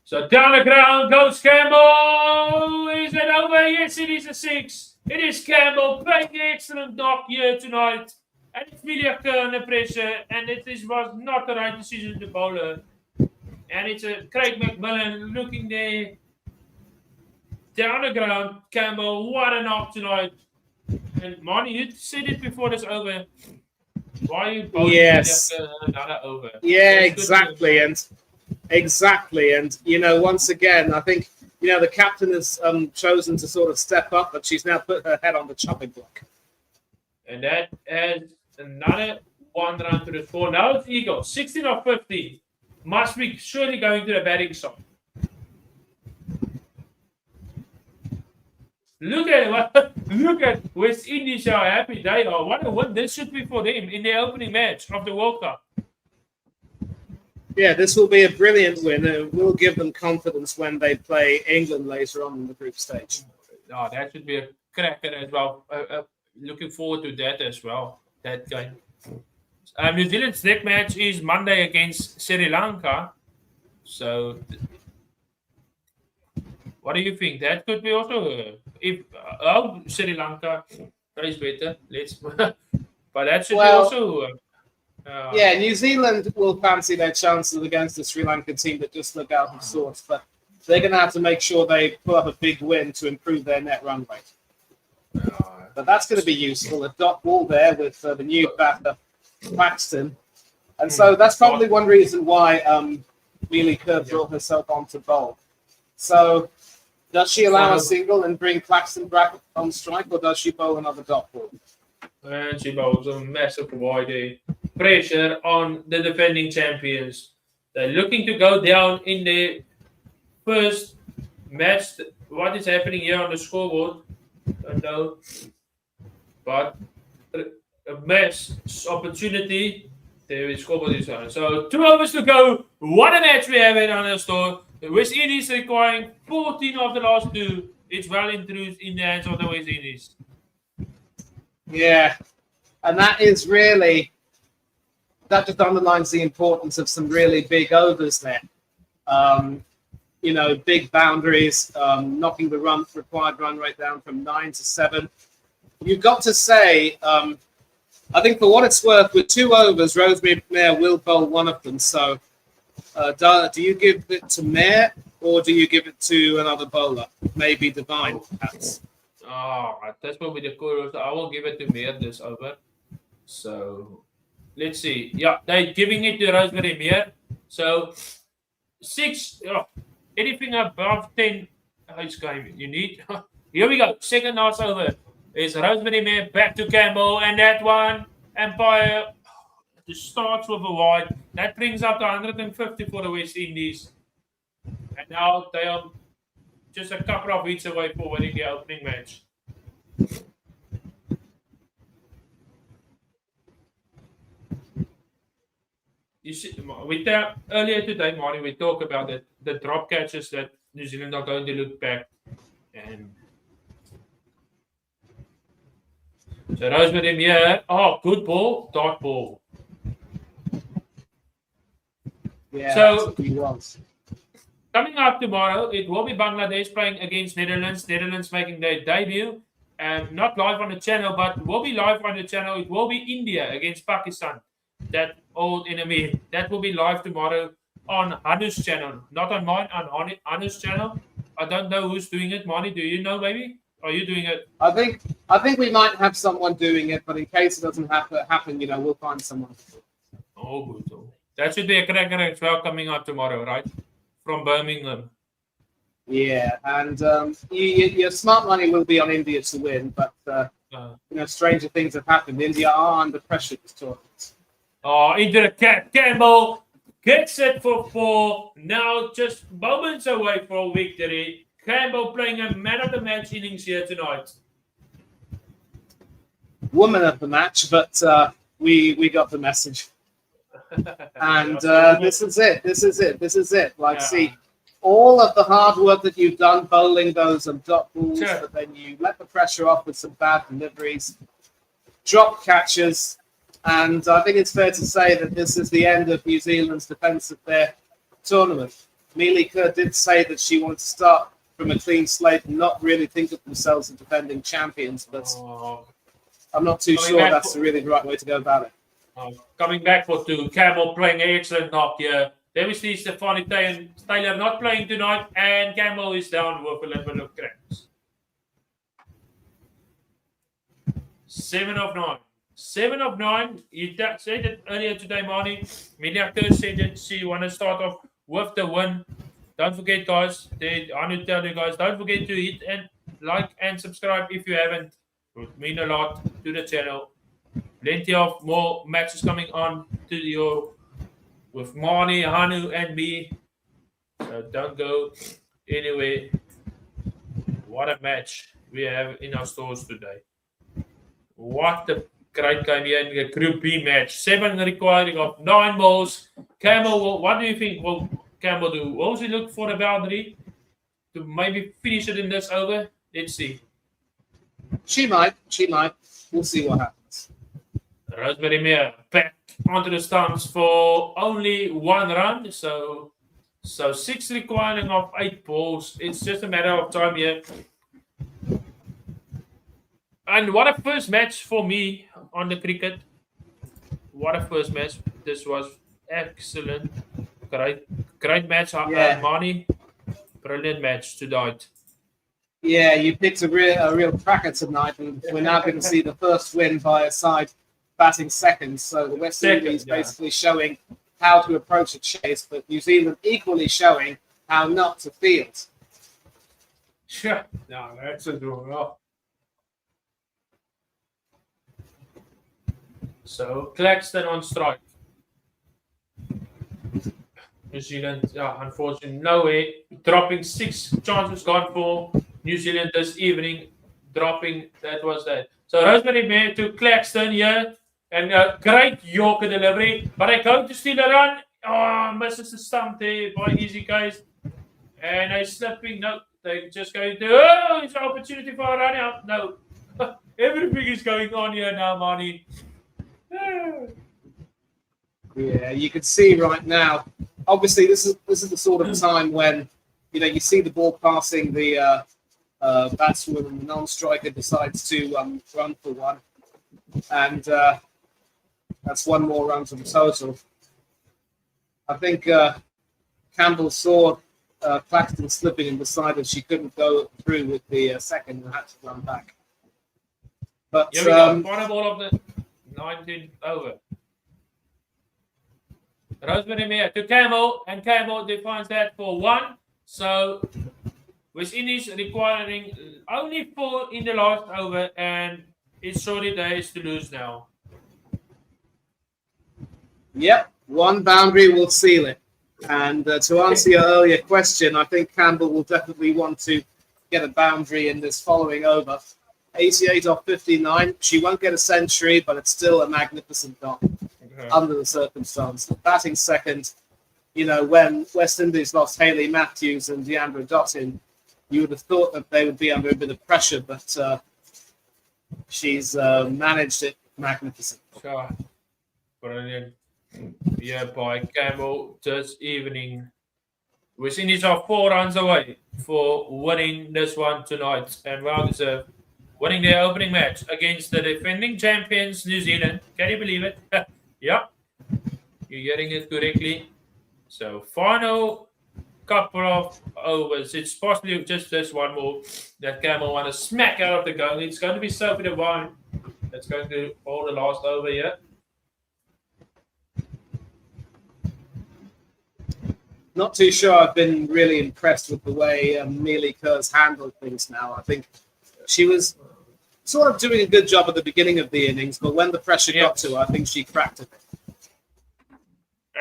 [SPEAKER 1] So down the ground goes Campbell. Is it over? Yes, it is a 6. It is Campbell playing an excellent knock here tonight. And it's Mealy Kerr under pressure, and was not the right decision to bowler. And it's a Craig McMillan looking there. Down the ground, Campbell, what a knock tonight. And Marnie, you said it before this over. Why are you bowling another over?
[SPEAKER 2] Yeah, exactly. And, you know, once again, I think, you know, the captain has chosen to sort of step up, but she's now put her head on the chopping block.
[SPEAKER 1] And that adds another 1 run to the score. Now it's Eagles, 16 of 50. Must be surely going to the batting side. Look at West Indies, how happy they are. What a win this should be for them in their opening match of the World Cup.
[SPEAKER 2] Yeah, this will be a brilliant win. It will give them confidence when they play England later on in the group stage.
[SPEAKER 1] Oh, that should be a cracker as well. Looking forward to that as well. That game. New Zealand's next match is Monday against Sri Lanka. So, what do you think? That could be also if Sri Lanka plays better. Let's, but that should be also.
[SPEAKER 2] Yeah, New Zealand will fancy their chances against the Sri Lankan team that just look out of sorts, but they're going to have to make sure they put up a big win to improve their net run rate. But that's going to be useful. A dot ball there with the new batter, Claxton. And so that's probably one reason why Mealy Kerr brought herself on to bowl. So does she allow a single and bring Claxton back on strike, or does she bowl another dot ball?
[SPEAKER 1] And she bowls a massive wide pressure on the defending champions. They're looking to go down in the first match. What is happening here on the scoreboard? I don't know. But a match opportunity. There is scoreboard is on. So 2 overs to go. What a match we have in on the store. The West Indies requiring 14 of the last 2. It's well in truth in the hands of the West Indies.
[SPEAKER 2] Yeah, and that is really, that just underlines the importance of some really big overs there. Big boundaries, knocking the required run rate down from 9 to 7. You've got to say, I think for what it's worth, with 2 overs, Rosemary Mayer will bowl one of them. So do you give it to Mayer or do you give it to another bowler? Maybe Divine, perhaps.
[SPEAKER 1] Oh, that's probably the cool. I will give it to Mayer this over. So let's see. Yeah, they're giving it to Rosemary Mayer. So 6, anything above 10 is going. You need. Here we go. Second last over is Rosemary Mayer back to Campbell, and that one Empire starts with a wide. That brings up to 150 for the West Indies, and now they are just a couple of weeks away for winning the opening match. You see, earlier today, Marty, we talked about the drop catches that New Zealand are going to look back. And so Rosemary Mayer, good ball, dot ball.
[SPEAKER 2] Yeah,
[SPEAKER 1] so
[SPEAKER 2] was.
[SPEAKER 1] Coming up tomorrow, it will be Bangladesh playing against Netherlands. Netherlands making their debut. Not live on the channel, but will be live on the channel. It will be India against Pakistan. That old enemy. That will be live tomorrow on Hanu's channel. Not on mine, on Hanu's channel. I don't know who's doing it. Marty, do you know maybe? Are you doing it?
[SPEAKER 2] I think we might have someone doing it, but in case it doesn't happen, we'll find someone.
[SPEAKER 1] Oh, good. That should be a cracker as well coming up tomorrow, right? From Birmingham.
[SPEAKER 2] Yeah, and your smart money will be on India to win, but stranger things have happened. India are under pressure this tournament.
[SPEAKER 1] Into the Campbell gets it for 4. Now just moments away for victory. Campbell playing a man of the match innings here tonight.
[SPEAKER 2] Woman of the match, but we got the message. And this is it. See, all of the hard work that you've done bowling those dot balls, but then you let the pressure off with some bad deliveries, drop catches, and I think it's fair to say that this is the end of New Zealand's defence of their tournament. Mealy Kerr did say that she wanted to start from a clean slate and not really think of themselves as defending champions, but I'm not too sure that's really the right way to go about it.
[SPEAKER 1] Coming back for 2, Campbell playing an excellent knock here. There we see Stefani Taylor not playing tonight, and Campbell is down with a little bit of cramps. 7 of 9. 7 of 9. You said it earlier today, Marty. Melia Kerr said that she want to start off with the win. Don't forget, guys. I want to tell you guys, don't forget to hit and like and subscribe if you haven't. It would mean a lot to the channel. Plenty of more matches coming on to you with Marnie, Hanu, and me. So don't go anywhere. What a match we have in our stores today. What the great game here in the Group B match. 7 requiring of 9 balls. Campbell, what do you think will Campbell do? Will she look for the boundary to maybe finish it in this over? Let's see.
[SPEAKER 2] She might. We'll see what happens.
[SPEAKER 1] Rosemary Meyer back onto the stumps for only 1 run. So 6 requiring of 8 balls. It's just a matter of time here. And what a first match for me on the cricket. What a first match. This was excellent. Great match, Marnie. Brilliant match tonight.
[SPEAKER 2] Yeah, you picked a real cracker tonight, and we're now going to see the first win by a side batting second. So the West Indies basically showing how to approach a chase, but New Zealand equally showing how not to field.
[SPEAKER 1] Sure. No, that's a draw. So Claxton on strike. New Zealand, unfortunately, no way. Dropping 6 chances gone for New Zealand this evening. Dropping, that was that. So Rosemary Meyer to Claxton here. And a great Yorker delivery. But I go to steal a run. Oh, misses the stump there by Easy Guys. And they're slipping. No, they're just going to. Oh, it's an opportunity for a run out. No. Everything is going on here now, Marnie.
[SPEAKER 2] Yeah, you can see right now. Obviously, this is the sort of time when you see the ball passing the batsman, and the non-striker decides to run for one, and that's 1 more run to the total. I think Campbell saw Claxton slipping and decided she couldn't go through with the second and had to run back. But
[SPEAKER 1] here we go. Final ball of the 19th over. Rosemary Meyer to Campbell, and Campbell defines that for 1. So West Indies requiring only 4 in the last over, and it's surely days to lose now.
[SPEAKER 2] Yep, 1 boundary will seal it. And to answer your earlier question, I think Campbell will definitely want to get a boundary in this following over. 88 off 59. She won't get a century, but it's still a magnificent knock under the circumstances. Batting second, when West Indies lost Hayley Matthews and Deandra Dottin, you would have thought that they would be under a bit of pressure, but she's managed it magnificently.
[SPEAKER 1] Sure. Brilliant. Yeah, by Campbell this evening. West Indies are 4 runs away for winning this one tonight, and well deserved. Winning their opening match against the defending champions, New Zealand. Can you believe it? Yeah, you're getting it correctly. So, final couple of overs. It's possibly just this 1 more that Campbell want to smack out of the gun. It's going to be Sophie Devine that's going to hold the last over here.
[SPEAKER 2] Not too sure I've been really impressed with the way Mealy Kerr's handled things now. I think she was sort of doing a good job at the beginning of the innings, but when the pressure got to her, I think she cracked it.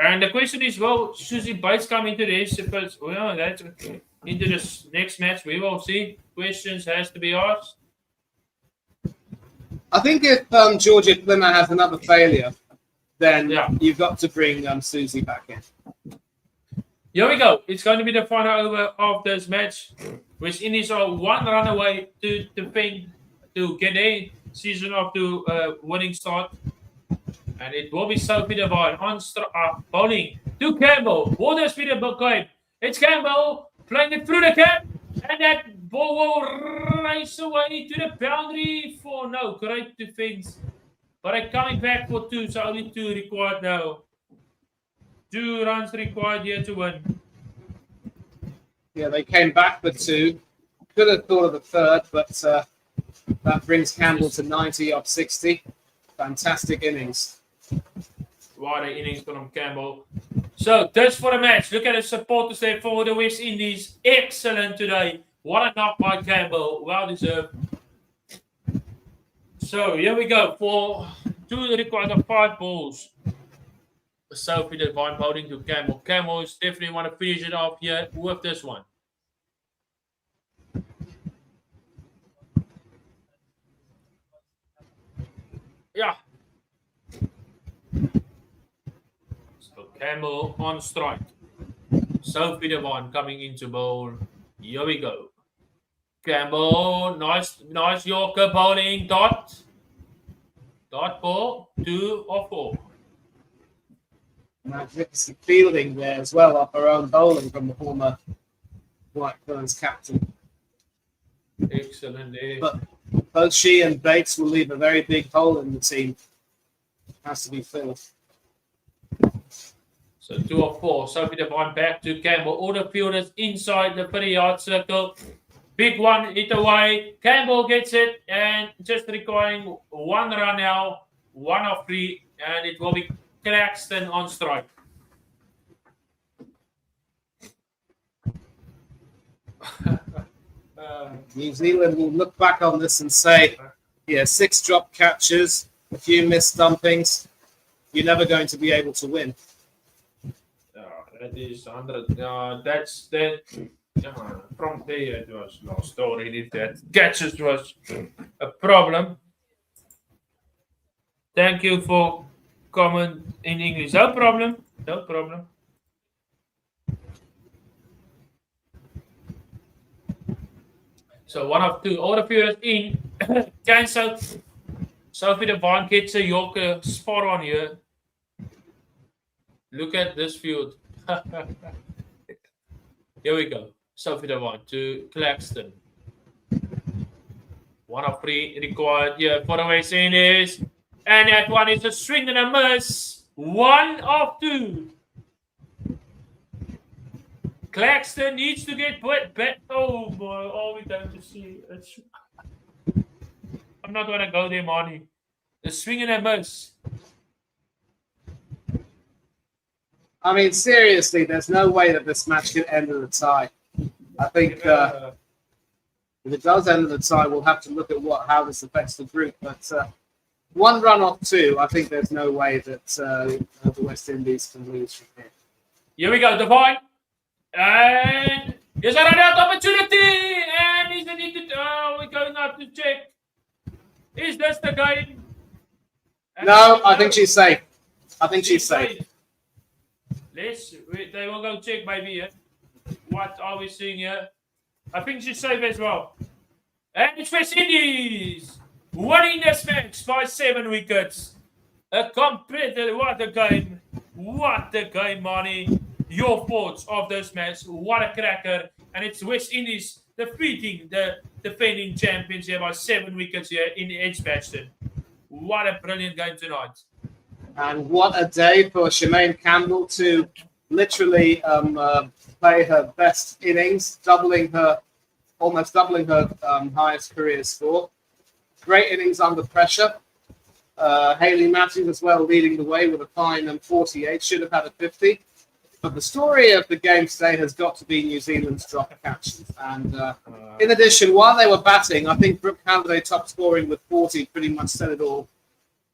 [SPEAKER 1] And the question is, will Susie Bates come into this? Because, that's into this next match, we will see. Questions has to be asked.
[SPEAKER 2] I think if Georgia Plymouth has another failure, then you've got to bring Susie back in.
[SPEAKER 1] Here we go. It's going to be the final over of this match. West Indies are 1 run away to defend, to get a season off to winning start. And it will be Sophie Devine on bowling to Campbell. Water speed of Buckhead. It's Campbell playing it through the cap. And that ball will race away to the boundary for no. Great defense. But I'm coming back for 2, so only 2 required now. 2 runs required here to win.
[SPEAKER 2] Yeah, they came back for 2. Could have thought of the third, but that brings Campbell to 90 off 60. Fantastic innings.
[SPEAKER 1] What an innings from Campbell. So, that's for the match. Look at the supporters there for the West Indies. Excellent today. What a knock by Campbell. Well deserved. So, here we go for 2 required of 5 balls. Sophie Devine bowling to Campbell. Campbell is definitely want to finish it off here with this one. Yeah. So Campbell on strike. Sophie Devon coming into bowl. Here we go. Campbell, nice Yorker bowling. Dot ball, 2 or 4.
[SPEAKER 2] Magnificent fielding there as well, off her own bowling from the former White Ferns captain.
[SPEAKER 1] Excellent there.
[SPEAKER 2] But both she and Bates will leave a very big hole in the team. Has to be filled.
[SPEAKER 1] So 2 or 4. Sophie Devine back to Campbell. All the fielders inside the 30-yard circle. Big one hit away. Campbell gets it and just requiring 1 run now. 1 of 3. And it will be Claxton on strike.
[SPEAKER 2] New Zealand will look back on this and say, yeah, 6 drop catches, a few missed stumpings. You're never going to be able to win.
[SPEAKER 1] That is 100. That's that. From there, it was no story. If that catches was a problem. Thank you for comment in English. No problem. No problem. So 1 of 2. All the fielders in. Cancel. Sophie Devine gets a Yorker spot on here. Look at this field. Here we go. Sophie Devine to Claxton. 1 of 3 required here for the West Indies. And that one is a swing and a miss. 1 of 2. Claxton needs to get put back. Oh boy, all we going to see. I'm not going to go there, Marnie. The swing and a miss.
[SPEAKER 2] I mean, seriously, there's no way that this match can end in a tie. I think if it does end in a tie, we'll have to look at how this affects the group. But 1 run off 2, I think there's no way that the West Indies can lose from here.
[SPEAKER 1] Here we go, Devine. And here's a run-out opportunity. And he's we're going up to check. Is this the game?
[SPEAKER 2] No, I think she's safe. I think she's safe.
[SPEAKER 1] They will go check maybe here. What are we seeing here? I think she's safe as well. And it's West Indies winning this match by 7 wickets. A competitor. What a game. What a game, Marnie. Your thoughts of this match. What a cracker. And it's West Indies defeating the defending champions here by 7 wickets here in Edgbaston. What a brilliant game tonight.
[SPEAKER 2] And what a day for Shemaine Campbell to literally play her best innings, almost doubling her highest career score. Great innings under pressure. Hayley Matthews as well leading the way with a fine 48. Should have had a 50. But the story of the game today has got to be New Zealand's drop catches. And in addition, while they were batting, I think Brooke Halliday top scoring with 40 pretty much said it all.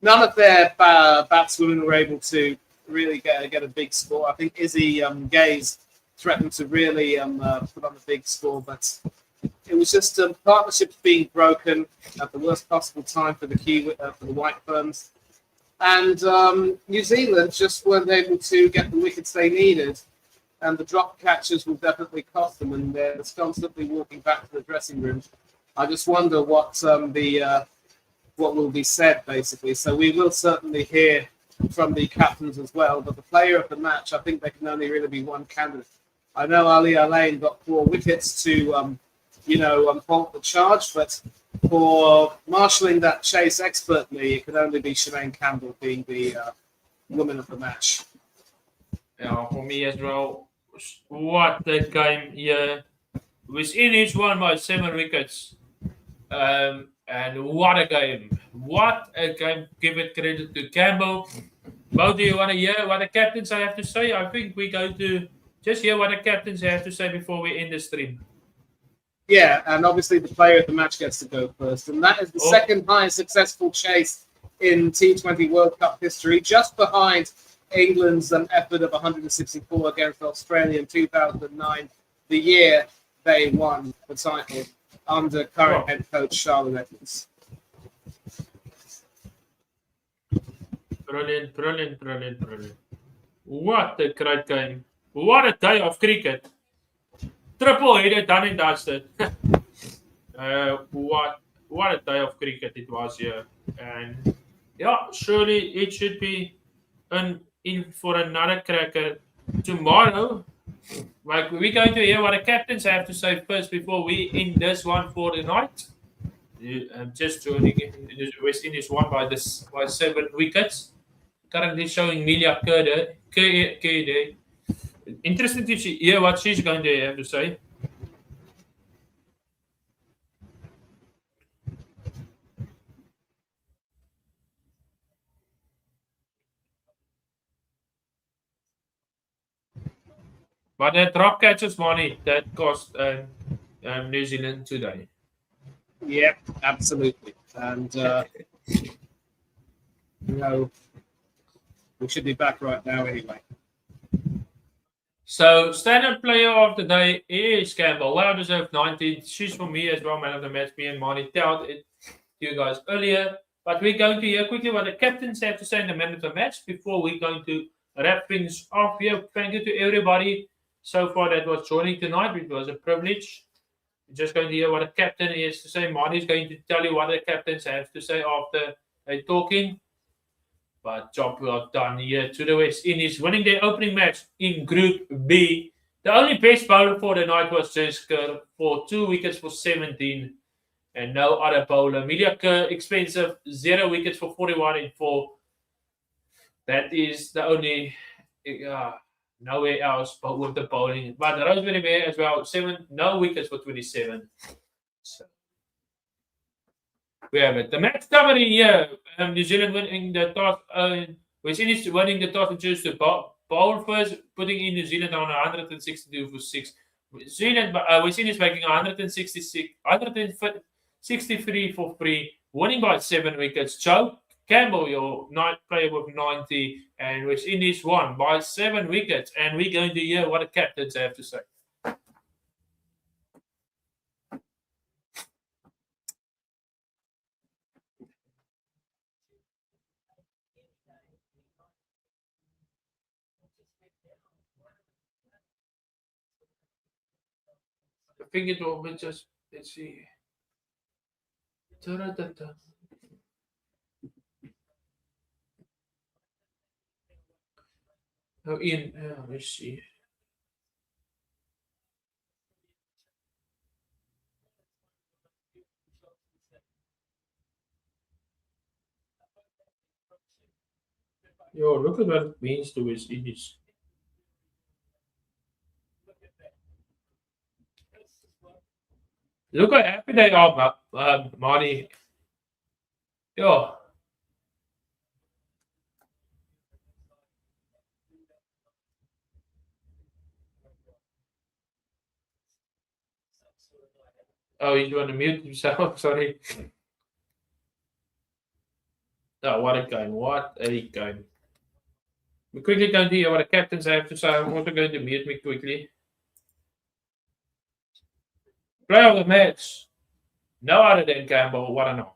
[SPEAKER 2] None of their batswomen were able to really get a big score. I think Izzy Gaze threatened to really put on a big score, but it was just partnerships being broken at the worst possible time for the White Ferns. And New Zealand just weren't able to get the wickets they needed. And the drop catches will definitely cost them, and they're constantly walking back to the dressing room. I just wonder what will be said, basically. So we will certainly hear from the captains as well. But the player of the match, I think there can only really be one candidate. I know Ali Alain got 4 wickets to, fault the charge, but for marshalling that chase expertly, it could only be Shemaine Campbell being the woman of the match.
[SPEAKER 1] Yeah, for me as well. What a game here. West Indies won by 7 wickets. And what a game. What a game. Give it credit to Campbell. Both of you want to hear what the captains have to say? I think we go to just hear what the captains have to say before we end the stream.
[SPEAKER 2] Yeah, and obviously the player of the match gets to go first. And that is the second highest successful chase in T20 World Cup history, just behind England's effort of 164 against Australia in 2009, the year they won the title under current head coach Charlotte Edwards.
[SPEAKER 1] Brilliant, brilliant, brilliant, brilliant. What a great game. What a day of cricket. Triple header done and dusted. What a day of cricket it was here. And yeah, surely it should be in for another cracker tomorrow. Like we're going to hear what the captains have to say first before we end this one for the night. Just joining in, West Indies won by 7 wickets. Currently showing Milia Kerde. Interesting to hear what she's going to have to say. But the drop catches money that cost New Zealand today.
[SPEAKER 2] Yep, absolutely. And we should be back right now anyway.
[SPEAKER 1] So, standard player of the day is Campbell. Well deserved 19. She's for me as well, man of the match. Me and Marnie told it to you guys earlier. But we're going to hear quickly what the captains have to say in the man of the match before we're going to wrap things off here. Thank you to everybody so far that was joining tonight. It was a privilege. We're just going to hear what the captain has to say. Marnie's going to tell you what the captains have to say after they're talking. But job well done here to the West Indies, winning their opening match in Group B. The only best bowler for the night was James Kerr for 2 wickets for 17 and no other bowler. Milia Kerr, expensive, 0 wickets for 41 and 4. That is the only, nowhere else but with the bowling. But Rosemary Bear as well, no wickets for 27. So we have it. The match summary here. New Zealand winning the toss. West Indies winning the toss and choose to bowl first, putting in New Zealand on 162 for 6. West Indies making 163 for 3, winning by 7 wickets. Joe Campbell, your night player with 90, and West Indies won by 7 wickets. And we're going to hear what the captains have to say. I think it will be just, let's see. Ta-da-da-da. Oh, Ian, let's see. Yo, look at what it means to West Indies. Look how happy they are, Marty. Yo. Oh, he's going to mute himself. Sorry. Oh, what a game. What a game. We're quickly going to hear what the captains have to say. I'm also going to mute me quickly. Player of the match. No other than Campbell. What a knock.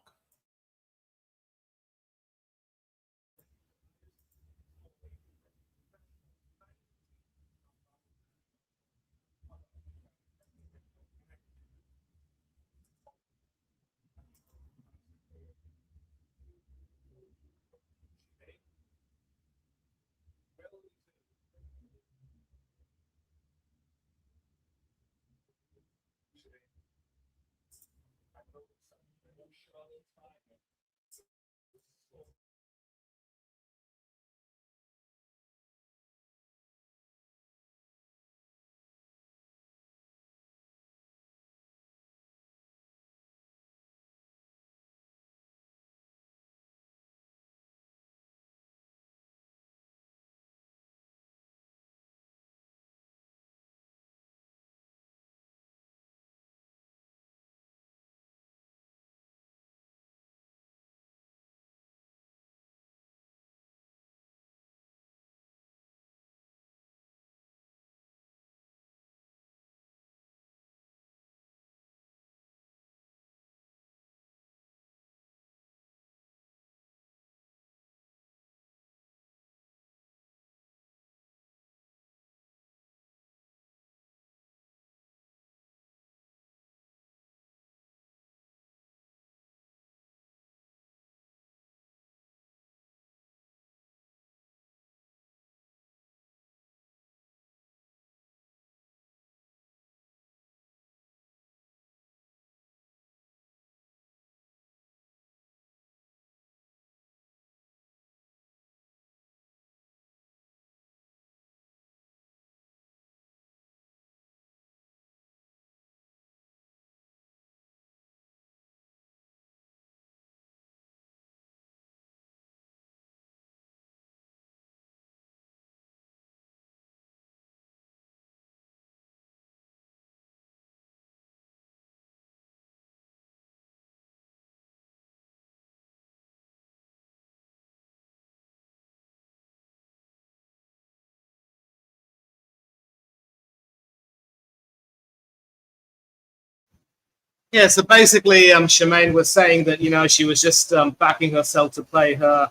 [SPEAKER 2] Yeah, so basically, Shemaine was saying that she was just backing herself to play her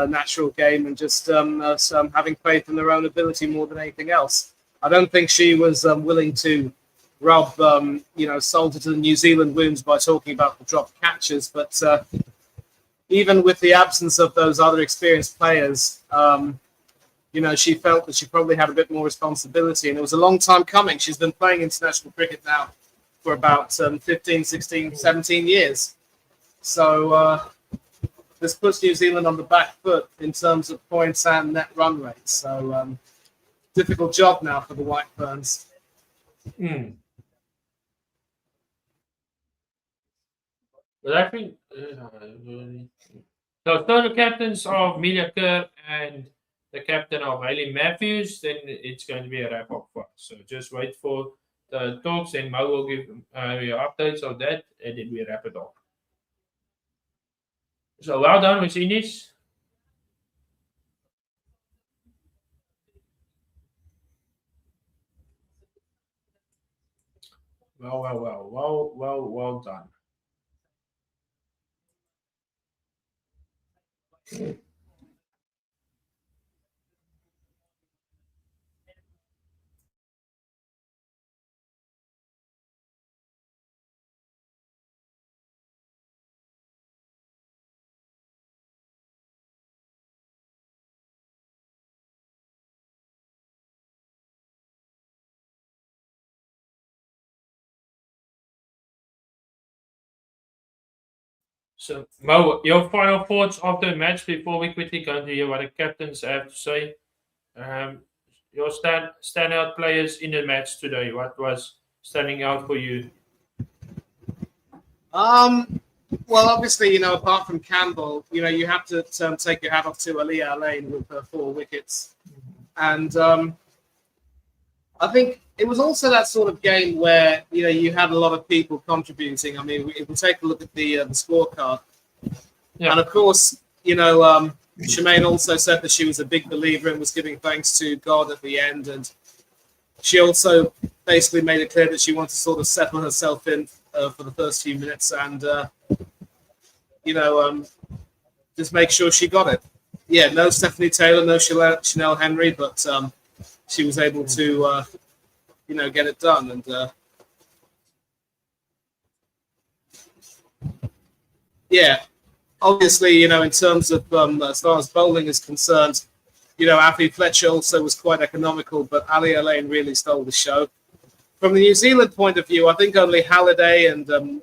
[SPEAKER 2] natural game and just having faith in their own ability more than anything else. I don't think she was willing to rub salt into the New Zealand wounds by talking about the drop catches, but even with the absence of those other experienced players, she felt that she probably had a bit more responsibility, and it was a long time coming. She's been playing international cricket now for about 15, 16, 17 years. So this puts New Zealand on the back foot in terms of points and net run rates. So difficult job now for the White Ferns.
[SPEAKER 1] But I think so. The captains of Amelia Kerr and the captain of Hayley Matthews, then it's going to be a wrap up for us. So just wait for the talks, and Mo will give you updates of that, and then we wrap it up. So well done with Indies. Well done. So, Mo, your final thoughts of the match before we quickly go into hear what the captains have to say. Your standout players in the match today. What was standing out for you?
[SPEAKER 2] Well, obviously, apart from Campbell, you have to take your hat off to Aliyah Lane with her 4 wickets. And I think it was also that sort of game where, you had a lot of people contributing. I mean, if we take a look at the scorecard. Yeah. And of course, Shemaine also said that she was a big believer and was giving thanks to God at the end. And she also basically made it clear that she wanted to sort of settle herself in for the first few minutes and, just make sure she got it. Yeah, no Stephanie Taylor, no Chanel Henry, but she was able to, get it done. And yeah, obviously, in terms of as far as bowling is concerned, Afi Fletcher also was quite economical, but Aliyah Lane really stole the show. From the New Zealand point of view, I think only Halliday and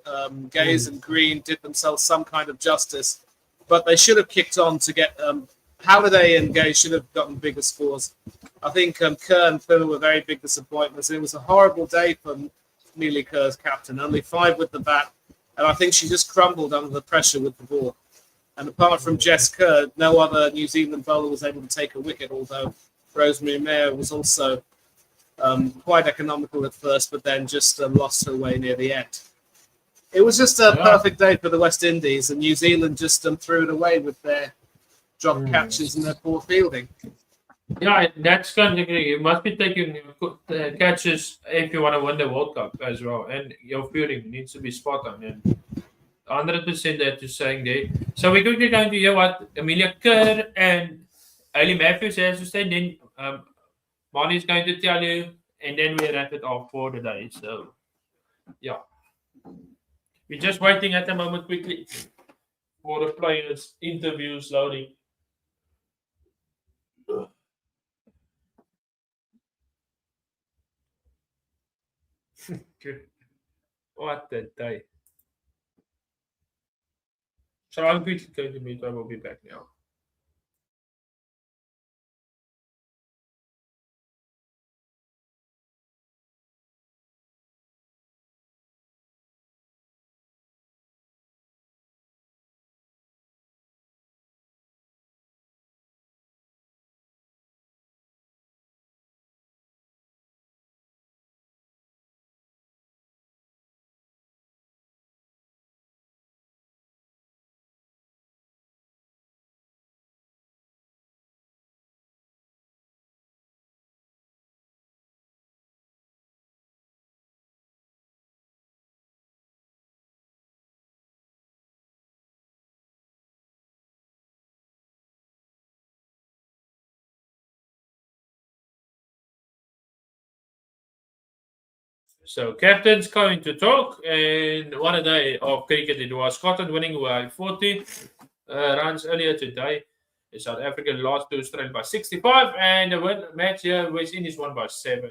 [SPEAKER 2] Gaze and Green did themselves some kind of justice, but they should have kicked on to get Halliday and Gaze should have gotten bigger scores. I think Kerr and Thriller were very big disappointments. It was a horrible day for Amelia Kerr's captain, only 5 with the bat, and I think she just crumbled under the pressure with the ball. And apart from Jess Kerr, no other New Zealand bowler was able to take a wicket, although Rosemary Mayer was also quite economical at first, but then just lost her way near the end. It was just a perfect day for the West Indies, and New Zealand just threw it away with their drop catches and their poor fielding.
[SPEAKER 1] Yeah, that's kind of you must be taking catches if you want to win the World Cup as well, and your fielding needs to be spot on. And 100% that you're saying there. So we're quickly going to hear what Amelia Kerr and Hayley Matthews has to say. Then Bonnie's going to tell you, and then we wrap it off for the day. So, yeah. We're just waiting at the moment quickly for the players' interviews loading. What a day. So I'm quickly going to mute. I will be back now. So captains going to talk, and one a day of cricket it was. Scotland winning by 40 runs earlier today. South Africa lost to Australia by 65, and the match here, West Indies won by 7.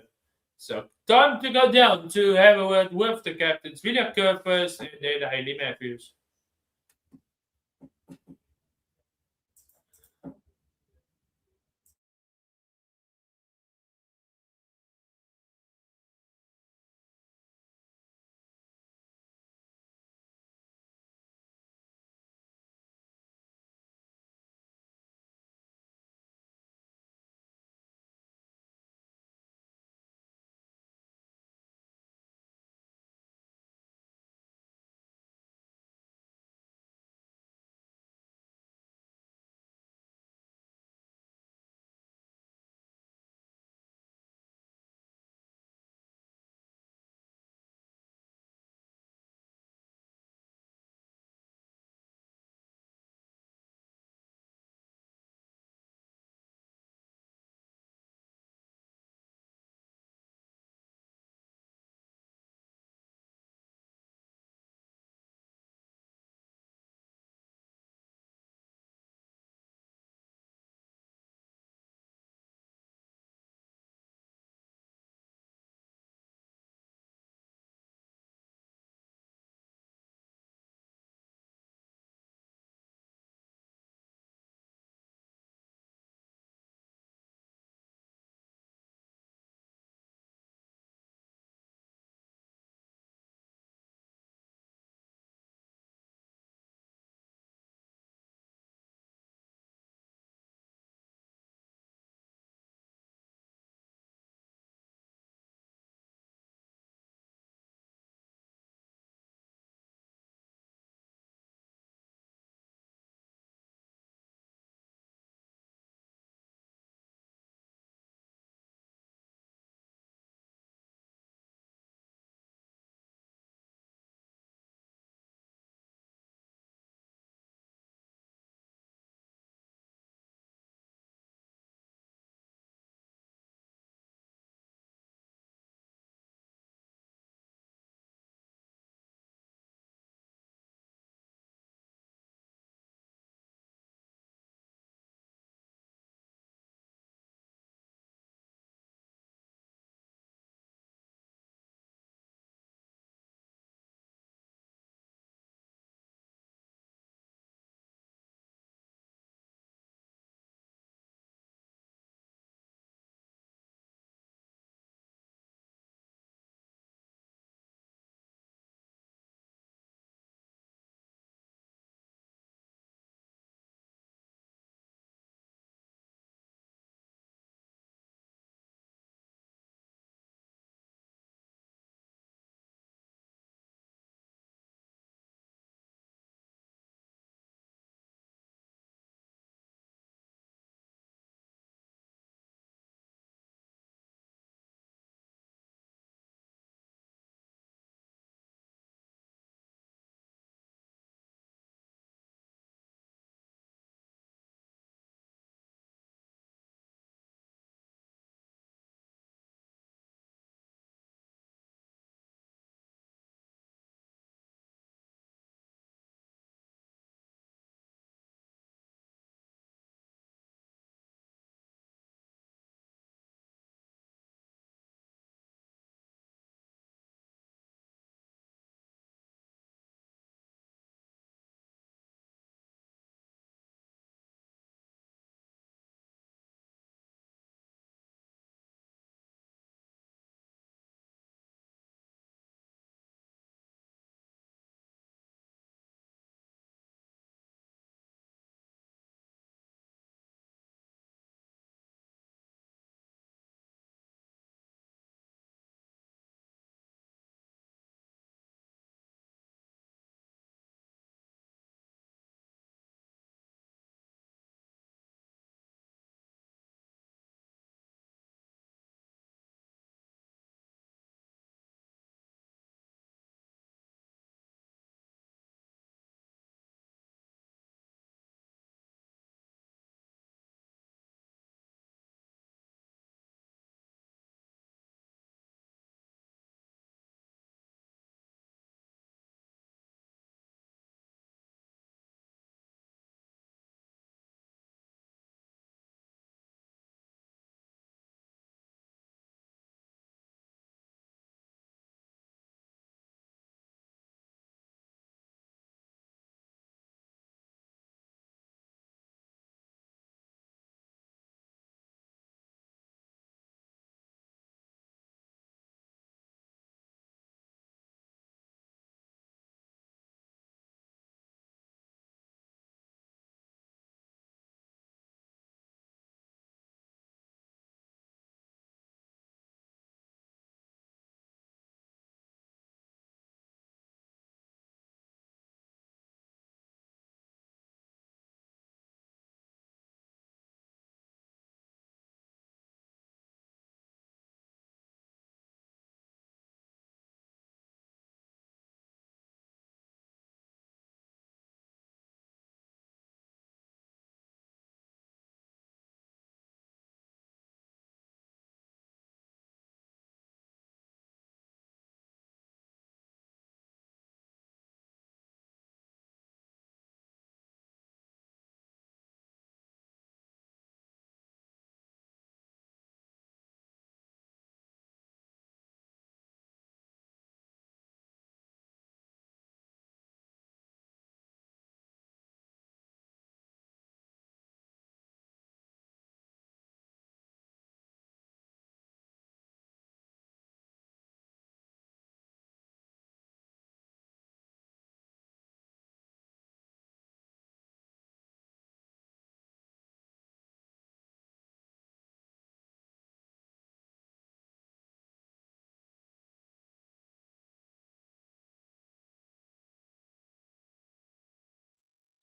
[SPEAKER 1] So time to go down to have a word with the captains. William Kerr first, and then Hayley Matthews.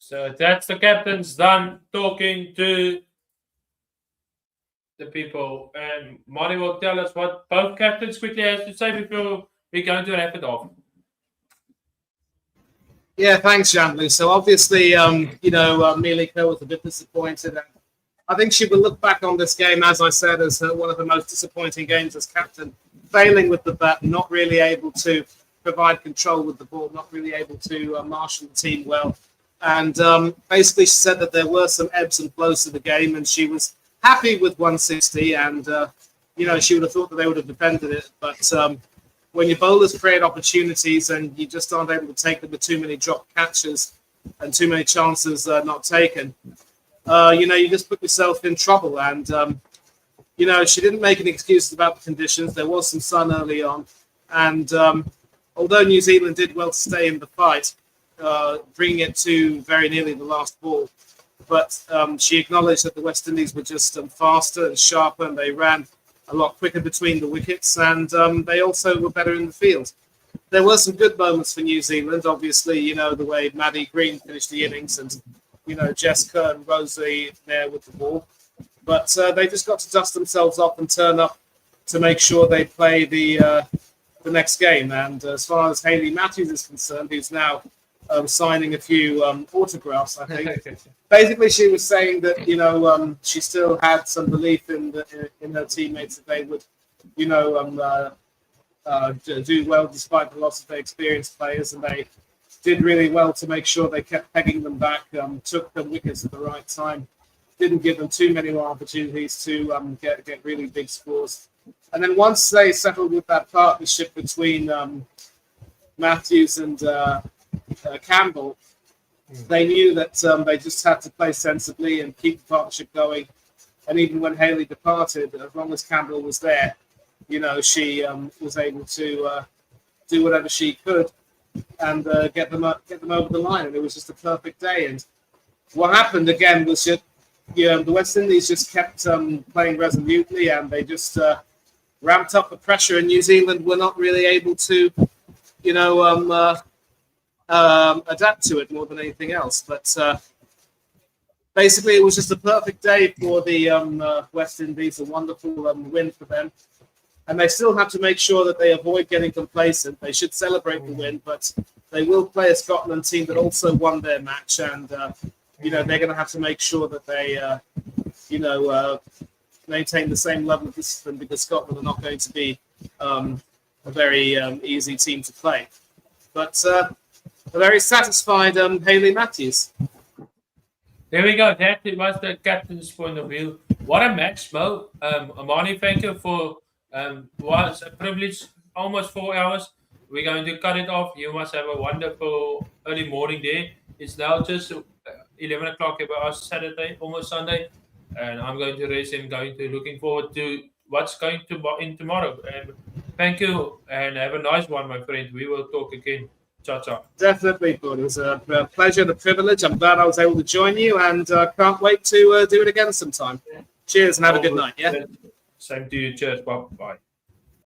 [SPEAKER 1] So that's the captains done talking to the people. And Marty will tell us what both captains quickly has to say before we're going to wrap it off.
[SPEAKER 2] Yeah, thanks, Jean-Louis. So obviously, Mieliko was a bit disappointed. I think she will look back on this game, as I said, as one of the most disappointing games as captain, failing with the bat, not really able to provide control with the ball, not really able to marshal the team well. And basically, she said that there were some ebbs and flows to the game, and she was happy with 160. And, she would have thought that they would have defended it. But when your bowlers create opportunities and you just aren't able to take them with too many dropped catches and too many chances not taken, you just put yourself in trouble. And, she didn't make any excuses about the conditions. There was some sun early on. And although New Zealand did well to stay in the fight, bringing it to very nearly the last ball, but she acknowledged that the West Indies were just faster and sharper, and they ran a lot quicker between the wickets, and they also were better in the field. There were some good moments for New Zealand, obviously, the way Maddie Green finished the innings, and, Jessica and Rosie there with the ball. But they just got to dust themselves off and turn up to make sure they play the next game. And as far as Hayley Matthews is concerned, who's now signing a few autographs, I think. Basically, she was saying that she still had some belief in her teammates that they would, do well despite the loss of their experienced players, and they did really well to make sure they kept pegging them back, took the wickets at the right time, didn't give them too many more opportunities to get really big scores. And then once they settled with that partnership between Matthews and Campbell, they knew that they just had to play sensibly and keep the partnership going. And even when Hayley departed, as long as Campbell was there, she was able to do whatever she could and get them over the line. And it was just a perfect day. And what happened again was just, the West Indies just kept playing resolutely, and they just ramped up the pressure. And New Zealand were not really able to, adapt to it more than anything else. But basically, it was just a perfect day for the West Indies, a wonderful win for them. And they still have to make sure that they avoid getting complacent. They should celebrate the win, but they will play a Scotland team that also won their match. And, they're going to have to make sure that they, maintain the same level of discipline, because Scotland are not going to be a very easy team to play. But a very satisfied Hayley Matthews.
[SPEAKER 1] There we go. That was the captain's point of view. What a match, Mo. Amani, thank you for was a privilege. Almost 4 hours. We're going to cut it off. You must have a wonderful early morning there. It's now just 11 o'clock about Saturday, almost Sunday. And I'm going to race and looking forward to what's going to in tomorrow. And thank you and have a nice one, my friend. We will talk again. Ciao, ciao.
[SPEAKER 2] Definitely, Paul. It was a pleasure and a privilege. I'm glad I was able to join you, and can't wait to do it again sometime. Cheers and have a good night. Yeah.
[SPEAKER 1] Same to you. Cheers. Bye.